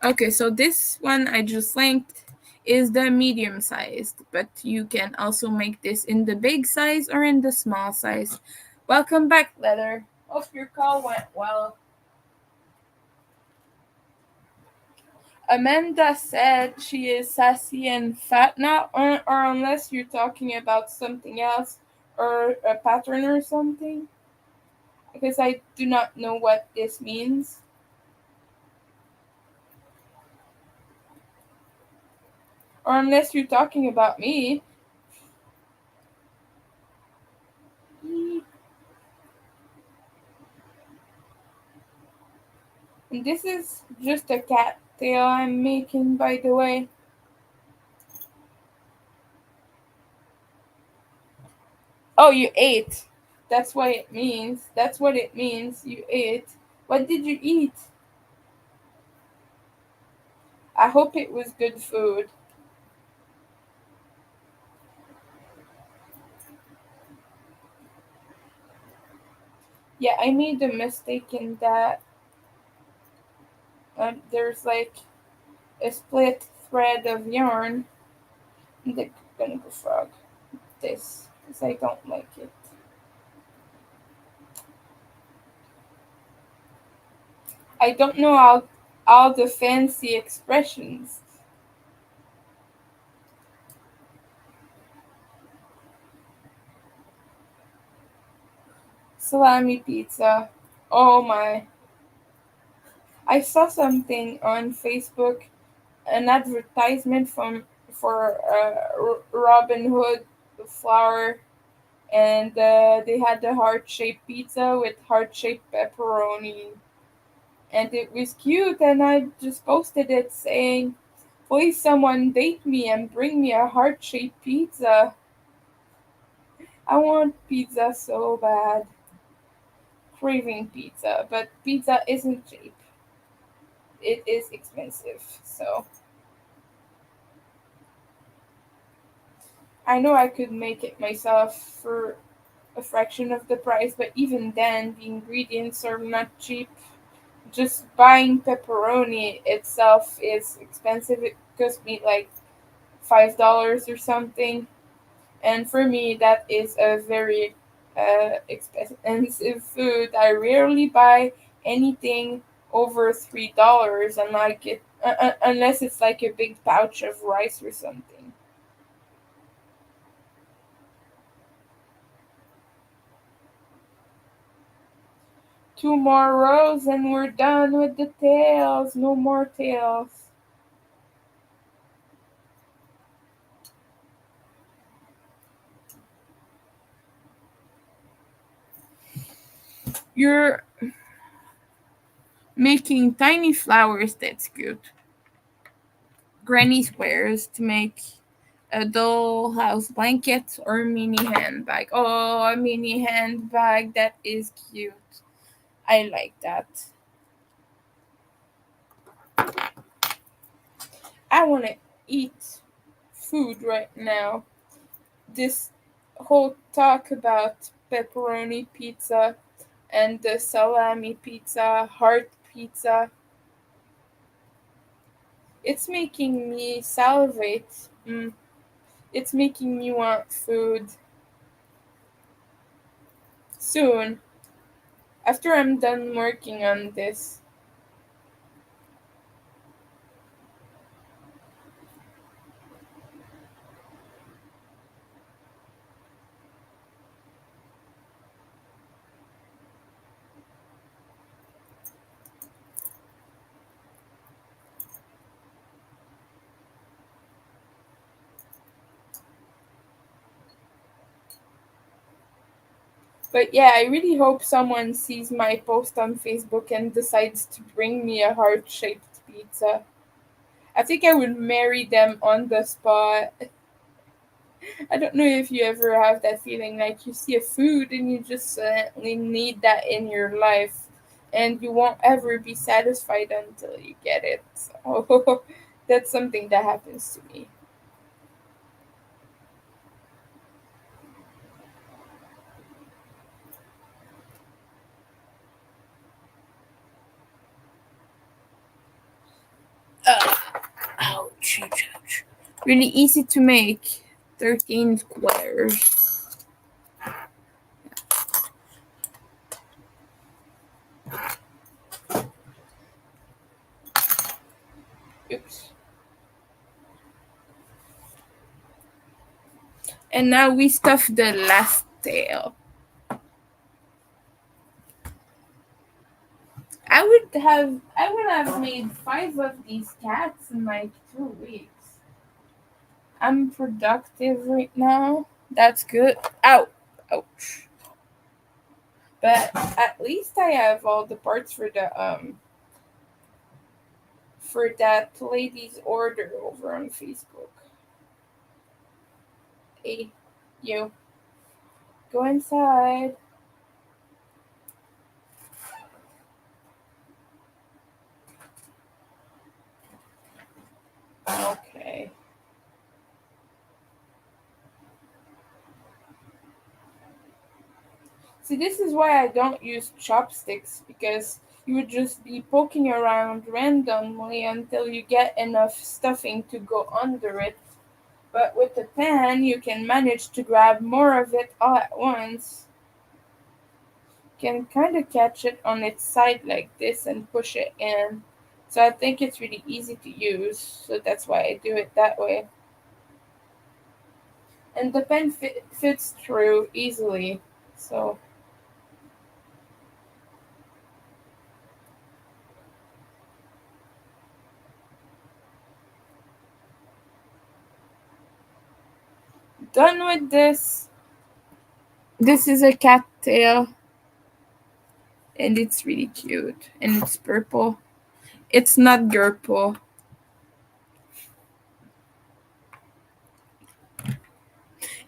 Okay, so this one I just linked is the medium sized, but you can also make this in the big size or in the small size. Welcome back, Leather. Hope your call went well. Amanda said she is sassy and fat now, or unless you're talking about something else or a pattern or something, because I do not know what this means. Or unless you're talking about me. And this is just a cat tail I'm making, by the way. Oh, you ate. That's what it means. That's what it means. You ate. What did you eat? I hope it was good food. Yeah, I made a mistake in that there's like a split thread of yarn. I'm gonna go frog this because I don't like it. I don't know all the fancy expressions. Salami pizza. Oh my. I saw something on Facebook, an advertisement for Robin Hood flour, and they had the heart-shaped pizza with heart-shaped pepperoni, and it was cute. And I just posted it saying, "Please, someone date me and bring me a heart-shaped pizza. I want pizza so bad, craving pizza, but pizza isn't cheap. It is expensive, so." I know I could make it myself for a fraction of the price, but even then, the ingredients are not cheap. Just buying pepperoni itself is expensive. It cost me like $5 or something, and for me, that is a very expensive food. I rarely buy anything over $3, and like it unless it's like a big pouch of rice or something. Two more rows and we're done with the tails. No more tails. You're making tiny flowers. That's good. Granny squares to make a dollhouse blanket or mini handbag. Oh, a mini handbag. That is cute. I like that. I want to eat food right now. This whole talk about pepperoni pizza and the salami pizza, heart pizza, it's making me salivate. It's making me want food soon after I'm done working on this. But yeah, I really hope someone sees my post on Facebook and decides to bring me a heart shaped pizza. I think I would marry them on the spot. I don't know if you ever have that feeling like you see a food and you just suddenly need that in your life and you won't ever be satisfied until you get it. So that's something that happens to me. Ouch, ouch, ouch. Really easy to make. 13 squares. Oops. And now we stuff the last tail. I would have made 5 of these cats in like 2 weeks. I'm productive right now. That's good. Ow. Ouch. But at least I have all the parts for that lady's order over on Facebook. Hey, you go inside. Okay. See, this is why I don't use chopsticks because you would just be poking around randomly until you get enough stuffing to go under it. But with the pan, you can manage to grab more of it all at once. You can kind of catch it on its side like this and push it in. So I think it's really easy to use. So that's why I do it that way. And the pen fits through easily. So done with this. This is a cat tail and it's really cute and it's purple. It's not purple.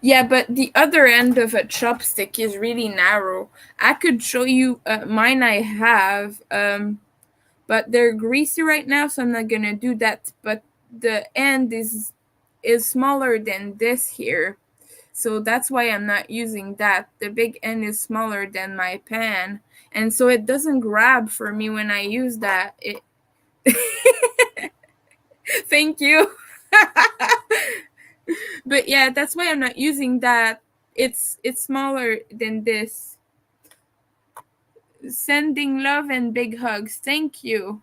Yeah, but the other end of a chopstick is really narrow. I could show you mine I have, but they're greasy right now, so I'm not gonna do that. But the end is smaller than this here, so that's why I'm not using that. The big end is smaller than my pan, and so it doesn't grab for me when I use that. It. Thank you. But yeah, that's why I'm not using that. It's smaller than this. Sending love and big hugs. Thank you.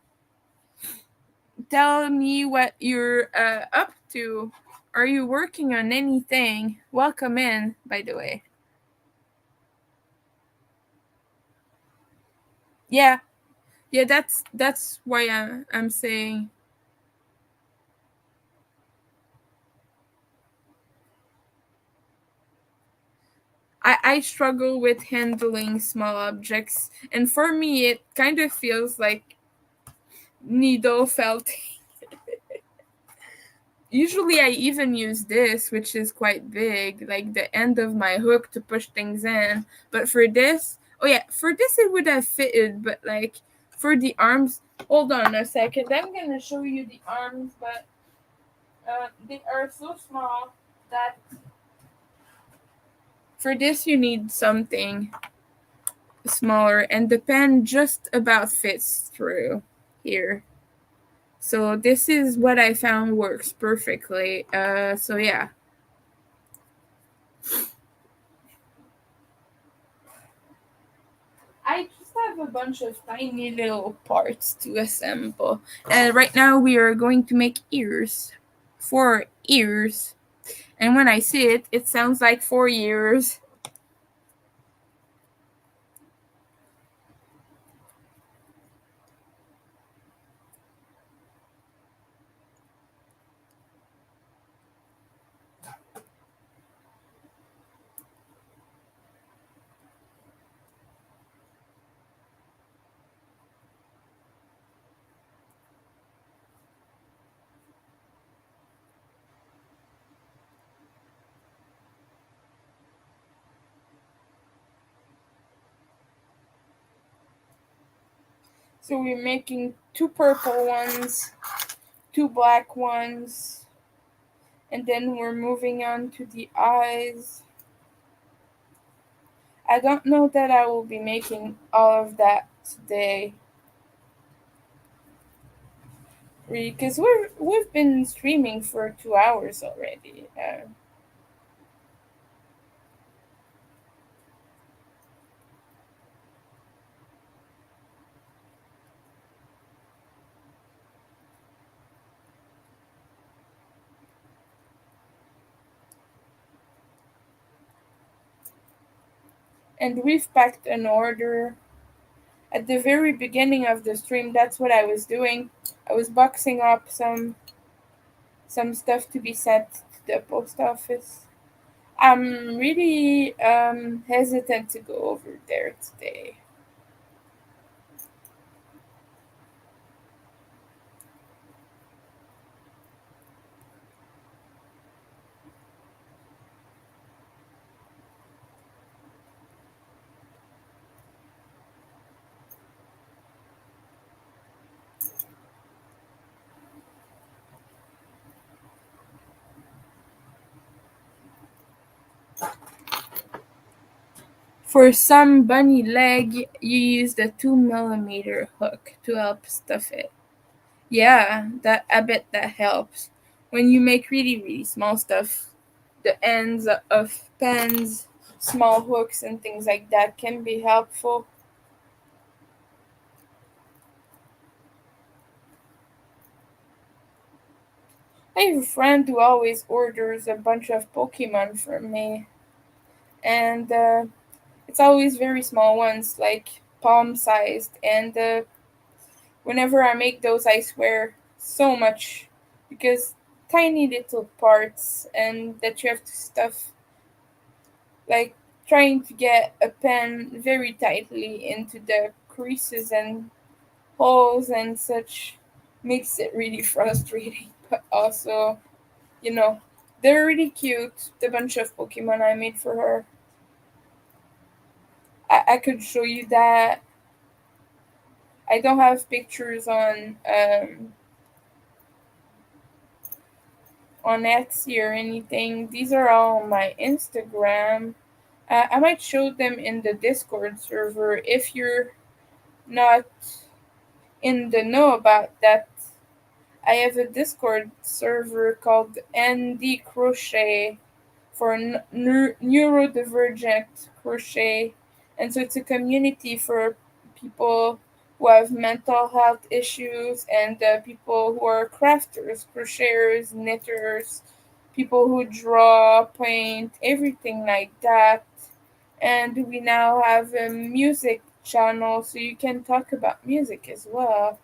Tell me what you're up to. Are you working on anything? Welcome in, by the way. Yeah, yeah. That's why I'm saying. I struggle with handling small objects, and for me, it kind of feels like needle felt. Usually, I even use this, which is quite big, like the end of my hook to push things in. But for this, oh yeah, for this it would have fitted, but like for the arms, hold on a second. I'm gonna show you the arms, but they are so small that for this you need something smaller, and the pen just about fits through here. So this is what I found works perfectly. So yeah. I just have a bunch of tiny little parts to assemble. And right now we are going to make ears. 4 ears. And when I say it, it sounds like 4 years. So we're making 2 purple ones, 2 black ones, and then we're moving on to the eyes. I don't know that I will be making all of that today. Because we've been streaming for 2 hours already. And we've packed an order. At the very beginning of the stream, that's what I was doing. I was boxing up some stuff to be sent to the post office. I'm really hesitant to go over there today. For some bunny leg, you use the 2 millimeter hook to help stuff it. Yeah, that I bet that helps. When you make really, really small stuff, the ends of pens, small hooks, and things like that can be helpful. I have a friend who always orders a bunch of Pokemon from me, and it's always very small ones, like palm sized. And whenever I make those, I swear so much because tiny little parts, and that you have to stuff, like trying to get a pen very tightly into the creases and holes and such makes it really frustrating. But also, you know, they're really cute. The bunch of Pokemon I made for her. I could show you that. I don't have pictures on Etsy or anything. These are all on my Instagram. I might show them in the Discord server if you're not in the know about that. I have a Discord server called ND Crochet for neurodivergent crochet, and so it's a community for people who have mental health issues and people who are crafters, crocheters, knitters, people who draw, paint, everything like that. And we now have a music channel, so you can talk about music as well.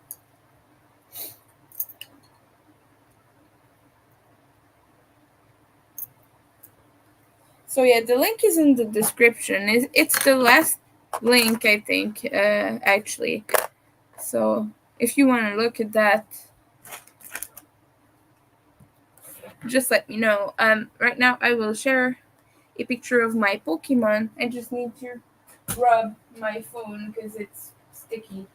So yeah, the link is in the description. It's the last link, I think, actually. So if you want to look at that, just let me know. Right now I will share a picture of my Pokemon. I just need to rub my phone because it's sticky.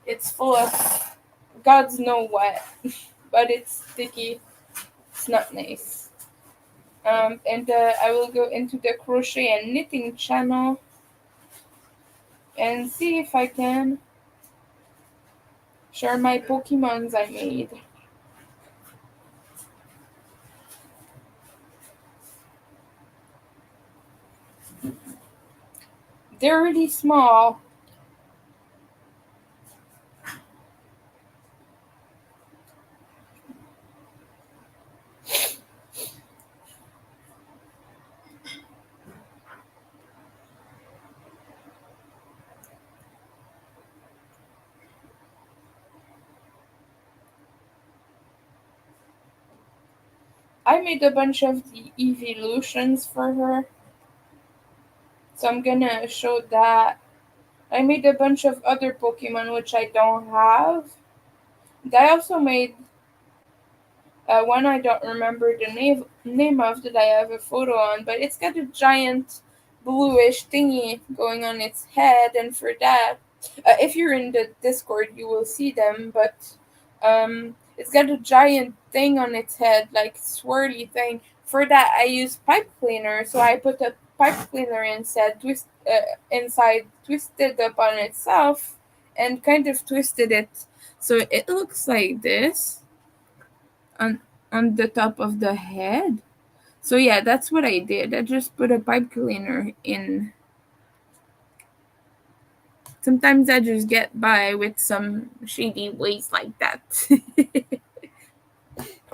It's full of God's know what, but it's sticky. It's not nice. And I will go into the crochet and knitting channel and see if I can share my Pokemons I made. They're really small. I made a bunch of the evolutions for her, so I'm gonna show that. I made a bunch of other Pokemon which I don't have. And I also made one I don't remember the name of that I have a photo on, but it's got a giant bluish thingy going on its head, and for that, if you're in the Discord, you will see them. But it's got a giant thing on its head, like swirly thing. For that, I use pipe cleaner, so I put a pipe cleaner inside, twisted up on itself, and kind of twisted it so it looks like this on the top of the head. So yeah, that's what I did. I just put a pipe cleaner in. Sometimes I just get by with some shady ways like that,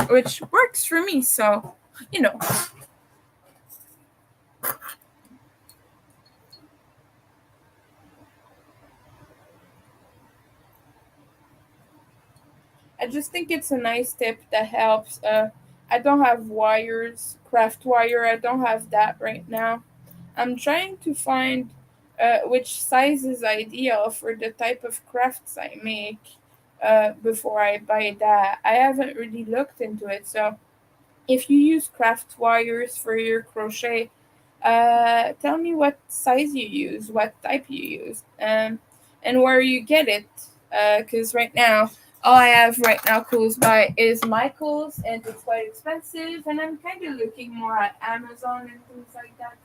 which works for me. So, you know, I just think it's a nice tip that helps. I don't have wires, craft wire. I don't have that right now. I'm trying to find which size is ideal for the type of crafts I make before I buy that. I haven't really looked into it. So if you use craft wires for your crochet, tell me what size you use, what type you use, and where you get it. Because right now, all I have right now close by is Michael's, and it's quite expensive. And I'm kind of looking more at Amazon and things like that,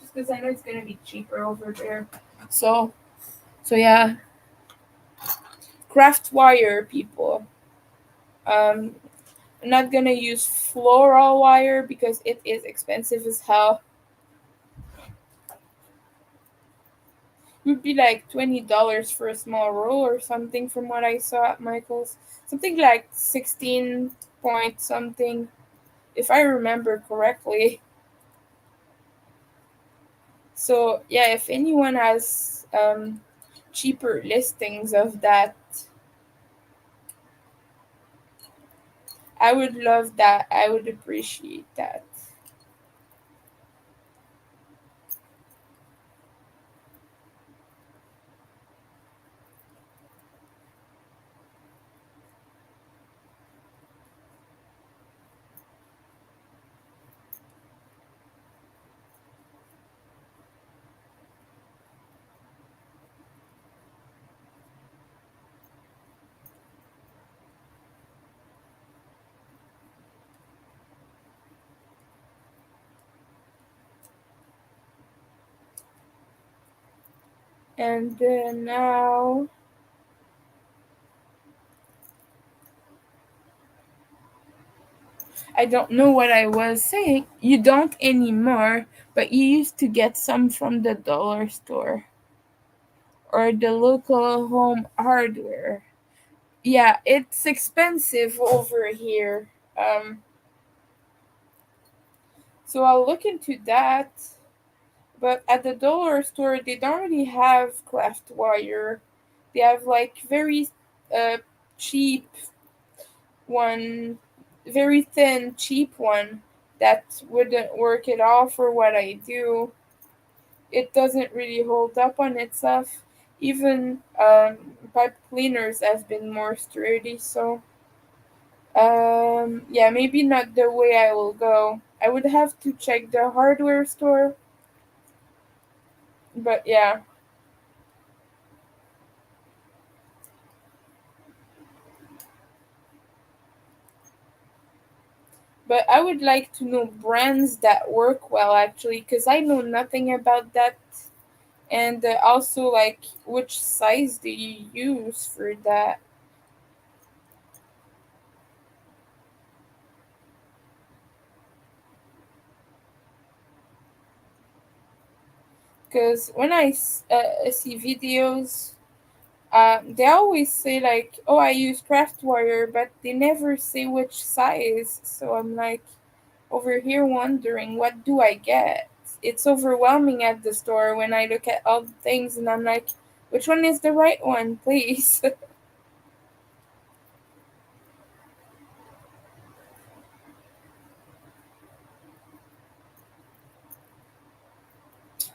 just because I know it's gonna be cheaper over there. So, yeah, craft wire, people. Um, I'm not gonna use floral wire because it is expensive as hell. It would be like $20 for a small roll or something from what I saw at Michael's. Something like 16 point something, if I remember correctly. So yeah, if anyone has cheaper listings of that, I would love that. I would appreciate that. And now I don't know what I was saying. You don't anymore, but you used to get some from the dollar store or the local home hardware. Yeah, it's expensive over here. So I'll look into that. But at the dollar store, they don't really have craft wire. They have like very cheap one, very thin, cheap one. that wouldn't work at all for what I do. It doesn't really hold up on itself. Even pipe cleaners have been more sturdy, so yeah, maybe not the way I will go. I would have to check the hardware store, but yeah. But I would like to know brands that work well actually, because I know nothing about that. And also, like, which size do you use for that? Because when see videos, they always say, like, oh, I use craft wire, but they never say which size. So I'm like, over here wondering, what do I get? It's overwhelming at the store when I look at all the things and I'm like, which one is the right one, please?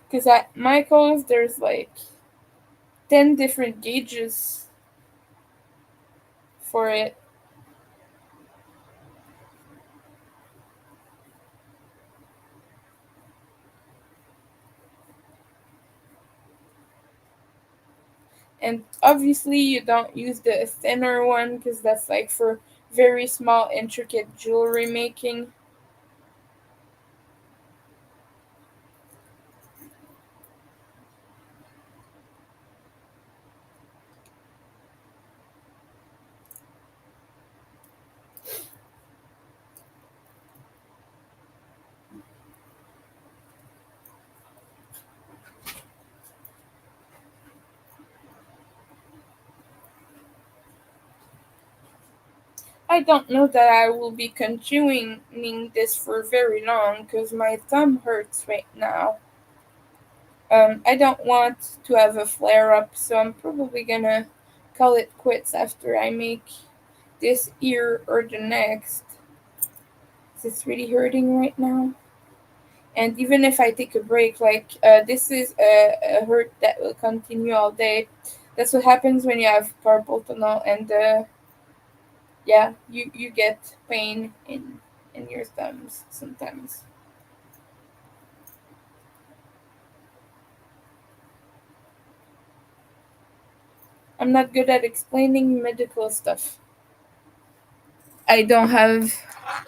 Because at Michael's, there's like 10 different gauges for it. And obviously, you don't use the thinner one because that's like for very small, intricate jewelry making. I don't know that I will be continuing this for very long because my thumb hurts right now. I don't want to have a flare up, so I'm probably gonna call it quits after I make this ear or the next. 'Cause it's really hurting right now. And even if I take a break, like this is a hurt that will continue all day. That's what happens when you have carpal tunnel, and yeah, you get pain in your thumbs sometimes. I'm not good at explaining medical stuff. I don't have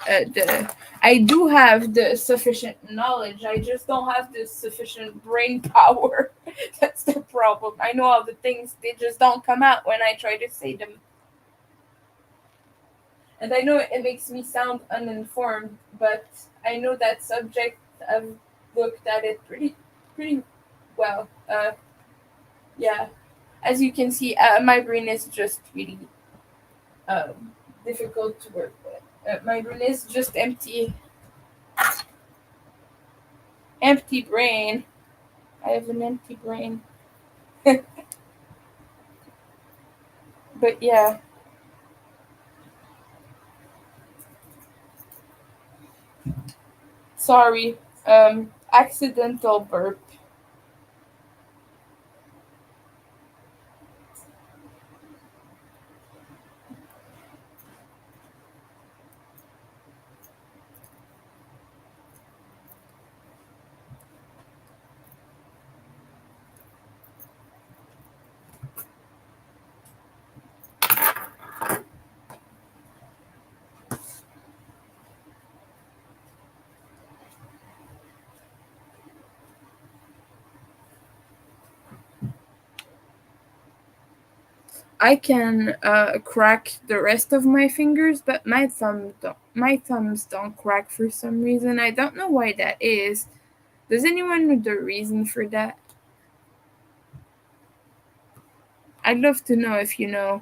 the. I do have the sufficient knowledge. I just don't have the sufficient brain power. That's the problem. I know all the things, they just don't come out when I try to say them. And I know it makes me sound uninformed, but I know that subject. I've looked at it pretty well. Yeah, as you can see, my brain is just really um, difficult to work with. My brain is just empty brain. I have an empty brain. But yeah, sorry. Accidental burp. I can crack the rest of my fingers, but my thumbs don't crack for some reason. I don't know why that is. Does anyone know the reason for that? I'd love to know if you know.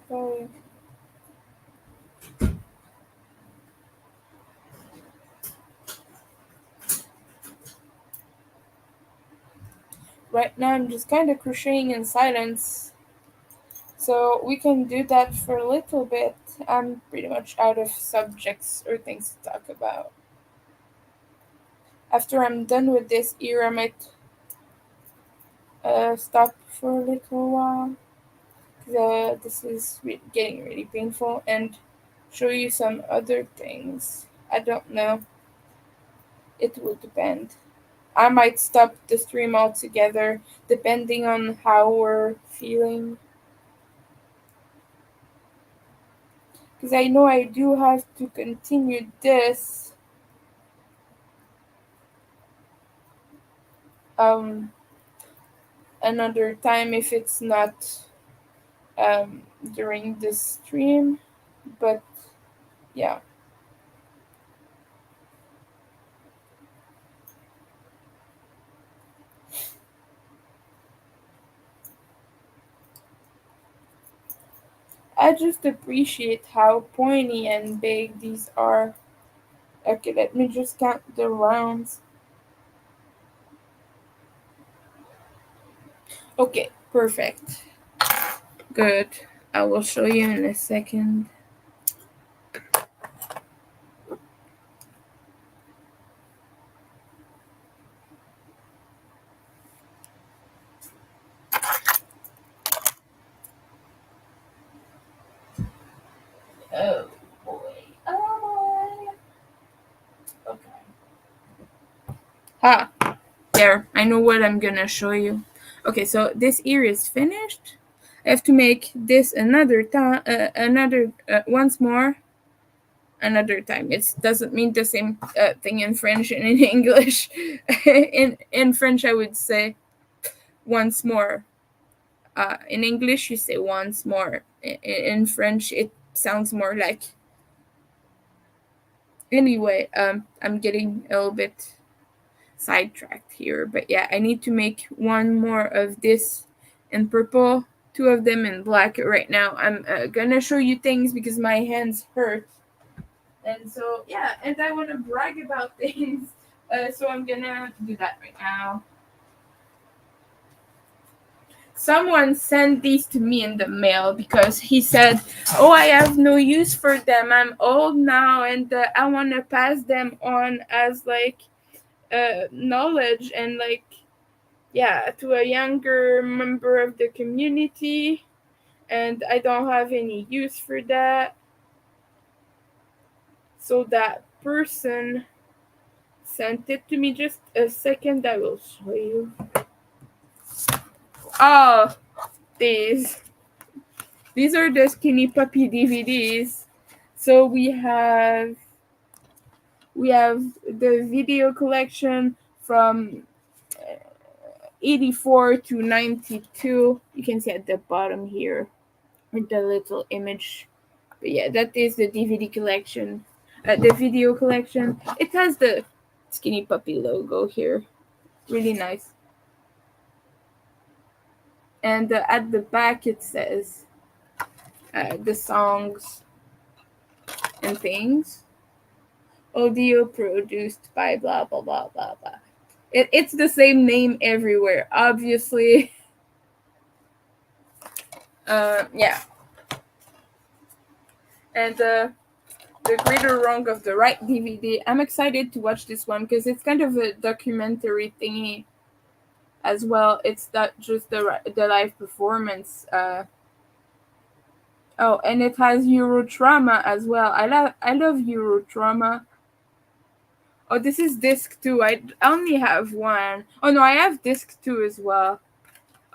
Sorry. Right now, I'm just kind of crocheting in silence. So we can do that for a little bit. I'm pretty much out of subjects or things to talk about. After I'm done with this ear, I might stop for a little while. 'Cause, this is getting really painful, and show you some other things. I don't know. It will depend. I might stop the stream altogether, depending on how we're feeling. Because I know I do have to continue this um, another time if it's not um, during the stream. But yeah, I just appreciate how pointy and big these are. Okay, let me just count the rounds. Okay, perfect. Good. I will show you in a second. Oh boy. Oh boy. Okay. Ha! There. I know what I'm gonna show you. Okay, so this ear is finished. I have to make this another time, once more, another time. It doesn't mean the same thing in French and in English. In French, I would say once more. In English, you say once more. In French, it sounds more like. Anyway, I'm getting a little bit sidetracked here, but yeah, I need to make one more of this in purple, two of them in black. Right now, I'm gonna show you things because my hands hurt, and so yeah, and I want to brag about things, so I'm gonna do that right now. Someone sent these to me in the mail because he said, "Oh, I have no use for them. I'm old now, and I want to pass them on as like knowledge and like yeah to a younger member of the community, and I don't have any use for that." So that person sent it to me. Just a second, I will show you. Oh, these. These are the Skinny Puppy DVDs. So we have the video collection from 84 to 92. You can see at the bottom here with the little image. But yeah, that is the DVD collection. The video collection. It has the Skinny Puppy logo here. Really nice. And at the back it says the songs and things. Audio produced by blah blah blah blah blah. It's the same name everywhere, obviously. Yeah. And the Greater Wrong of the Right DVD. I'm excited to watch this one because it's kind of a documentary thingy as well. It's not just the live performance. Oh, and it has Eurotrauma as well. I love Eurotrauma. Oh, this is disc 2. I only have one. Oh no, I have disc 2 as well.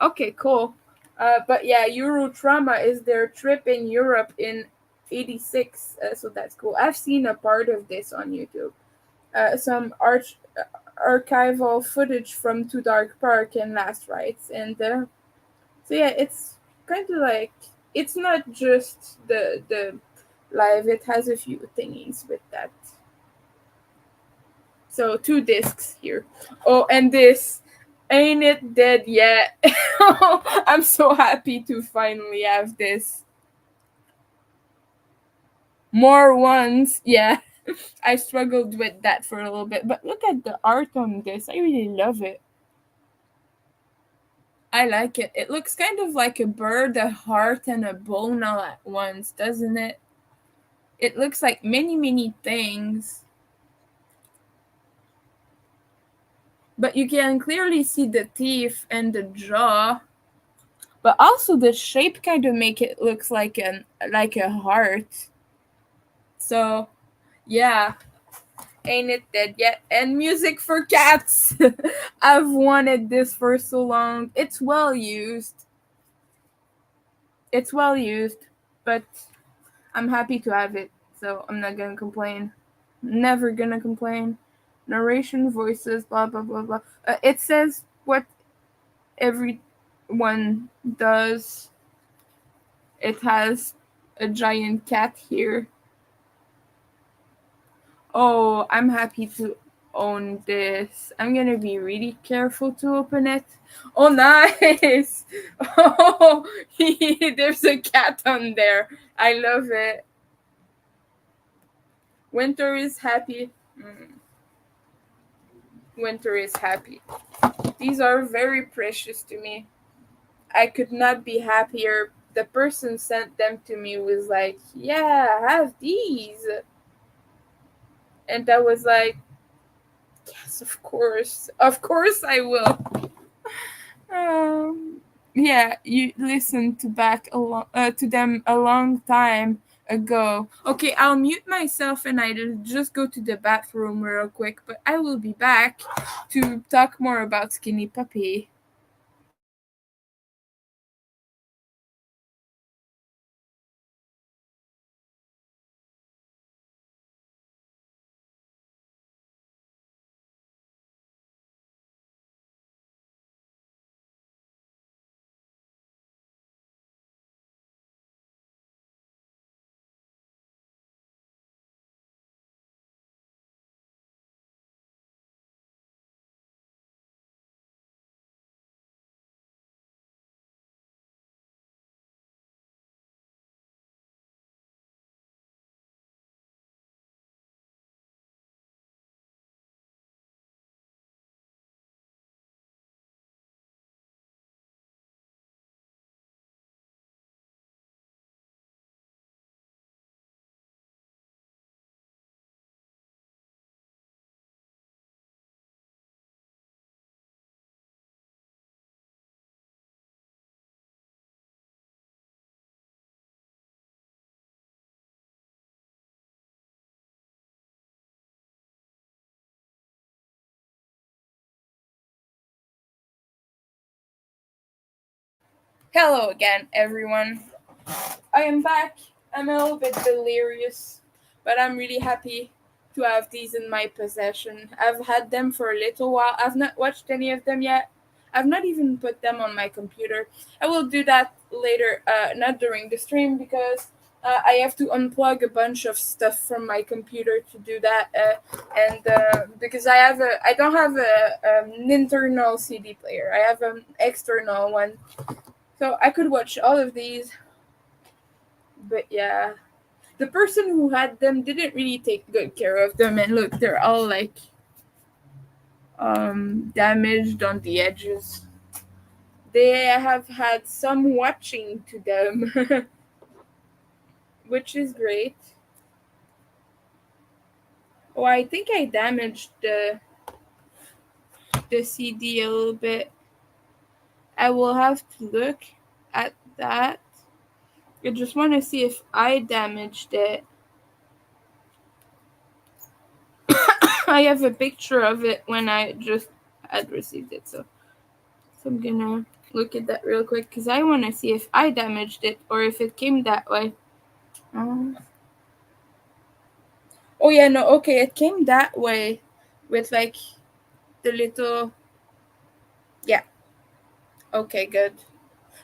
Okay, cool. But yeah, Eurotrauma is their trip in Europe in '86, so that's cool. I've seen a part of this on YouTube. Some archival footage from Too Dark Park and Last Rites, and so yeah, it's kind of like it's not just the live. It has a few thingies with that. So 2 discs here. Oh, and this ain't it dead yet? I'm so happy to finally have this. More ones. Yeah. I struggled with that for a little bit, but look at the art on this. I really love it. I like it. It looks kind of like a bird, a heart, and a bone all at once, doesn't it? It looks like many, many things. But you can clearly see the teeth and the jaw. But also the shape kind of make it looks like a heart. So yeah, ain't it dead yet? And music for cats. I've wanted this for so long. It's well used. It's well used, but I'm happy to have it, so I'm not gonna complain. Never gonna complain. Narration, voices, blah blah blah blah. It says what everyone does. It has a giant cat here. Oh, I'm happy to own this. I'm gonna be really careful to open it. Oh, nice! Oh, there's a cat on there. I love it. Winter is happy. Winter is happy. These are very precious to me. I could not be happier. The person sent them to me was like, "Yeah, have these." And I was like, "Yes, of course. Of course I will." Um, yeah, you listened to them a long time ago. Okay, I'll mute myself and I'll just go to the bathroom real quick, but I will be back to talk more about Skinny Puppy. Hello again, everyone. I am back. I'm a little bit delirious, but I'm really happy to have these in my possession. I've had them for a little while. I've not watched any of them yet. I've not even put them on my computer. I will do that later, not during the stream, because I have to unplug a bunch of stuff from my computer to do that, and because I don't have an internal CD player. I have an external one, so I could watch all of these. But yeah, the person who had them didn't really take good care of them, and look, they're all like damaged on the edges. They have had some watching to them, which is great. Oh, I think I damaged the CD a little bit. I will have to look at that. I just want to see if I damaged it. I have a picture of it when I just had received it, so I'm gonna look at that real quick because I want to see if I damaged it or if it came that way. Um, oh yeah, no, okay, it came that way with like the little. Yeah, okay, good.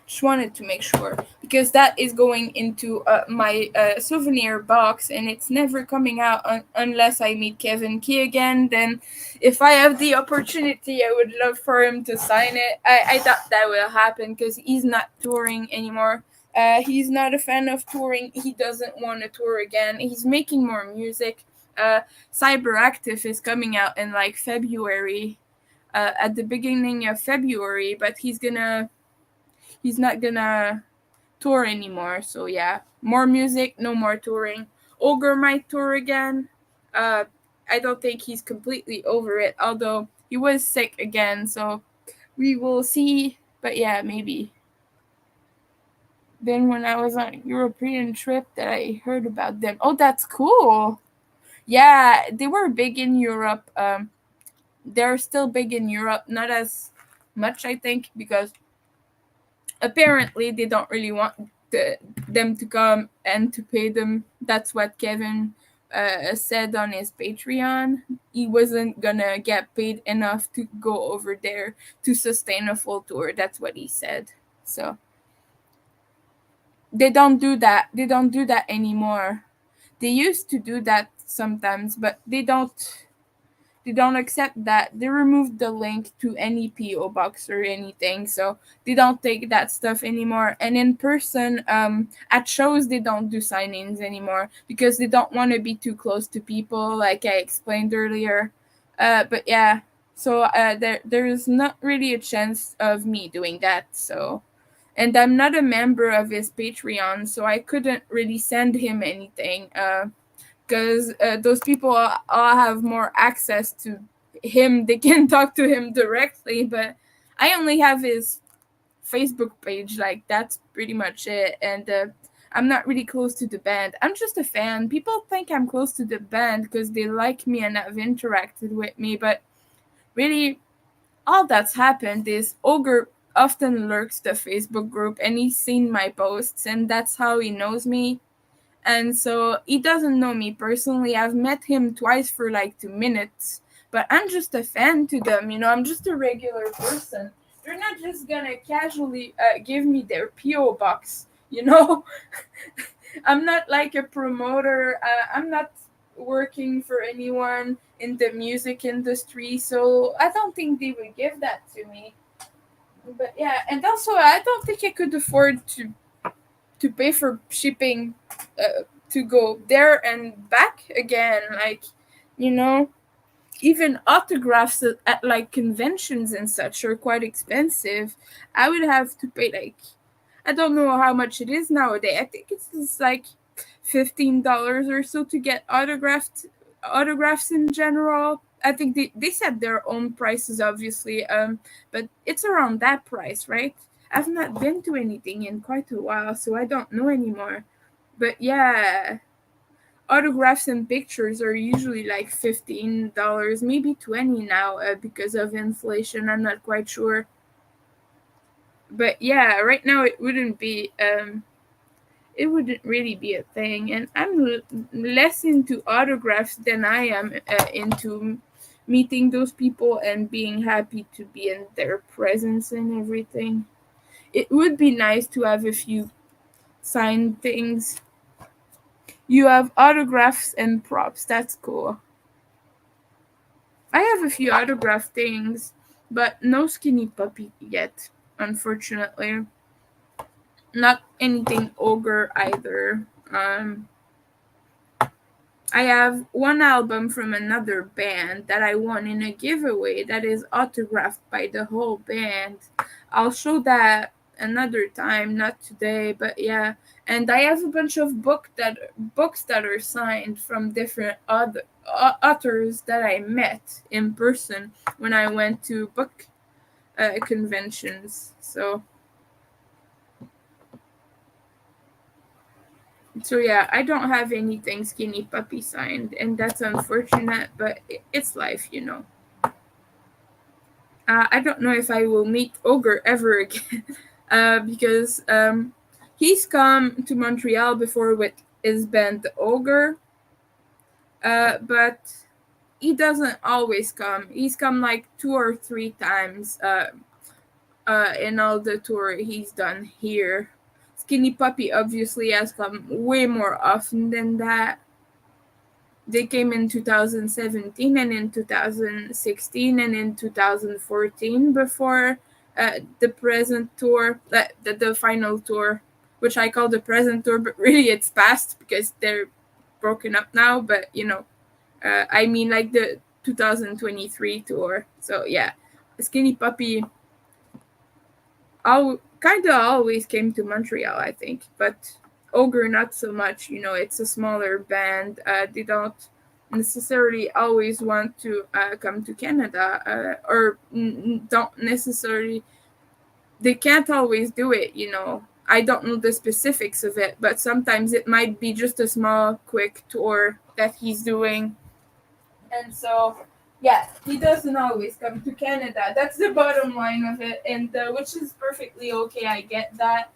Just wanted to make sure because that is going into my souvenir box and it's never coming out unless I meet Kevin Key again. Then, if I have the opportunity, I would love for him to sign it. I doubt that will happen because he's not touring anymore. He's not a fan of touring. He doesn't want to tour again. He's making more music. Uh, Cyberactive is coming out in like February, at the beginning of February, but he's not gonna tour anymore. So yeah, more music, no more touring. Ogre might tour again. Uh, I don't think he's completely over it, although he was sick again. So we will see. But yeah, maybe. Then when I was on a European trip, that I heard about them. Oh, that's cool. Yeah, they were big in Europe. They're still big in Europe, not as much, I think, because apparently they don't really want them to come and to pay them. That's what Kevin said on his Patreon. He wasn't gonna get paid enough to go over there to sustain a full tour. That's what he said. So they don't do that. They don't do that anymore. They used to do that sometimes, but they don't accept that. They removed the link to any PO box or anything, so they don't take that stuff anymore. And in person, at shows, they don't do sign-ins anymore because they don't want to be too close to people, like I explained earlier. But yeah, so there is not really a chance of me doing that. So, and I'm not a member of his Patreon, so I couldn't really send him anything. Because those people all have more access to him. They can talk to him directly, but I only have his Facebook page. Like, that's pretty much it. And I'm not really close to the band. I'm just a fan. People think I'm close to the band because they like me and have interacted with me, but really, all that's happened is Ogre often lurks the Facebook group and he's seen my posts, and that's how he knows me. And so he doesn't know me personally. I've met him twice for like 2 minutes, but I'm just a fan to them. I'm just a regular person. They're not just gonna casually give me their PO box. I'm not like a promoter. I'm not working for anyone in the music industry, so I don't think they would give that to me. But yeah, and also I don't think I could afford to pay for shipping to go there and back again. Like, you know, even autographs at like conventions and such are quite expensive. I would have to pay like, I don't know how much it is nowadays. I think it's like $15 or so to get autographs in general. I think they set their own prices, obviously, but it's around that price, right? I've not been to anything in quite a while, so I don't know anymore. But yeah, autographs and pictures are usually like $15, maybe 20 now, because of inflation. I'm not quite sure. But yeah, right now it wouldn't really be a thing, and I'm less into autographs than I am into meeting those people and being happy to be in their presence and everything. It would be nice to have a few signed things. You have autographs and props. That's cool. I have a few autograph things, but no skinny puppy yet, unfortunately. Not anything ogre either. I have one album from another band that I won in a giveaway that is autographed by the whole band. I'll show that another time, not today, but yeah. And I have a bunch of books that are signed from different other authors that I met in person when I went to book conventions. So yeah, I don't have anything skinny puppy signed, and that's unfortunate, but it's life. I don't know if I will meet Ogre ever again, because he's come to Montreal before with his band Ogre, but he doesn't always come. He's come like 2 or 3 times in all the tour he's done here. Skinny Puppy obviously has come way more often than that. They came in 2017 and in 2016 and in 2014 before the present tour, the final tour. which I call the present tour, but really it's past because they're broken up now. But I mean like the 2023 tour. So yeah, Skinny Puppy kind of always came to Montreal, I think, but Ogre not so much. It's a smaller band. They don't necessarily always want to come to Canada, or don't necessarily. They can't always do it. I don't know the specifics of it, but sometimes it might be just a small, quick tour that he's doing. And so, yeah, he doesn't always come to Canada. That's the bottom line of it, and which is perfectly okay. I get that,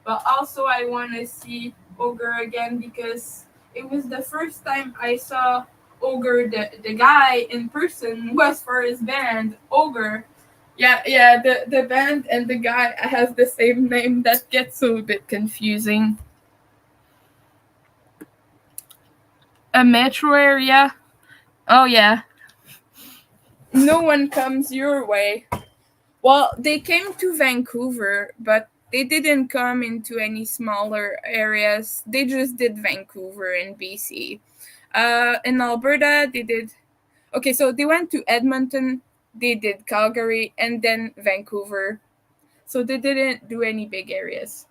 but also I want to see Ogre again because it was the first time I saw Ogre, the guy in person, was for his band Ogre. Yeah. The band and the guy has the same name. That gets a bit confusing. A metro area. Oh yeah. No one comes your way. Well, they came to Vancouver, but they didn't come into any smaller areas. They just did Vancouver in BC. In Alberta, they did. Okay, so they went to Edmonton, they did Calgary, and then Vancouver. So they didn't do any big areas.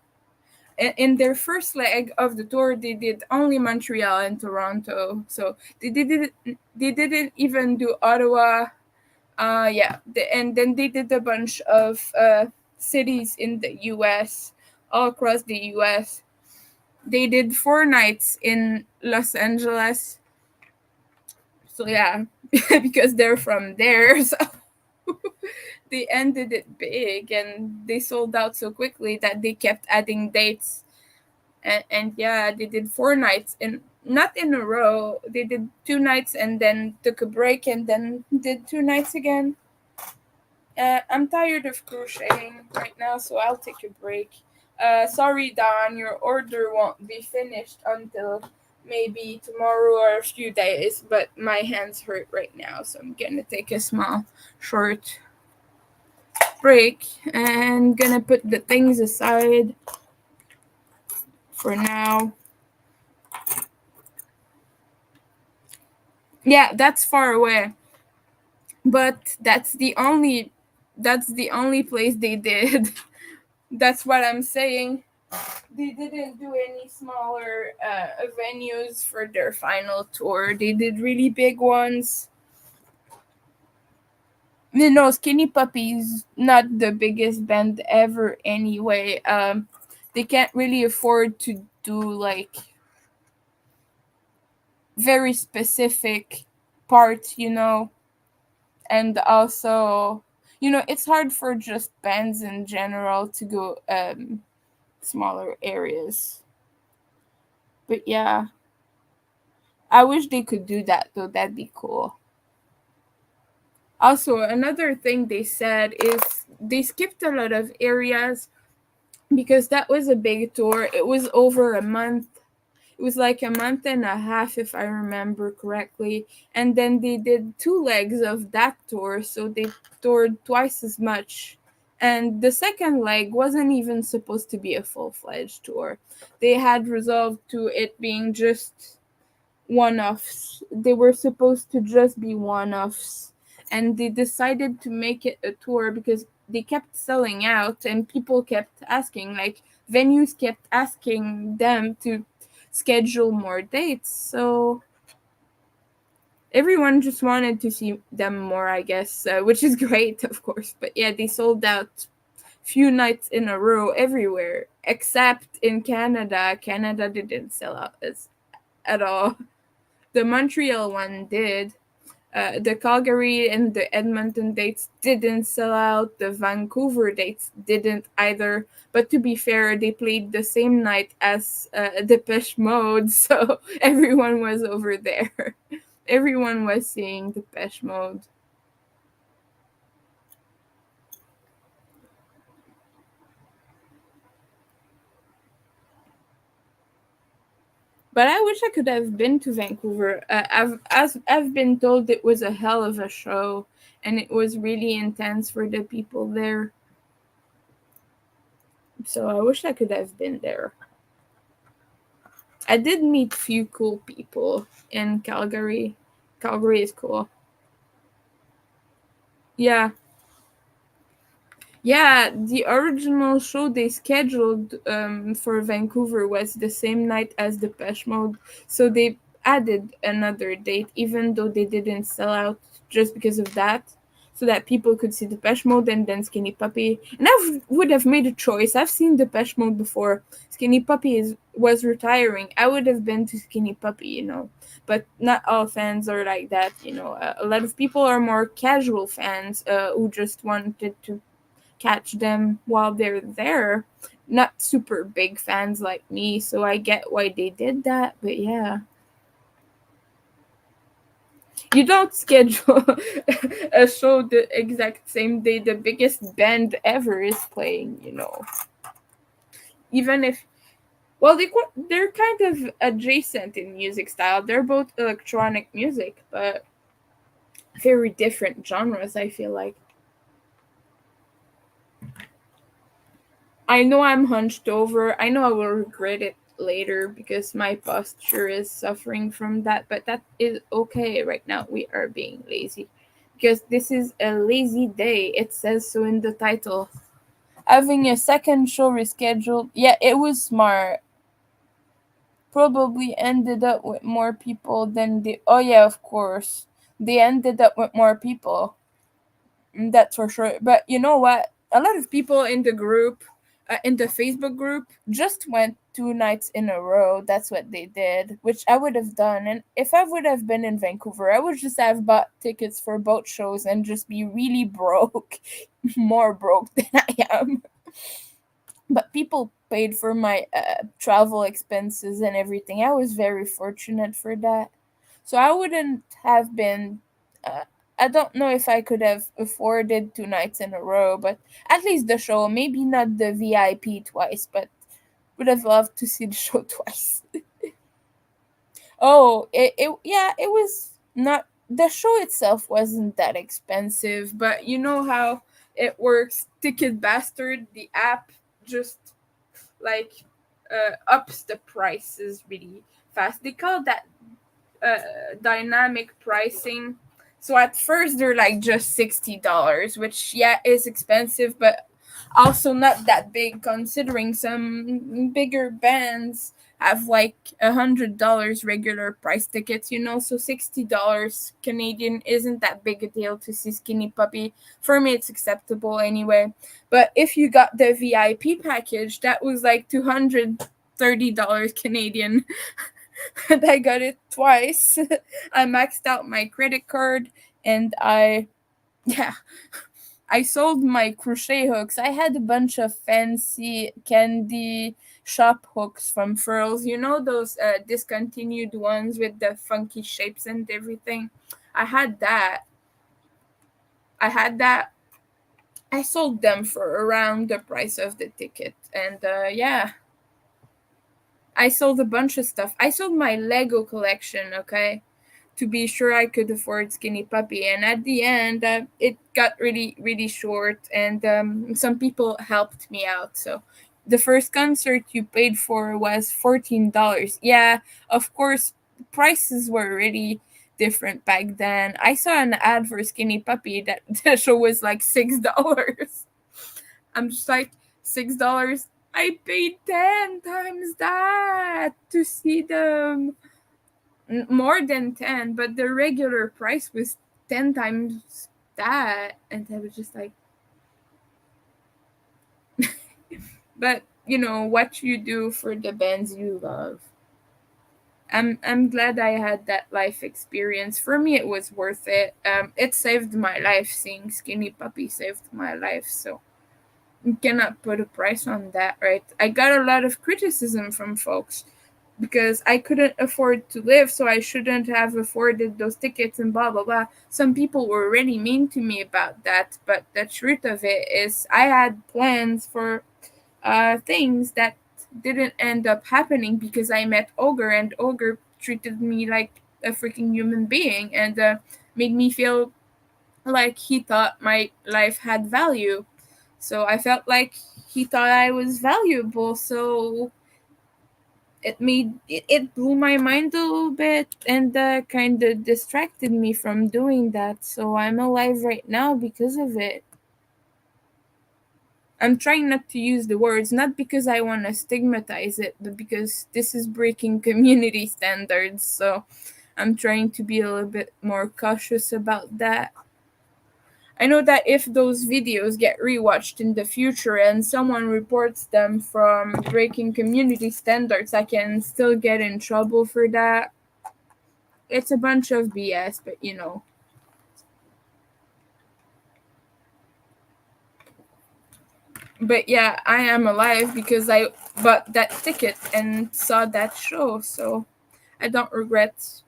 In their first leg of the tour, they did only Montreal and Toronto. So they didn't even do Ottawa. Yeah, and then they did a bunch of cities in the U.S., all across the U.S. They did 4 nights in Los Angeles. So yeah, because they're from there, so they ended it big and they sold out so quickly that they kept adding dates. And yeah, they did 4 nights in not in a row. They did 2 nights and then took a break and then did 2 nights again. I'm tired of crocheting right now, so I'll take a break. Sorry, Don, your order won't be finished until maybe tomorrow or a few days, but my hands hurt right now, so I'm gonna take a small, short break and gonna put the things aside for now. Yeah, that's far away, but that's the only place they did. That's what I'm saying. They didn't do any smaller venues for their final tour. They did really big ones. No, Skinny Puppy's not the biggest band ever anyway. They can't really afford to do like very specific parts. And also, it's hard for just bands in general to go smaller areas. But yeah, I wish they could do that though. That'd be cool. Also, another thing they said is they skipped a lot of areas because that was a big tour. It was over a month. It was like a month and a half, if I remember correctly. And then they did 2 legs of that tour, so they toured twice as much. And the second leg wasn't even supposed to be a full fledged tour. They had resolved to it being just one offs. They were supposed to just be one offs. And they decided to make it a tour because they kept selling out and people kept asking, like, venues kept asking them to schedule more dates. So everyone just wanted to see them more, I guess, which is great, of course. But yeah, they sold out few nights in a row everywhere except in Canada. Canada didn't sell out at all. The Montreal one did. The Calgary and the Edmonton dates didn't sell out. The Vancouver dates didn't either. But to be fair, they played the same night as Depeche Mode, so everyone was over there. Everyone was seeing Depeche Mode. But I wish I could have been to Vancouver. I've been told it was a hell of a show, and it was really intense for the people there. So I wish I could have been there. I did meet few cool people in Calgary. Calgary is cool. Yeah, yeah, the original show they scheduled for Vancouver was the same night as Depeche Mode, so they added another date, even though they didn't sell out just because of that, so that people could see Depeche Mode and then Skinny Puppy. And would have made a choice. I've seen Depeche Mode before. Skinny Puppy was retiring. I would have been to Skinny Puppy, but not all fans are like that. A lot of people are more casual fans who just wanted to catch them while they're there. Not super big fans like me, so I get why they did that, but yeah. You don't schedule a show the exact same day the biggest band ever is playing. Even if, well, they're kind of adjacent in music style. They're both electronic music, but very different genres, I feel like. I know I'm hunched over. I know I will regret it later because my posture is suffering from that, but that is okay right now. We are being lazy because this is a lazy day. It says so in the title. Having a second show rescheduled, yeah, it was smart. Probably ended up with more people than the. Oh, yeah, of course. They ended up with more people. That's for sure. But you know what? A lot of people in the group, in the Facebook group, just went 2 nights in a row. That's what they did, which I would have done. And if I would have been in Vancouver, I would just have bought tickets for both shows and just be really broke, more broke than I am. But people paid for my travel expenses and everything. I was very fortunate for that. So I wouldn't have been. Uh, I don't know if I could have afforded 2 nights in a row, but at least the show. Maybe not the VIP twice, but would have loved to see the show twice. Oh, yeah, it was not. The show itself wasn't that expensive, but you know how it works. Ticket Bastard, the app, just like ups the prices really fast. They call that dynamic pricing. So at first they're like just $60, which yeah is expensive, but also not that big considering some bigger bands have like $100 regular price tickets. So $60 Canadian isn't that big a deal to see Skinny Puppy. For me, it's acceptable anyway. But if you got the VIP package, that was like $230 Canadian. And I got it twice. I maxed out my credit card and yeah, I sold my crochet hooks. I had a bunch of fancy candy shop hooks from Furls. You know those discontinued ones with the funky shapes and everything? I had that. I had that. I sold them for around the price of the ticket. And yeah, I sold a bunch of stuff. I sold my Lego collection, okay? To be sure I could afford Skinny Puppy. And at the end, it got really, really short, and some people helped me out. So the first concert you paid for was $14. Yeah, of course, prices were really different back then. I saw an ad for Skinny Puppy that the show was like $6. I'm just like, $6. I paid 10 times that to see them. More than 10, but the regular price was 10 times that. And I was just like, but what you do for the bands you love. I'm glad I had that life experience. For me, it was worth it. It saved my life. Seeing Skinny Puppy saved my life. So you cannot put a price on that, right? I got a lot of criticism from folks because I couldn't afford to live, so I shouldn't have afforded those tickets and blah blah blah. Some people were really mean to me about that, but the truth of it is I had plans for things that didn't end up happening because I met Ogre, and Ogre treated me like a freaking human being and made me feel like he thought my life had value. So I felt like he thought I was valuable. So it blew my mind a little bit, and kind of distracted me from doing that. So I'm alive right now because of it. I'm trying not to use the words, not because I want to stigmatize it, but because this is breaking community standards. So I'm trying to be a little bit more cautious about that. I know that if those videos get rewatched in the future and someone reports them from breaking community standards, I can still get in trouble for that. It's a bunch of BS, but you know. But yeah, I am alive because I bought that ticket and saw that show, so I don't regret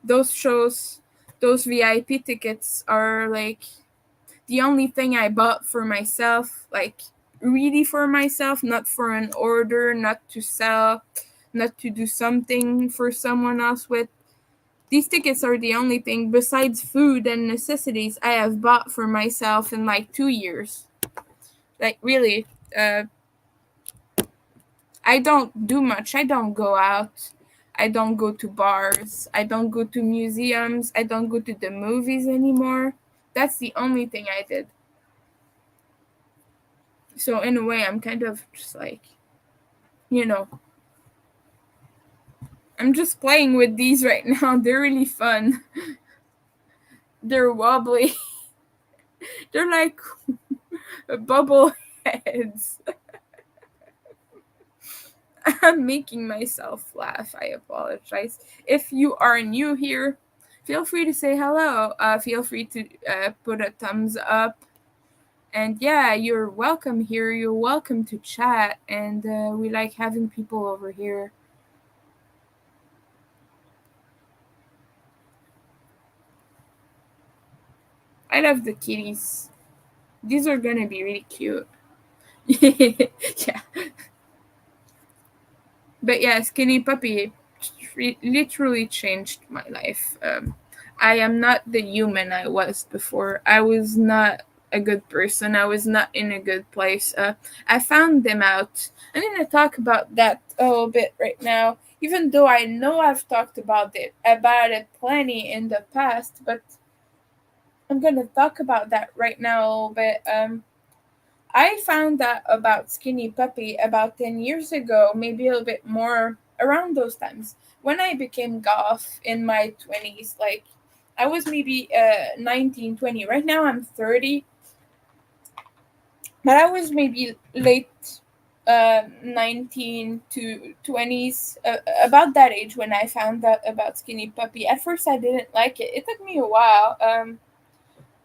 those shows. Those VIP tickets are like the only thing I bought for myself, like really for myself, not for an order, not to sell, not to do something for someone else with. These tickets are the only thing besides food and necessities I have bought for myself in like 2 years. Like really, uh, I don't do much. I don't go out. I don't go to bars. I don't go to museums. I don't go to the movies anymore. That's the only thing I did. So in a way, I'm kind of just like, you know, I'm just playing with these right now. They're really fun. They're wobbly. They're like bubble heads. I'm making myself laugh. I apologize. If you are new here, feel free to say hello. Feel free to put a thumbs up. And yeah, you're welcome here. You're welcome to chat. And we like having people over here. I love the kitties. These are gonna be really cute. Yeah. But yeah, Skinny Puppy literally changed my life. I am not the human I was before. I was not a good person. I was not in a good place. I found them out. I'm gonna talk about that a little bit right now, even though I know I've talked about it plenty in the past. But I'm gonna talk about that right now a little bit. I found out about Skinny Puppy about 10 years ago, maybe a little bit more around those times. When I became goth in my 20s, like I was maybe 19, 20. Right now I'm 30, but I was maybe late 19 to 20s, about that age when I found out about Skinny Puppy. At first I didn't like it. It took me a while.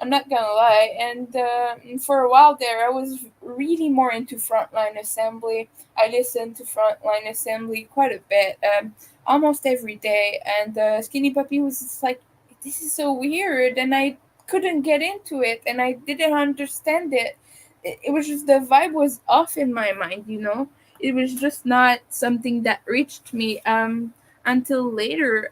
I'm not gonna lie. And for a while there, I was really more into Frontline Assembly. I listened to Frontline Assembly quite a bit, almost every day. And Skinny Puppy was just like, this is so weird, and I couldn't get into it, and I didn't understand it. It was just the vibe was off in my mind, you know. It was just not something that reached me until later.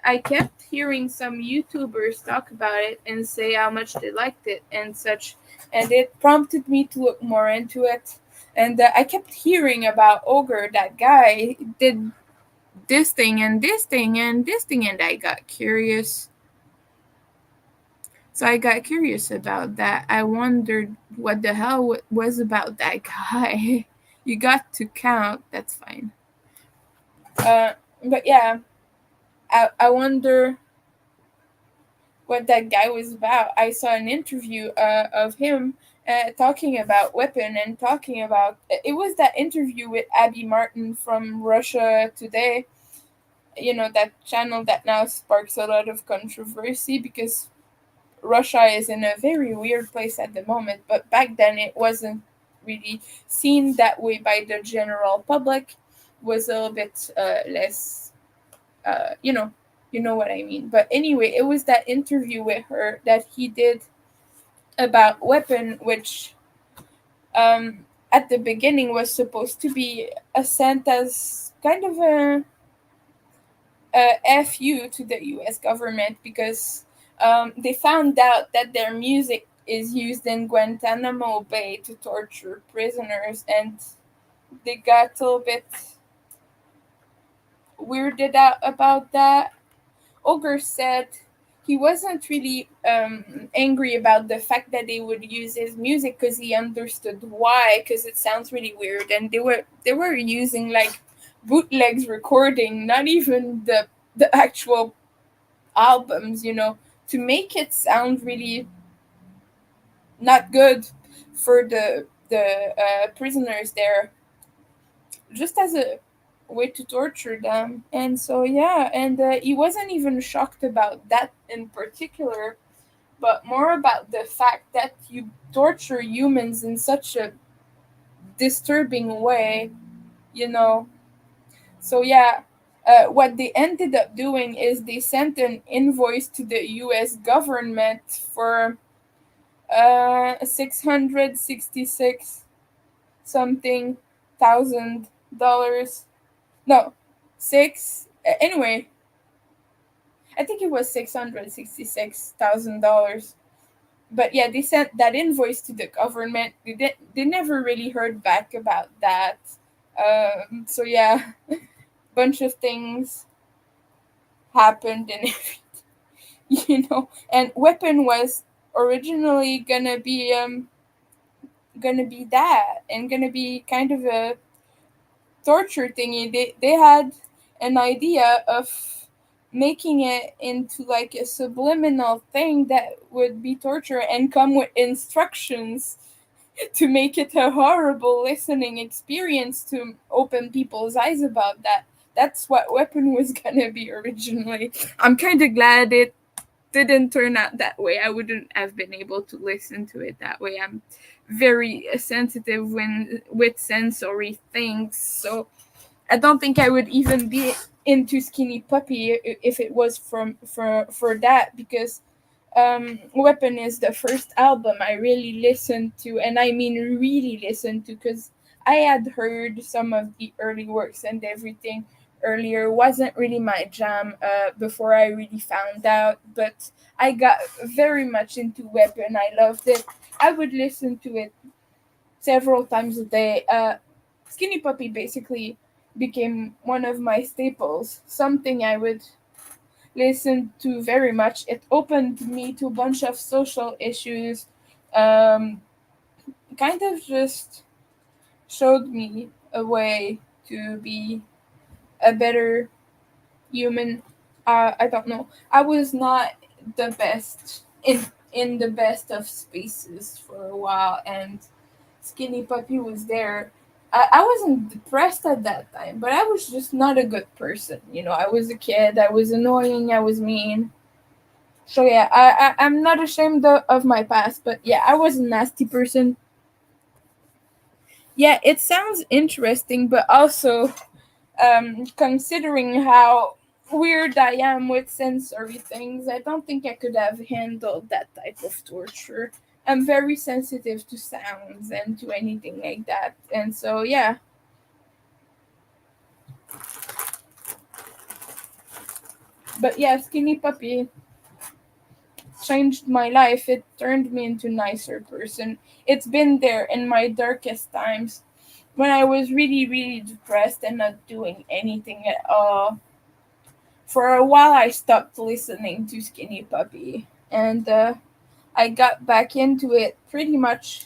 I kept hearing some YouTubers talk about it and say how much they liked it and such, and it prompted me to look more into it. And I kept hearing about Ogre, that guy did this thing and this thing and this thing, and I got curious. So I got curious about that. I wondered what the hell was about that guy. You got to count. That's fine. But yeah, I wonder what that guy was about. I saw an interview of him talking about Weapon and talking about it was that interview with Abby Martin from Russia Today. You know, that channel that now sparks a lot of controversy because Russia is in a very weird place at the moment, but back then it wasn't really seen that way by the general public. Was a little bit less, you know, you know what I mean. But anyway, it was that interview with her that he did about Weapon, which at the beginning was supposed to be a sent as kind of a fu to the U.S. government because they found out that their music is used in Guantanamo Bay to torture prisoners, and they got a little bit weirded out about that. Ogre said he wasn't really angry about the fact that they would use his music because he understood why, because it sounds really weird, and they were using like bootlegs recording, not even the actual albums, to make it sound really not good for the prisoners there, just as a way to torture them. And so yeah, and he wasn't even shocked about that in particular, but more about the fact that you torture humans in such a disturbing way, you know. So yeah, what they ended up doing is they sent an invoice to the U.S. government for 666 something $1,000. No, anyway, I think it was $666,000. But yeah, they sent that invoice to the government. They never really heard back about that. So yeah, bunch of things happened, and and Weapon was originally gonna be that, and gonna be kind of a torture thingy. They had an idea of making it into like a subliminal thing that would be torture and come with instructions to make it a horrible listening experience, to open people's eyes about that. That's what Weapon was gonna be originally. I'm kind of glad it didn't turn out that way. I wouldn't have been able to listen to it that way. I'm very sensitive when with sensory things, so I don't think I would even be into Skinny Puppy if it was for that, because Weapon is the first album I really listened to, and I mean really listened to, because I had heard some of the early works and everything earlier. Wasn't really my jam before I really found out, but I got very much into Weapon. I loved it. I would listen to it several times a day. Skinny Puppy basically became one of my staples, something I would listen to very much. It opened me to a bunch of social issues, um, kind of just showed me a way to be a better human. I don't know. I was not the best in the best of spaces for a while, and Skinny Puppy was there. I wasn't depressed at that time, but I was just not a good person. I was a kid. I was annoying. I was mean. So yeah, I'm not ashamed of my past, but yeah, I was a nasty person. Yeah, it sounds interesting, but also considering how weird I am with sensory things, I don't think I could have handled that type of torture. I'm very sensitive to sounds and to anything like that. And so, yeah. But yeah, Skinny Puppy changed my life. It turned me into a nicer person. It's been there in my darkest times when I was really, really depressed and not doing anything at all. For a while, I stopped listening to Skinny Puppy, and I got back into it pretty much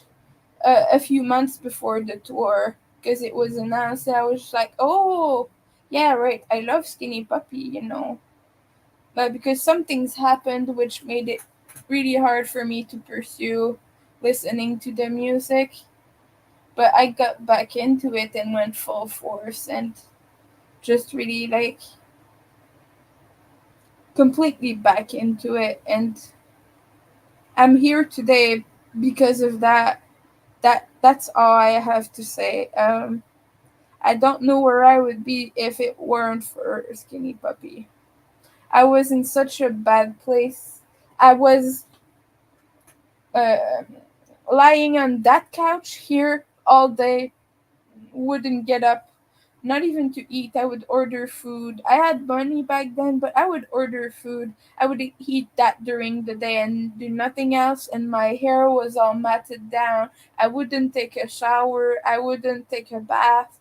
a few months before the tour, because it was announced. And I was just like, oh, yeah, right, I love Skinny Puppy. But because some things happened which made it really hard for me to pursue listening to the music. But I got back into it and went full force, and just really like completely back into it. And I'm here today because of that. That's all I have to say. I don't know where I would be if it weren't for Skinny Puppy. I was in such a bad place. I was uh, lying on that couch here all day, wouldn't get up. not even to eat. I would order food. I had money back then, but I would order food. I would eat that during the day and do nothing else. And my hair was all matted down. I wouldn't take a shower. I wouldn't take a bath.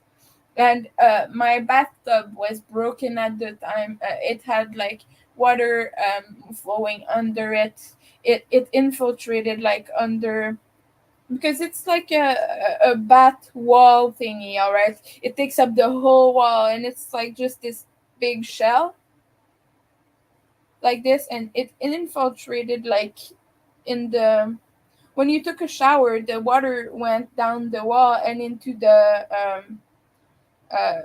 And my bathtub was broken at the time. It had like water flowing under it. It infiltrated like under, because it's like a bat wall thingy, all right. It takes up the whole wall, and it's like just this big shell like this, and it infiltrated like in the, when you took a shower, the water went down the wall and into the uh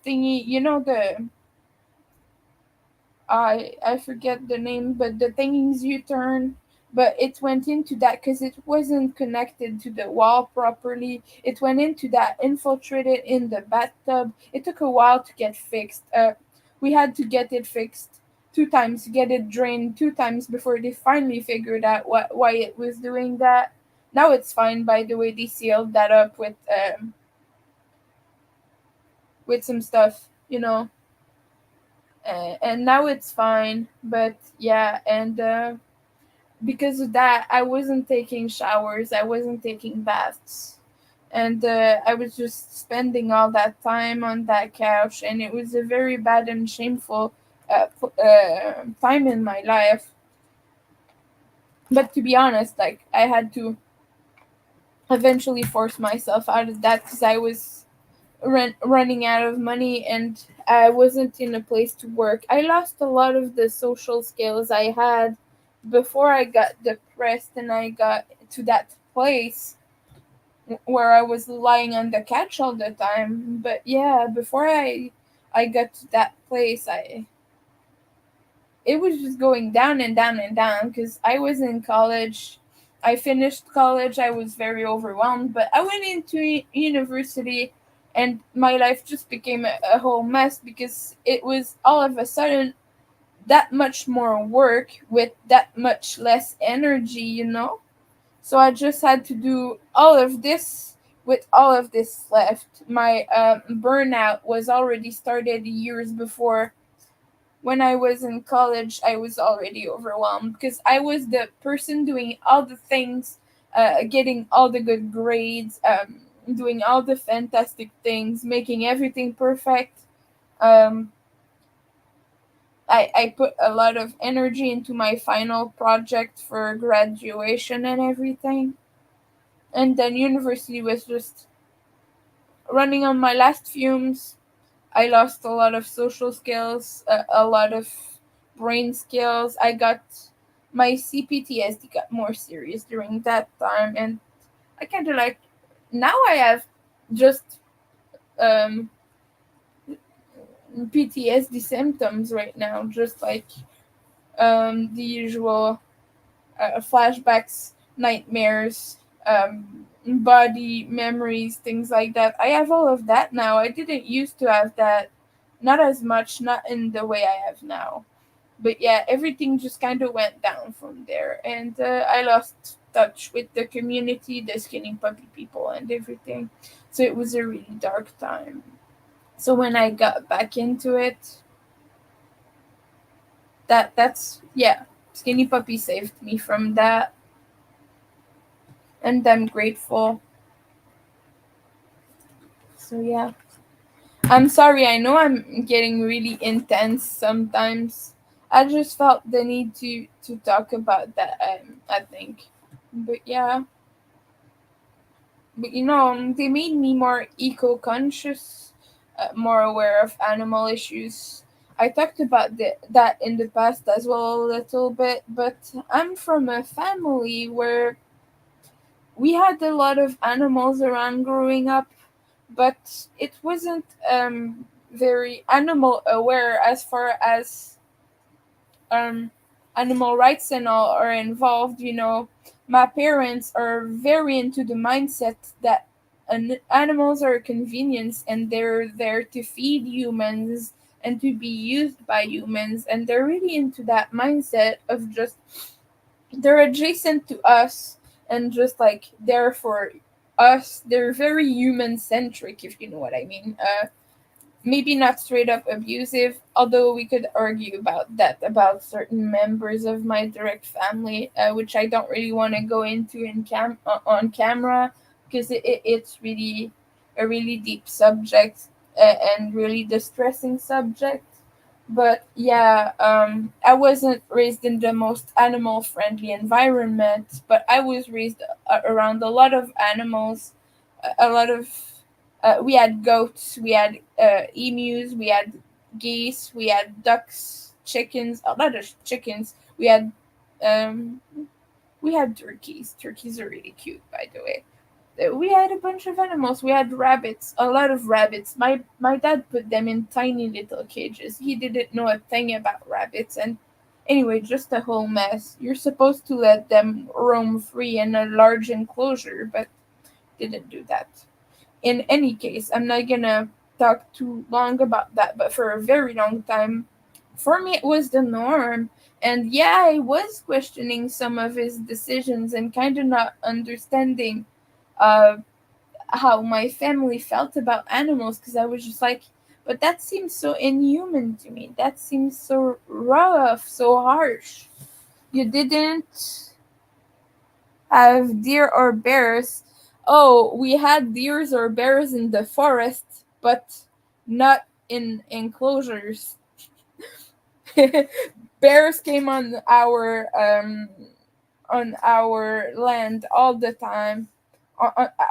thingy, the, I forget the name, but the things you turn. But it went into that because it wasn't connected to the wall properly. It went into that, infiltrated in the bathtub. It took a while to get fixed. We had to get it fixed 2 times, get it drained 2 times before they finally figured out why it was doing that. Now it's fine. By the way, they sealed that up with some stuff, and now it's fine. But yeah, and because of that, I wasn't taking showers, I wasn't taking baths, and I was just spending all that time on that couch, and it was a very bad and shameful time in my life. But to be honest, like, I had to eventually force myself out of that because I was running out of money, and I wasn't in a place to work. I lost a lot of the social skills I had before I got depressed and I got to that place where I was lying on the couch all the time. But yeah, before I got to that place, I it was just going down and down and down because I was in college. I finished college. I was very overwhelmed, but I went into university, and my life just became a whole mess because it was all of a sudden that much more work with that much less energy. So I just had to do all of this with all of this left. My burnout was already started years before. When I was in college, I was already overwhelmed because I was the person doing all the things, getting all the good grades, doing all the fantastic things, making everything perfect. Um, I put a lot of energy into my final project for graduation and everything. And then university was just running on my last fumes. I lost a lot of social skills, a lot of brain skills. I got my CPTSD got more serious during that time, and I kind of like, now I have just um, PTSD symptoms right now, just like the usual flashbacks, nightmares, body memories, things like that. I have all of that now. I didn't used to have that, not as much, not in the way I have now. But yeah, everything just kind of went down from there, and I lost touch with the community, the skinny puppy people, and everything. So it was a really dark time. So when I got back into it, that's yeah, skinny puppy saved me from that, and I'm grateful. So yeah, I'm sorry. I know I'm getting really intense sometimes. I just felt the need to talk about that. I think, but yeah, but they made me more eco-conscious, more aware of animal issues. I talked about that in the past as well a little bit, but I'm from a family where we had a lot of animals around growing up, but it wasn't very animal aware as far as um, animal rights and all are involved. My parents are very into the mindset that animals are a convenience and they're there to feed humans and to be used by humans, and they're really into that mindset of just they're adjacent to us and just like there for us. They're very human centric, if you know what I mean. maybe not straight up abusive, although we could argue about that about certain members of my direct family, which I don't really want to go into on camera, because it's really a really deep subject, and really distressing subject. But yeah, I wasn't raised in the most animal friendly environment, but I was raised around a lot of animals, a lot of we had goats, we had emus, we had geese, we had ducks, chickens, a lot of chickens. Um, we had turkeys. Turkeys are really cute, by the way. We had a bunch of animals. We had rabbits, a lot of rabbits. My dad put them in tiny little cages. He didn't know a thing about rabbits, and anyway, just a whole mess. You're supposed to let them roam free in a large enclosure, but didn't do that. In any case, I'm not gonna talk too long about that, but for a very long time, for me, it was the norm. And yeah, I was questioning some of his decisions and kind of not understanding uh, how my family felt about animals, because I was just like, but that seems so inhuman to me. That seems so rough, so harsh. You didn't have deer or bears. Oh, we had deers or bears in the forest, but not in enclosures. Bears came on our land all the time,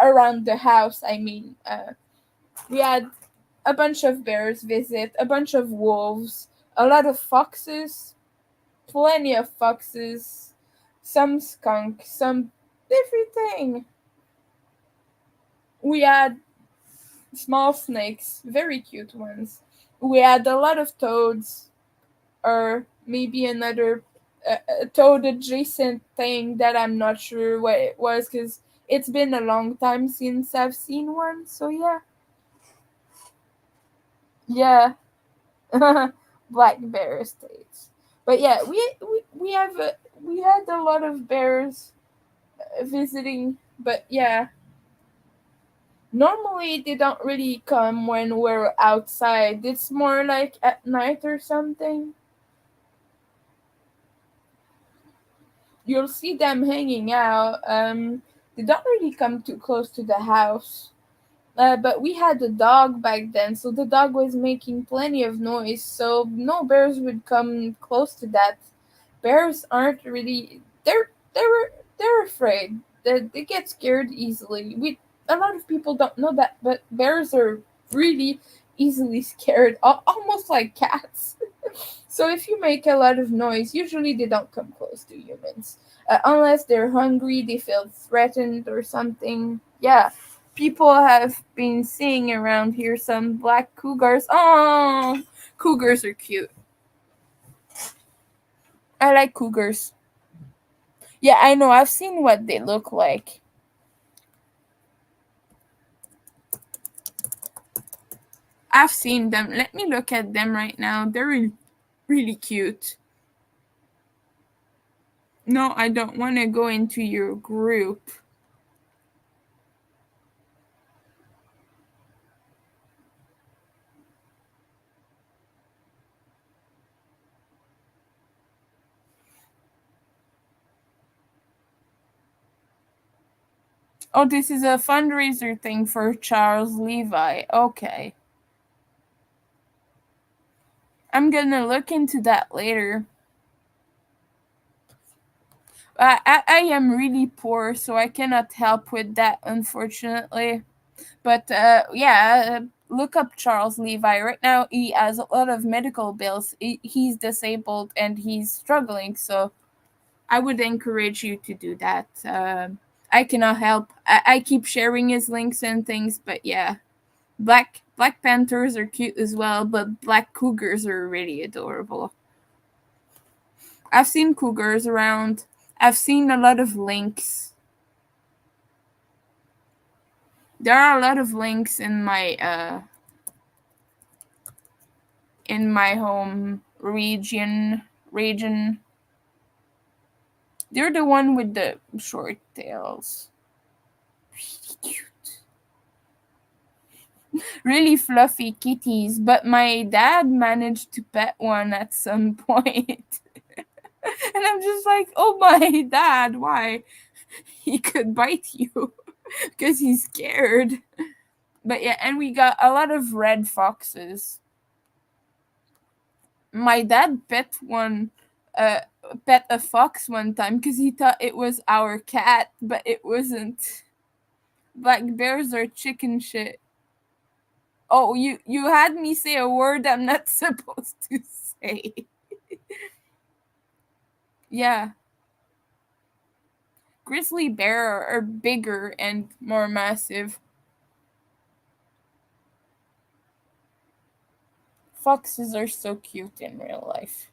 around the house. I mean, we had a bunch of bears visit, a bunch of wolves, a lot of foxes, plenty of foxes, some skunk, some everything. We had small snakes, very cute ones. We had a lot of toads, or maybe another toad adjacent thing that I'm not sure what it was, because it's been a long time since I've seen one. So yeah, yeah, black bear estates. But yeah, we had a lot of bears visiting. But yeah, normally they don't really come when we're outside. It's more like at night or something. You'll see them hanging out. They don't really come too close to the house. But we had a dog back then, so the dog was making plenty of noise, so no bears would come close to that. Bears aren't really they're afraid. They get scared easily. We A lot of people don't know that, but bears are really easily scared, almost like cats. So if you make a lot of noise, usually they don't come close to humans. Unless they're hungry, they feel threatened or something. Yeah, people have been seeing around here some black cougars. Oh, cougars are cute. I like cougars. Yeah, I know. I've seen what they look like. I've seen them. Let me look at them right now. They're really cute. No, I don't want to go into your group. Oh, this is a fundraiser thing for Charles Levi. Okay. I'm gonna look into that later. I am really poor, so I cannot help with that, unfortunately. But yeah, look up Charles Levi. Right now, he has a lot of medical bills. He's disabled and he's struggling, so I would encourage you to do that. I cannot help. I keep sharing his links and things, but yeah, Black Panthers are cute as well, but black cougars are really adorable. I've seen cougars around. I've seen a lot of lynx. There are a lot of lynx in my home region. They're the one with the short tails. Really cute. really fluffy kitties, but my dad managed to pet one at some point. And I'm just like, oh my dad, why? He could bite you because he's scared. But yeah, and we got a lot of red foxes. My dad uh, pet a fox one time because he thought it was our cat, but it wasn't. Black bears are chicken shit. Oh, you had me say a word I'm not supposed to say. Yeah, grizzly bear are bigger and more massive. Foxes are so cute in real life.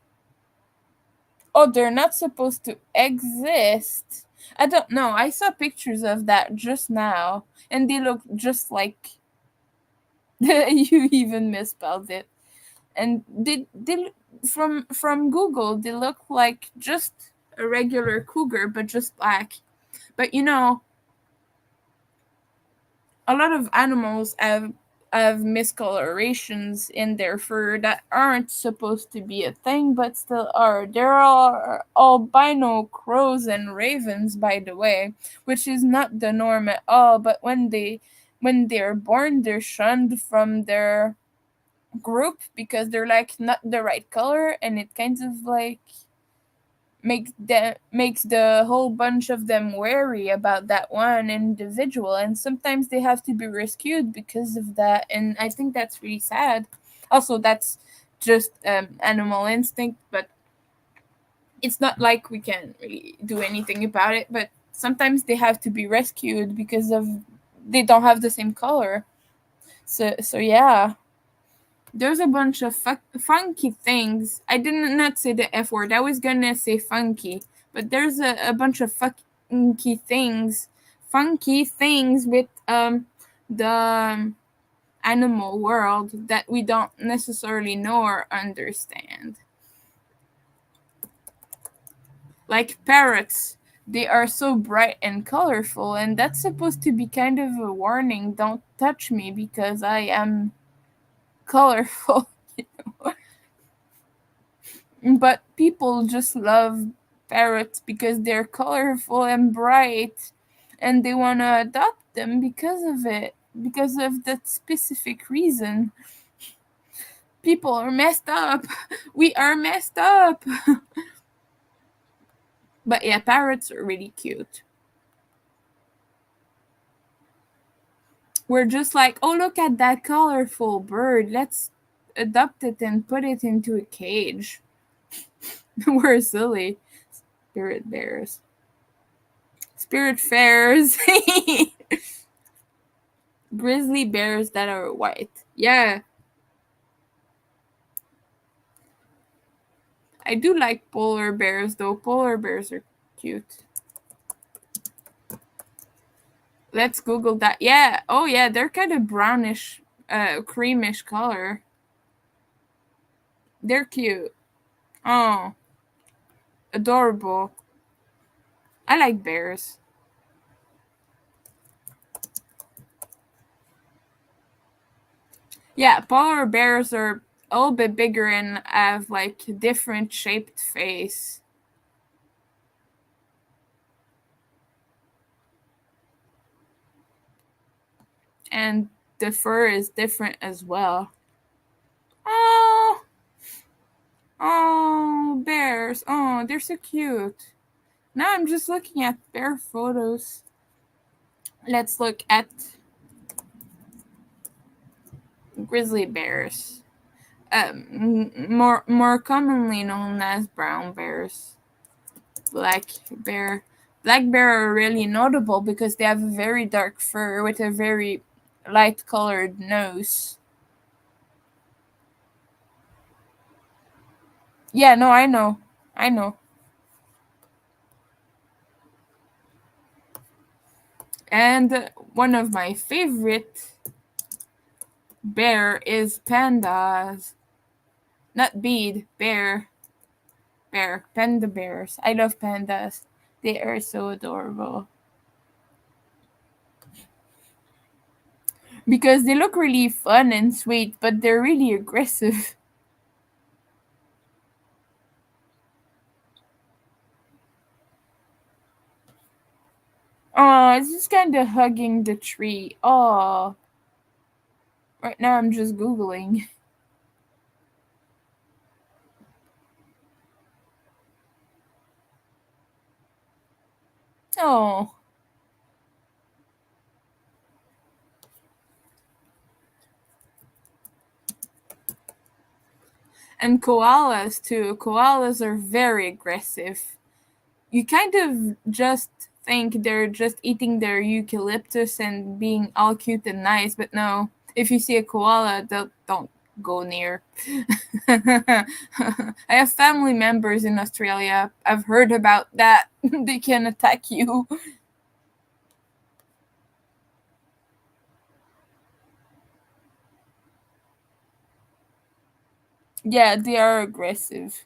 Oh, they're not supposed to exist. I don't know. I saw pictures of that just now, and they look just like you even misspelled it. And they from Google, they look like just a regular cougar, but just black. But a lot of animals have miscolorations in their fur that aren't supposed to be a thing but still are. There are albino crows and ravens, by the way, which is not the norm at all, but when they're born they're shunned from their group because they're like not the right color, and it kind of like makes the whole bunch of them wary about that one individual, and sometimes they have to be rescued because of that, and I think that's really sad. Also, that's just animal instinct, but it's not like we can really do anything about it, but sometimes they have to be rescued because of they don't have the same color. So yeah, there's a bunch of funky things. I did not say the F word. I was gonna say funky, but there's a bunch of funky things with the animal world that we don't necessarily know or understand. Like parrots, they are so bright and colorful, and that's supposed to be kind of a warning. Don't touch me because I am colorful. But people just love parrots because they're colorful and bright, and they want to adopt them because of it, because of that specific reason. People are messed up. We are messed up. But yeah, parrots are really cute. We're just like, oh, look at that colorful bird. Let's adopt it and put it into a cage. We're silly. Spirit bears. Spirit fairs. Grizzly bears that are white. Yeah, I do like polar bears though. Polar bears are cute. Let's Google that. Yeah. Oh yeah, they're kind of brownish, creamish color. They're cute. Oh, adorable. I like bears. Yeah, polar bears are a little bit bigger and have like different shaped face. And the fur is different as well. Oh, oh, bears. Oh, they're so cute. Now I'm just looking at bear photos. Let's look at grizzly bears. More commonly known as brown bears. Black bear. Black bear are really notable because they have a very dark fur with a very light colored nose. Yeah, no, I know. I know. And one of my favorite bear is pandas. Not bead, bear. Bear. Panda bears. I love pandas. They are so adorable. because they look really fun and sweet, but they're really aggressive. Oh, it's just kind of hugging the tree. Oh, right now I'm just Googling. Oh, and koalas too. Koalas are very aggressive. You kind of just think they're just eating their eucalyptus and being all cute and nice, but no. If you see a koala, don't go near. I have family members in Australia. I've heard about that. They can attack you. Yeah, they are aggressive.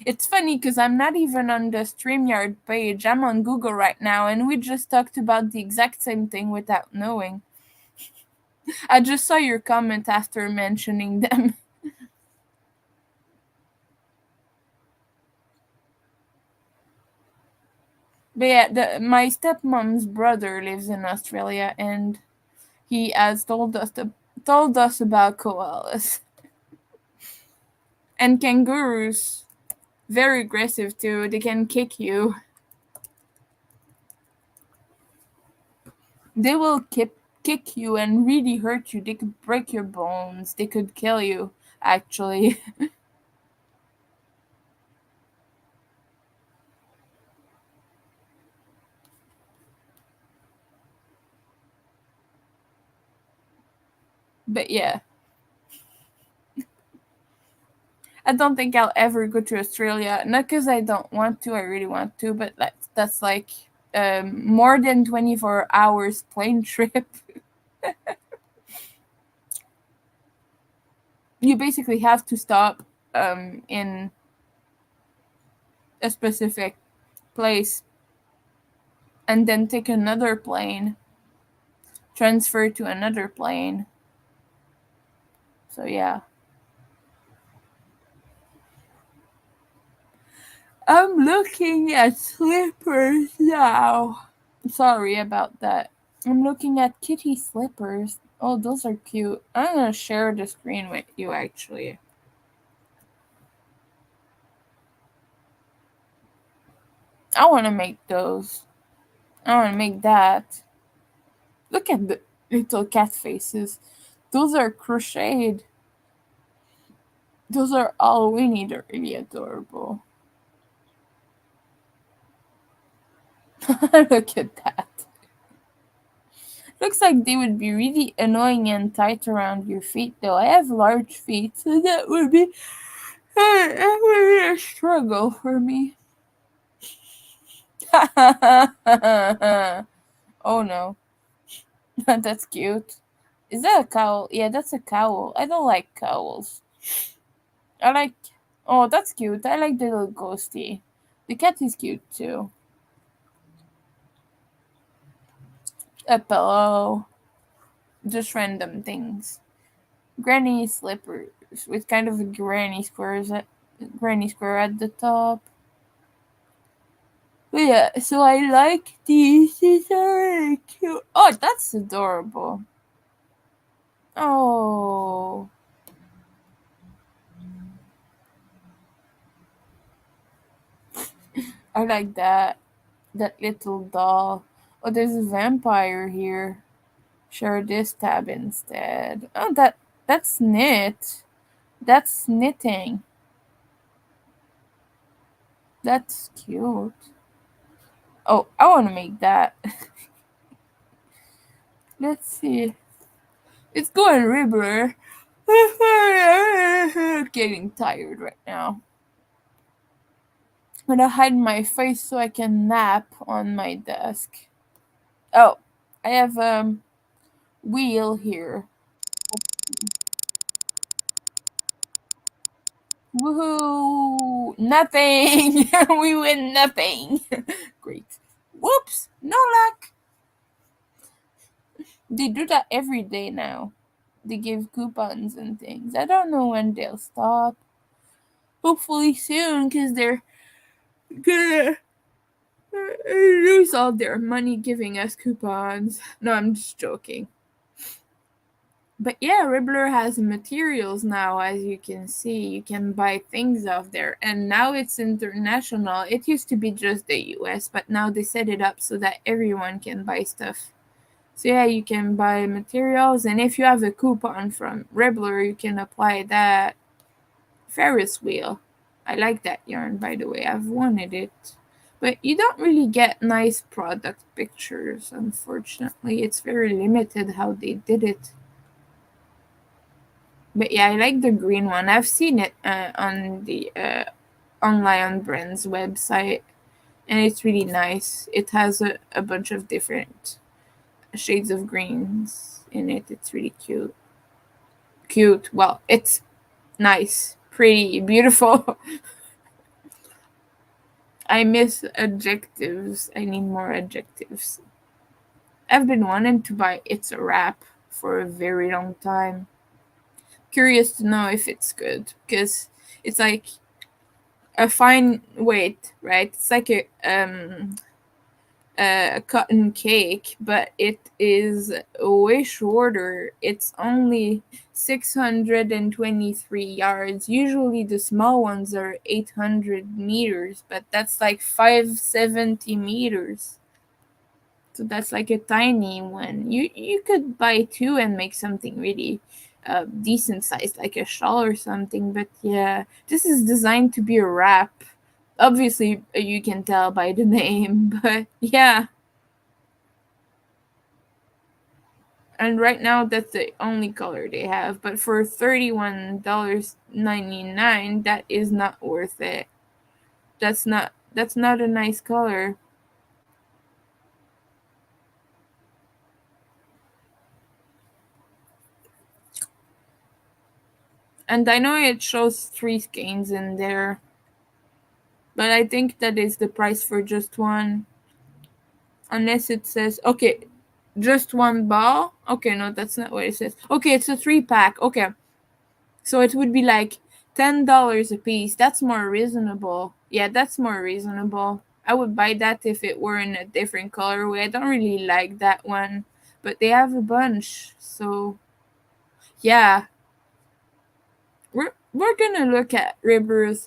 It's funny because I'm not even on the StreamYard page. I'm on Google right now, and we just talked about the exact same thing without knowing. I just saw your comment after mentioning them. But yeah, my stepmom's brother lives in Australia, and he has told us about koalas and kangaroos. Very aggressive too. They can kick you. They will kick you and really hurt you. They could break your bones. They could kill you. Actually, but yeah, I don't think I'll ever go to Australia. Not because I don't want to. I really want to, but that's like more than 24 hours plane trip. You basically have to stop in a specific place and then take another plane, transfer to another plane. So yeah. I'm looking at slippers now. Sorry about that. I'm looking at kitty slippers. Oh, those are cute. I'm gonna share the screen with you actually. I wanna make those. I wanna make that. Look at the little cat faces. Those are crocheted. Those are all we need. They're really adorable. Look at that. Looks like they would be really annoying and tight around your feet, though. I have large feet, so that would be that would be a struggle for me. Oh no, that's cute. Is that a cowl? Yeah, that's a cowl. I don't like cowls. I like. Oh, that's cute. I like the little ghosty. The cat is cute too. A pillow. Just random things. Granny slippers with kind of a granny square at the top. But yeah, so I like these. These are really cute. Oh, that's adorable. Oh, I like that. That little doll. Oh, there's a vampire here. Share this tab instead. Oh, that's knit. That's knitting. That's cute. Oh, I want to make that. Let's see. It's going ribbler. Getting tired right now. I'm gonna hide my face so I can nap on my desk. Oh, I have wheel here. Woohoo! Nothing. We win nothing. Great. Whoops! No luck. They do that every day now. They give coupons and things. I don't know when they'll stop. Hopefully soon, because they're gonna lose all their money giving us coupons. No, I'm just joking. But yeah, Ribbler has materials now, as you can see. You can buy things off there. And now it's international. It used to be just the US, but now they set it up so that everyone can buy stuff. So yeah, you can buy materials, and if you have a coupon from Ribbler, you can apply that Ferris wheel. I like that yarn, by the way. I've wanted it. But you don't really get nice product pictures, unfortunately. It's very limited how they did it. But yeah, I like the green one. I've seen it on the online brand's website, and it's really nice. It has a bunch of different shades of greens in it. It's really cute. Cute. Well, it's nice, pretty, beautiful. I miss adjectives. I need more adjectives. I've been wanting to buy It's a Wrap for a very long time. Curious to know if it's good because it's like a fine weight, right? It's like a cotton cake, but it is way shorter. It's only 623 yards. Usually the small ones are 800 meters, but that's like 570 meters. So that's like a tiny one. You could buy two and make something really decent sized, like a shawl or something. But yeah, this is designed to be a wrap. Obviously, you can tell by the name, but yeah. And right now, that's the only color they have. But for $31.99, that is not worth it. That's not a nice color. And I know it shows 3 skeins in there, but I think that is the price for just one. Unless it says, okay, just one ball. Okay, no, that's not what it says. Okay, it's a 3-pack. Okay, so it would be like $10 a piece. That's more reasonable. Yeah, that's more reasonable. I would buy that if it were in a different colorway. I don't really like that one, but they have a bunch. So yeah, we're gonna look at Ribbers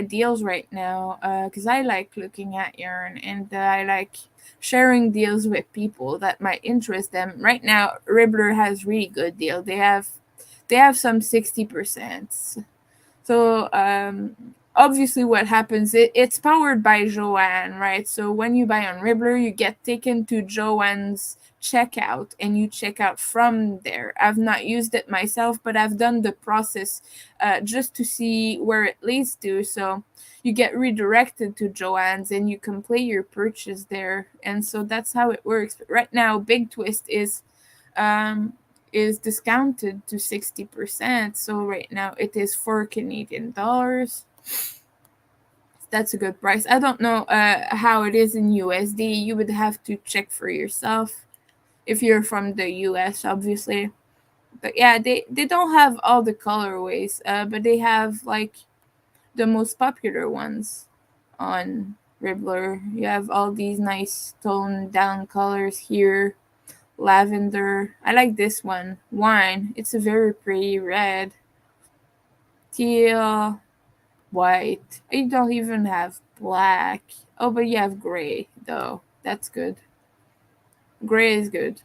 deals right now because I like looking at yarn, and I like sharing deals with people that might interest them. Right now, Ribbler has really good deal. They have some 60%. So obviously what happens, it's powered by Joanne, right? So when you buy on Ribbler, you get taken to Joanne's checkout and you check out from there. I've not used it myself, but I've done the process just to see where it leads to. So you get redirected to Joanne's and you complete your purchase there. And so that's how it works. But right now, Big Twist um, is discounted to 60%. So right now it is 4 Canadian dollars. That's a good price. I don't know how it is in USD. You would have to check for yourself if you're from the US, obviously. But yeah, they don't have all the colorways, but they have like the most popular ones on Ribbler. You have all these nice toned down colors here. Lavender. I like this one. Wine. It's a very pretty red. Teal. White. You don't even have black. Oh, but you have gray, though. That's good. Gray is good.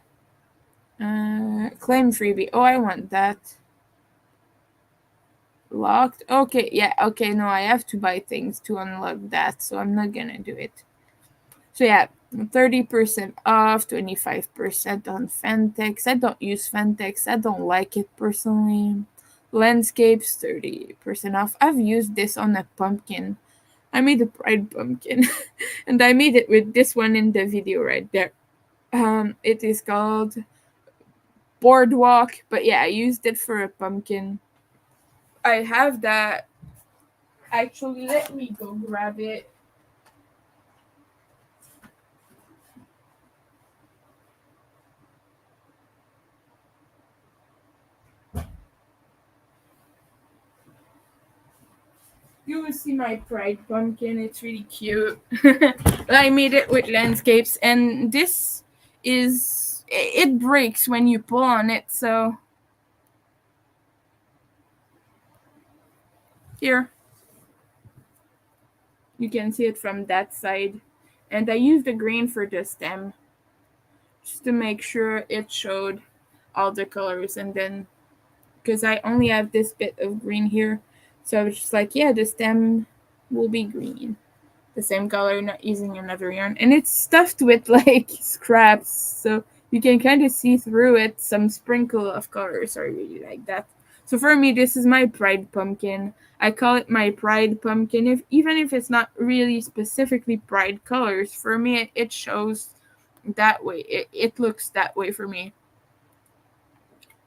Claim freebie. Oh, I want that. Locked. Okay, yeah. Okay, no, I have to buy things to unlock that, so I'm not gonna do it. So yeah, 30% off, 25% on Fentex. I don't use Fentex. I don't like it personally. Landscapes, 30% off. I've used this on a pumpkin. I made a pride pumpkin. And I made it with this one in the video right there. It is called Boardwalk. But yeah, I used it for a pumpkin. I have that. Actually, let me go grab it. You will see my pride pumpkin. It's really cute. I made it with landscapes, and this is it breaks when you pull on it. So here you can see it from that side, and I used the green for the stem just to make sure it showed all the colors, and then because I only have this bit of green here, so I was just like, yeah, the stem will be green, the same color, not using another yarn. And it's stuffed with like scraps, so you can kind of see through it. Some sprinkle of colors. I really like that. So for me, this is my pride pumpkin. I call it my pride pumpkin, if even if it's not really specifically pride colors. For me, it shows that way. It looks that way for me.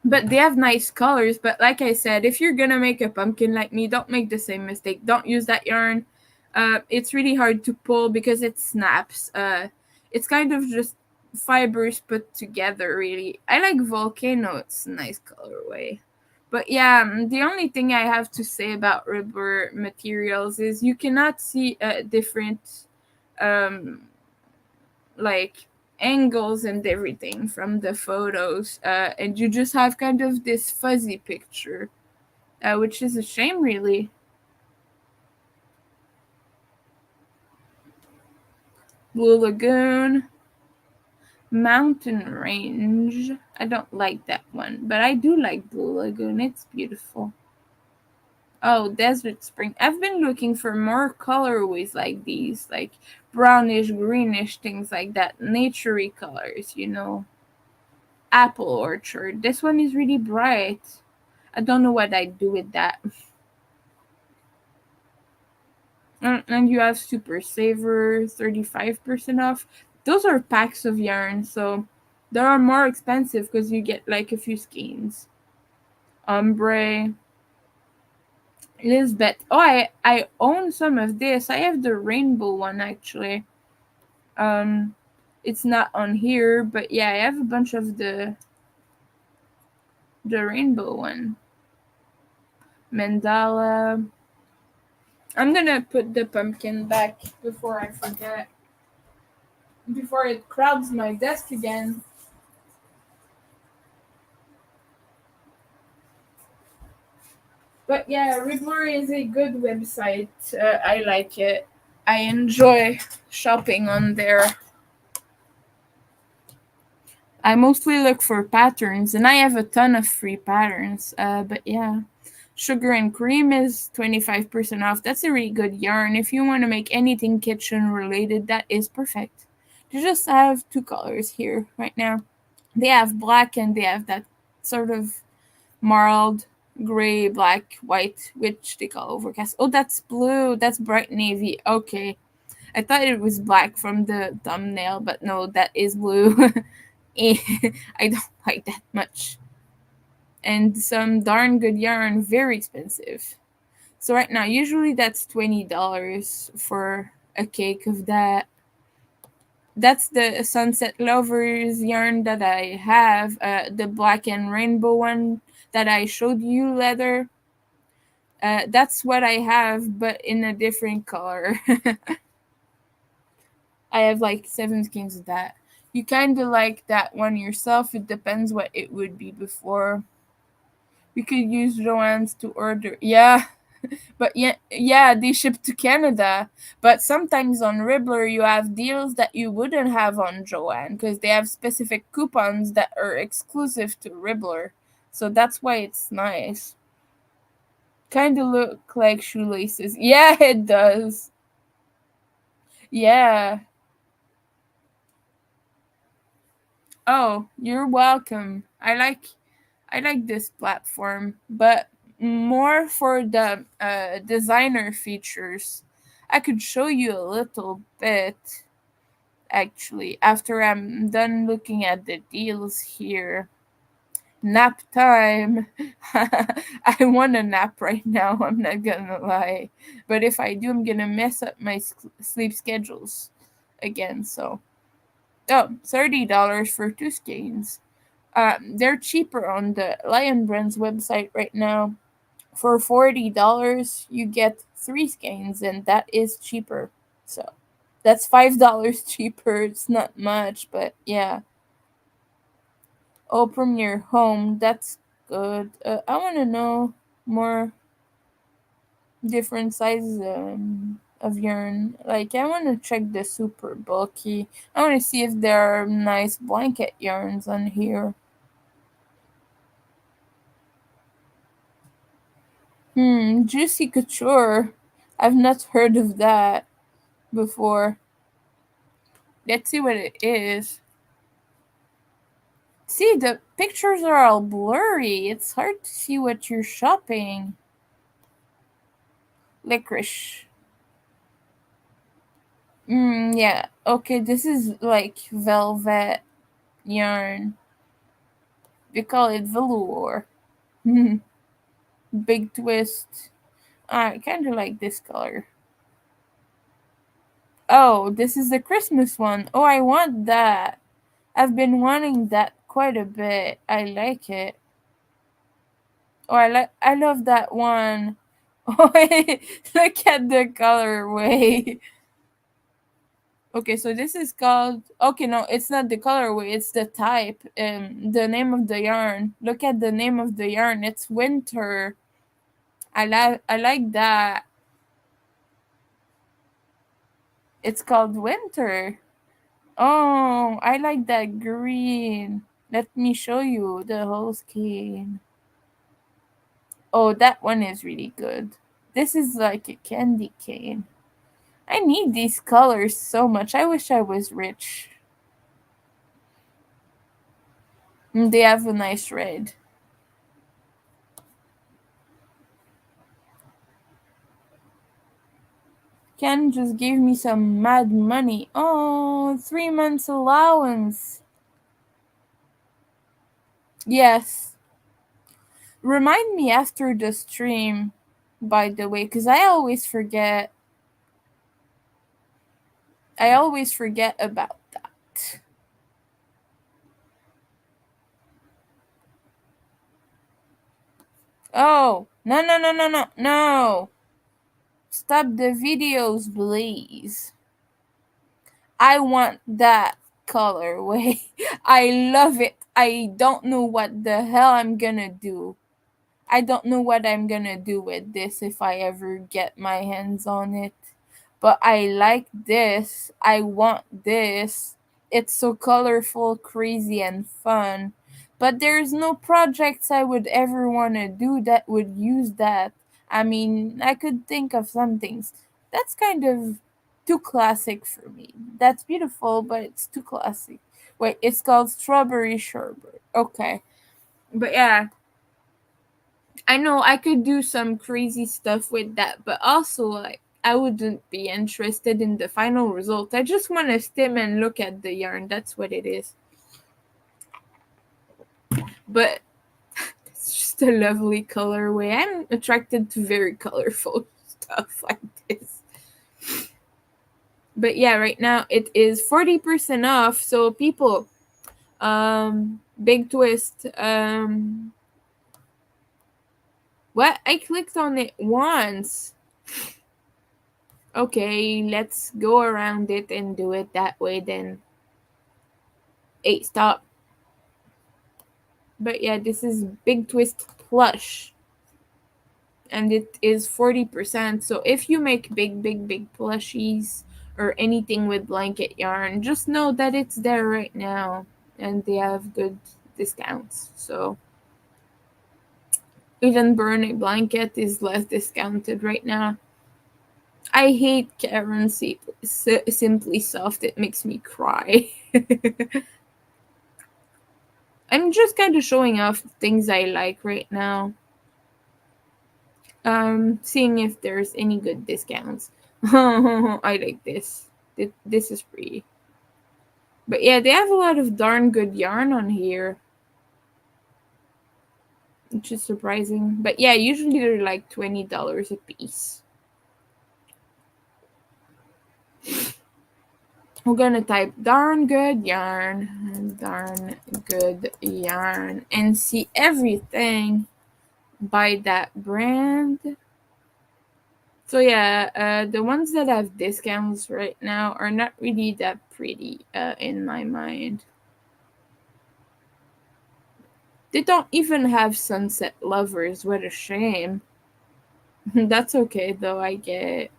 But they have nice colors. But like I said, if you're gonna make a pumpkin like me, don't make the same mistake. Don't use that yarn. It's really hard to pull because it snaps. It's kind of just fibers put together. Really, I like volcano. It's a nice colorway. But yeah, the only thing I have to say about rubber materials is you cannot see different um, like angles and everything from the photos, and you just have kind of this fuzzy picture, which is a shame, really. Blue Lagoon, Mountain Range. I don't like that one, but I do like Blue Lagoon. It's beautiful. Oh, Desert Spring. I've been looking for more colorways like these, like brownish, greenish, things like that. Naturey colors, you know. Apple Orchard. This one is really bright. I don't know what I'd do with that. And you have Super Saver, 35% off. Those are packs of yarn, so they are more expensive because you get like a few skeins. Ombre. Lisbeth. Oh, I own some of this. I have the rainbow one actually. Um, it's not on here, but yeah, I have a bunch of the rainbow one. Mandala. I'm gonna put the pumpkin back before I forget. Before it crowds my desk again. But yeah, Riddler is a good website. I like it. I enjoy shopping on there. I mostly look for patterns, and I have a ton of free patterns. But yeah, Sugar and Cream is 25% off. That's a really good yarn. If you want to make anything kitchen related, that is perfect. They just have two colors here right now. They have black and they have that sort of marled gray, black, white, which they call overcast. Oh, that's blue. That's bright navy. Okay. I thought it was black from the thumbnail, but no, that is blue. I don't like that much. And some darn good yarn, very expensive. So right now, usually that's $20 for a cake of that. That's the Sunset Lovers yarn that I have. The black and rainbow one that I showed you, leather. That's what I have, but in a different color. I have like 7 skeins of that. You kind of like that one yourself. It depends what it would be before. You could use Joanne's to order. Yeah, but yeah, they ship to Canada. But sometimes on Ribbler, you have deals that you wouldn't have on Joanne because they have specific coupons that are exclusive to Ribbler. So that's why it's nice. Kind of look like shoelaces. Yeah, it does. Yeah. Oh, you're welcome. I like this platform, but more for the designer features. I could show you a little bit actually after I'm done looking at the deals here. Nap time. I want a nap right now, I'm not gonna lie. But if I do, I'm gonna mess up my sleep schedules again. So, oh, $30 for 2 skeins. They're cheaper on the Lion Brand's website right now. For $40, you get 3 skeins, and that is cheaper. So that's $5 cheaper. It's not much, but yeah. Oh, from your home. That's good. I want to know more different sizes of yarn. Like, I want to check the super bulky. I want to see if there are nice blanket yarns on here. Juicy couture. I've not heard of that before. Let's see what it is. See, the pictures are all blurry. It's hard to see what you're shopping. Licorice. Yeah. Okay, this is like velvet yarn. We call it velour. Big twist. I kind of like this color. Oh, this is the Christmas one. Oh, I want that. I've been wanting that quite a bit. I like it. Oh, I love that one. Oh, look at the colorway. Okay, so this is called. Okay, no, it's not the colorway. It's the type. The name of the yarn. Look at the name of the yarn. It's winter. I like that. It's called winter. Oh, I like that green. Let me show you the whole skein. Oh, that one is really good. This is like a candy cane. I need these colors so much. I wish I was rich. They have a nice red. Ken just gave me some mad money. Oh, 3 months allowance. Yes. Remind me after the stream, by the way, because I always forget. I always forget about that. Oh, no, no, no, no, no, no. Stop the videos, please. I want that colorway. I love it. I don't know what the hell I'm gonna do. I don't know what I'm gonna do with this if I ever get my hands on it. But I like this. I want this. It's so colorful, crazy, and fun. But there's no projects I would ever want to do that would use that. I mean, I could think of some things. That's kind of too classic for me. That's beautiful, but it's too classic. Wait, it's called Strawberry Sherbet. Okay. But yeah, I know I could do some crazy stuff with that, but also like I wouldn't be interested in the final result. I just want to stim and look at the yarn. That's what it is. But it's just a lovely colorway. I'm attracted to very colorful stuff like this. But yeah, right now it is 40% off. So people, big twist. What? I clicked on it once. Okay, let's go around it and do it that way then. 8 stop. But yeah, this is Big Twist Plush. And it is 40%. So if you make big plushies or anything with blanket yarn, just know that it's there right now. And they have good discounts. So even Burn a Blanket is less discounted right now. I hate Karen Simply Soft. It makes me cry. I'm just kind of showing off things I like right now. Seeing if there's any good discounts. I like this. This is free. But yeah, they have a lot of darn good yarn on here. Which is surprising. But yeah, usually they're like $20 a piece. We're gonna type darn good yarn, and see everything buy that brand. So yeah, the ones that have discounts right now are not really that pretty in my mind. They don't even have sunset lovers. What a shame. That's okay though, I get.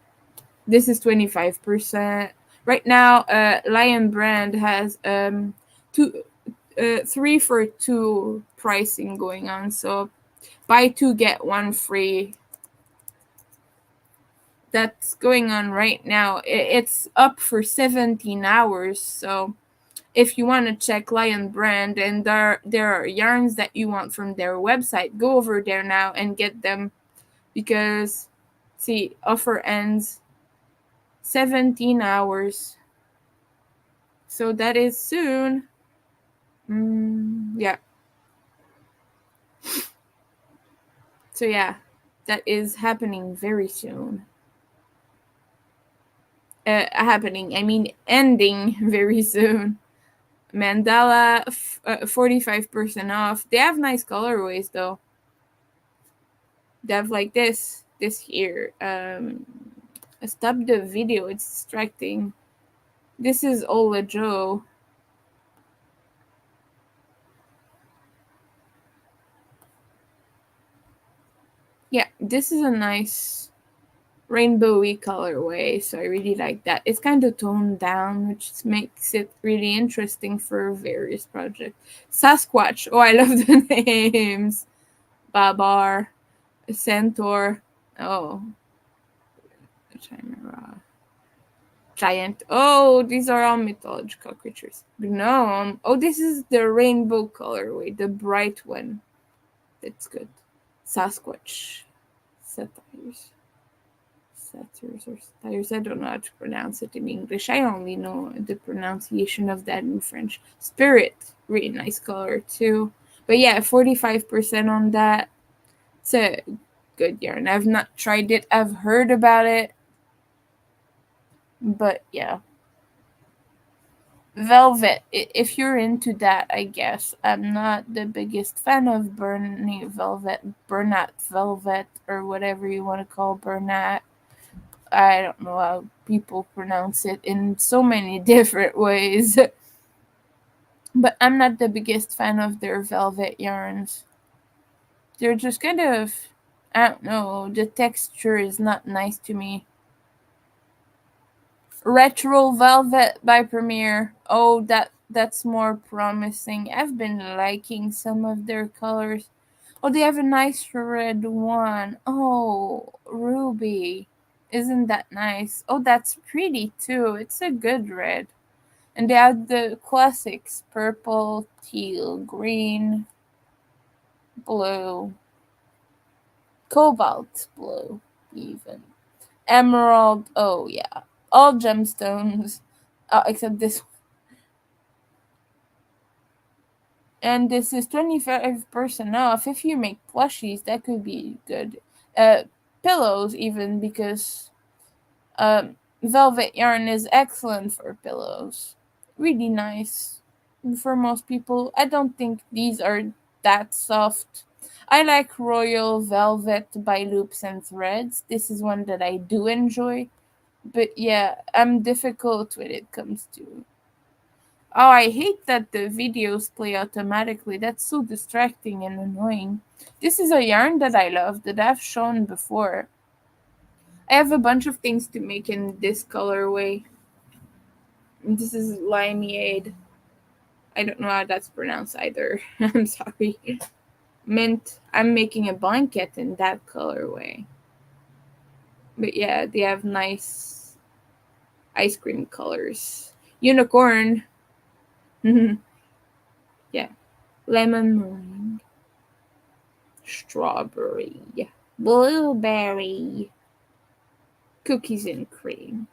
This is 25%. Right now, Lion Brand has two 3 for 2 pricing going on. So buy two get one free. That's going on right now. It's up for 17 hours. So if you want to check Lion Brand and there are yarns that you want from their website, go over there now and get them, because see, offer ends 17 hours. So that is soon. Yeah. So yeah, that is happening very soon. Happening, I mean ending very soon. Mandala, 45% off. They have nice colorways though. They have like this here. Stop the video, it's distracting. This is Ola Joe. Yeah, this is a nice rainbowy colorway, so I really like that. It's kind of toned down, which makes it really interesting for various projects. Sasquatch, oh, I love the names. Babar, Centaur, oh, Chimera, Giant. Oh, these are all mythological creatures. Gnome. Oh, this is the rainbow colorway, the bright one. That's good. Sasquatch. Satyrs. Satyrs or satyrs. I don't know how to pronounce it in English. I only know the pronunciation of that in French. Spirit. Really nice color too. But yeah, 45% on that. It's a good yarn. I've not tried it. I've heard about it. But yeah. Velvet. If you're into that, I guess. I'm not the biggest fan of Bernat Velvet, or whatever you want to call Bernat. I don't know how people pronounce it in so many different ways. But I'm not the biggest fan of their velvet yarns. They're just kind of, I don't know, the texture is not nice to me. Retro Velvet by Premiere. Oh, that's more promising. I've been liking some of their colors. Oh, they have a nice red one. Oh, ruby. Isn't that nice? Oh, that's pretty too. It's a good red. And they have the classics: purple, teal, green, blue, cobalt blue, even. Emerald. Oh, yeah. All gemstones. Except this. And this is 25% off. If you make plushies, that could be good. Pillows, even, because velvet yarn is excellent for pillows. Really nice for most people. I don't think these are that soft. I like Royal Velvet by Loops and Threads. This is one that I do enjoy. But yeah, I'm difficult when it comes to. Oh, I hate that the videos play automatically. That's so distracting and annoying. This is a yarn that I love that I've shown before. I have a bunch of things to make in this colorway. This is Limeade. I don't know how that's pronounced either. I'm sorry. Mint. I'm making a blanket in that colorway. But yeah, they have nice ice cream colors. Unicorn. Yeah. Lemon meringue. Strawberry. Blueberry. Cookies and cream.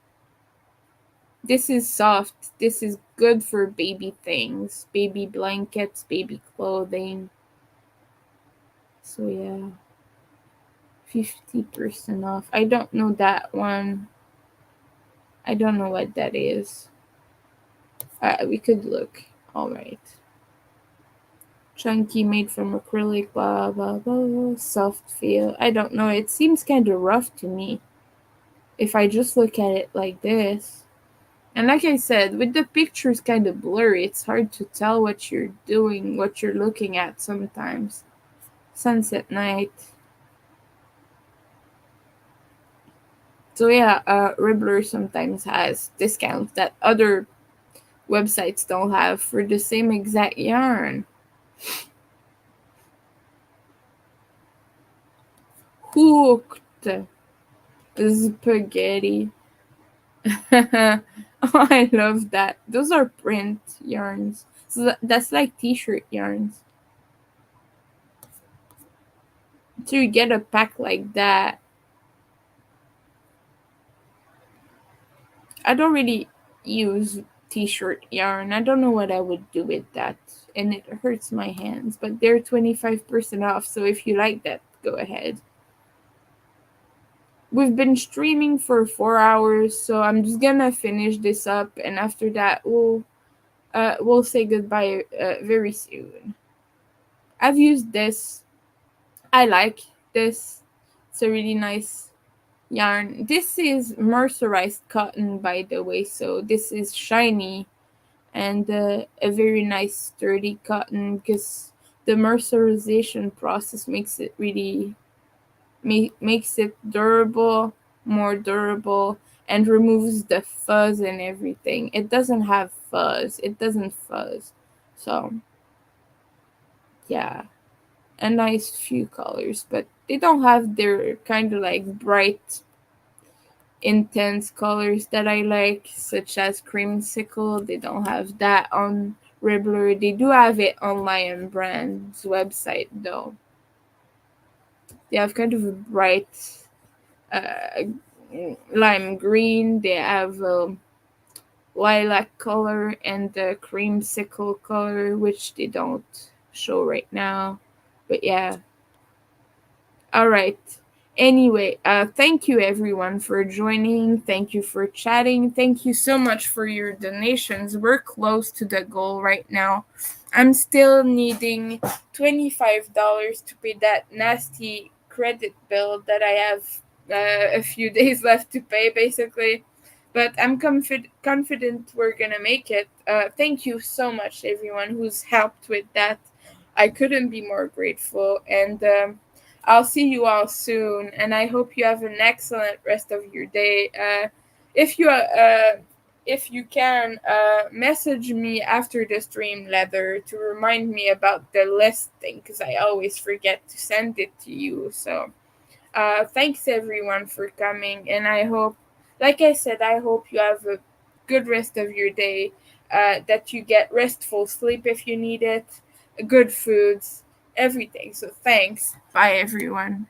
This is soft. This is good for baby things. Baby blankets, baby clothing. So yeah. 50% off. I don't know that one. I don't know what that is. We could look. All right. Chunky, made from acrylic, blah blah blah. Soft feel. I don't know. It seems kind of rough to me if I just look at it like this. And like I said, with the pictures kind of blurry, it's hard to tell what you're doing, what you're looking at sometimes. Sunset night. So yeah, Ribbler sometimes has discounts that other websites don't have for the same exact yarn. Hooked spaghetti. Oh, I love that. Those are print yarns. So that's like t-shirt yarns. So you get a pack like that. I don't really use t-shirt yarn. I don't know what I would do with that. And it hurts my hands. But they're 25% off. So if you like that, go ahead. We've been streaming for 4 hours. So I'm just gonna finish this up. And after that, we'll say goodbye very soon. I've used this. I like this. It's a really nice yarn. This is mercerized cotton, by the way, so this is shiny and a very nice sturdy cotton because the mercerization process makes it really makes it durable, more durable, and removes the fuzz and everything. It doesn't have fuzz. It doesn't fuzz. So yeah, a nice few colors, but they don't have their kind of like bright intense colors that I like, such as creamsicle. They don't have that on Ribbler. They do have it on Lion Brand's website though. They have kind of a bright uh, lime green. They have lilac color and the creamsicle color, which they don't show right now. But yeah, all right. Anyway, thank you everyone for joining. Thank you for chatting. Thank you so much for your donations. We're close to the goal right now. I'm still needing $25 to pay that nasty credit bill that I have a few days left to pay, basically. But I'm confident we're gonna make it. Thank you so much, everyone who's helped with that. I couldn't be more grateful. And I'll see you all soon, and I hope you have an excellent rest of your day. If you if you can, message me after the stream, Leather, to remind me about the listing, because I always forget to send it to you. So, thanks everyone for coming, and I hope, like I said, I hope you have a good rest of your day. That you get restful sleep if you need it, good foods, everything. So thanks. Bye everyone.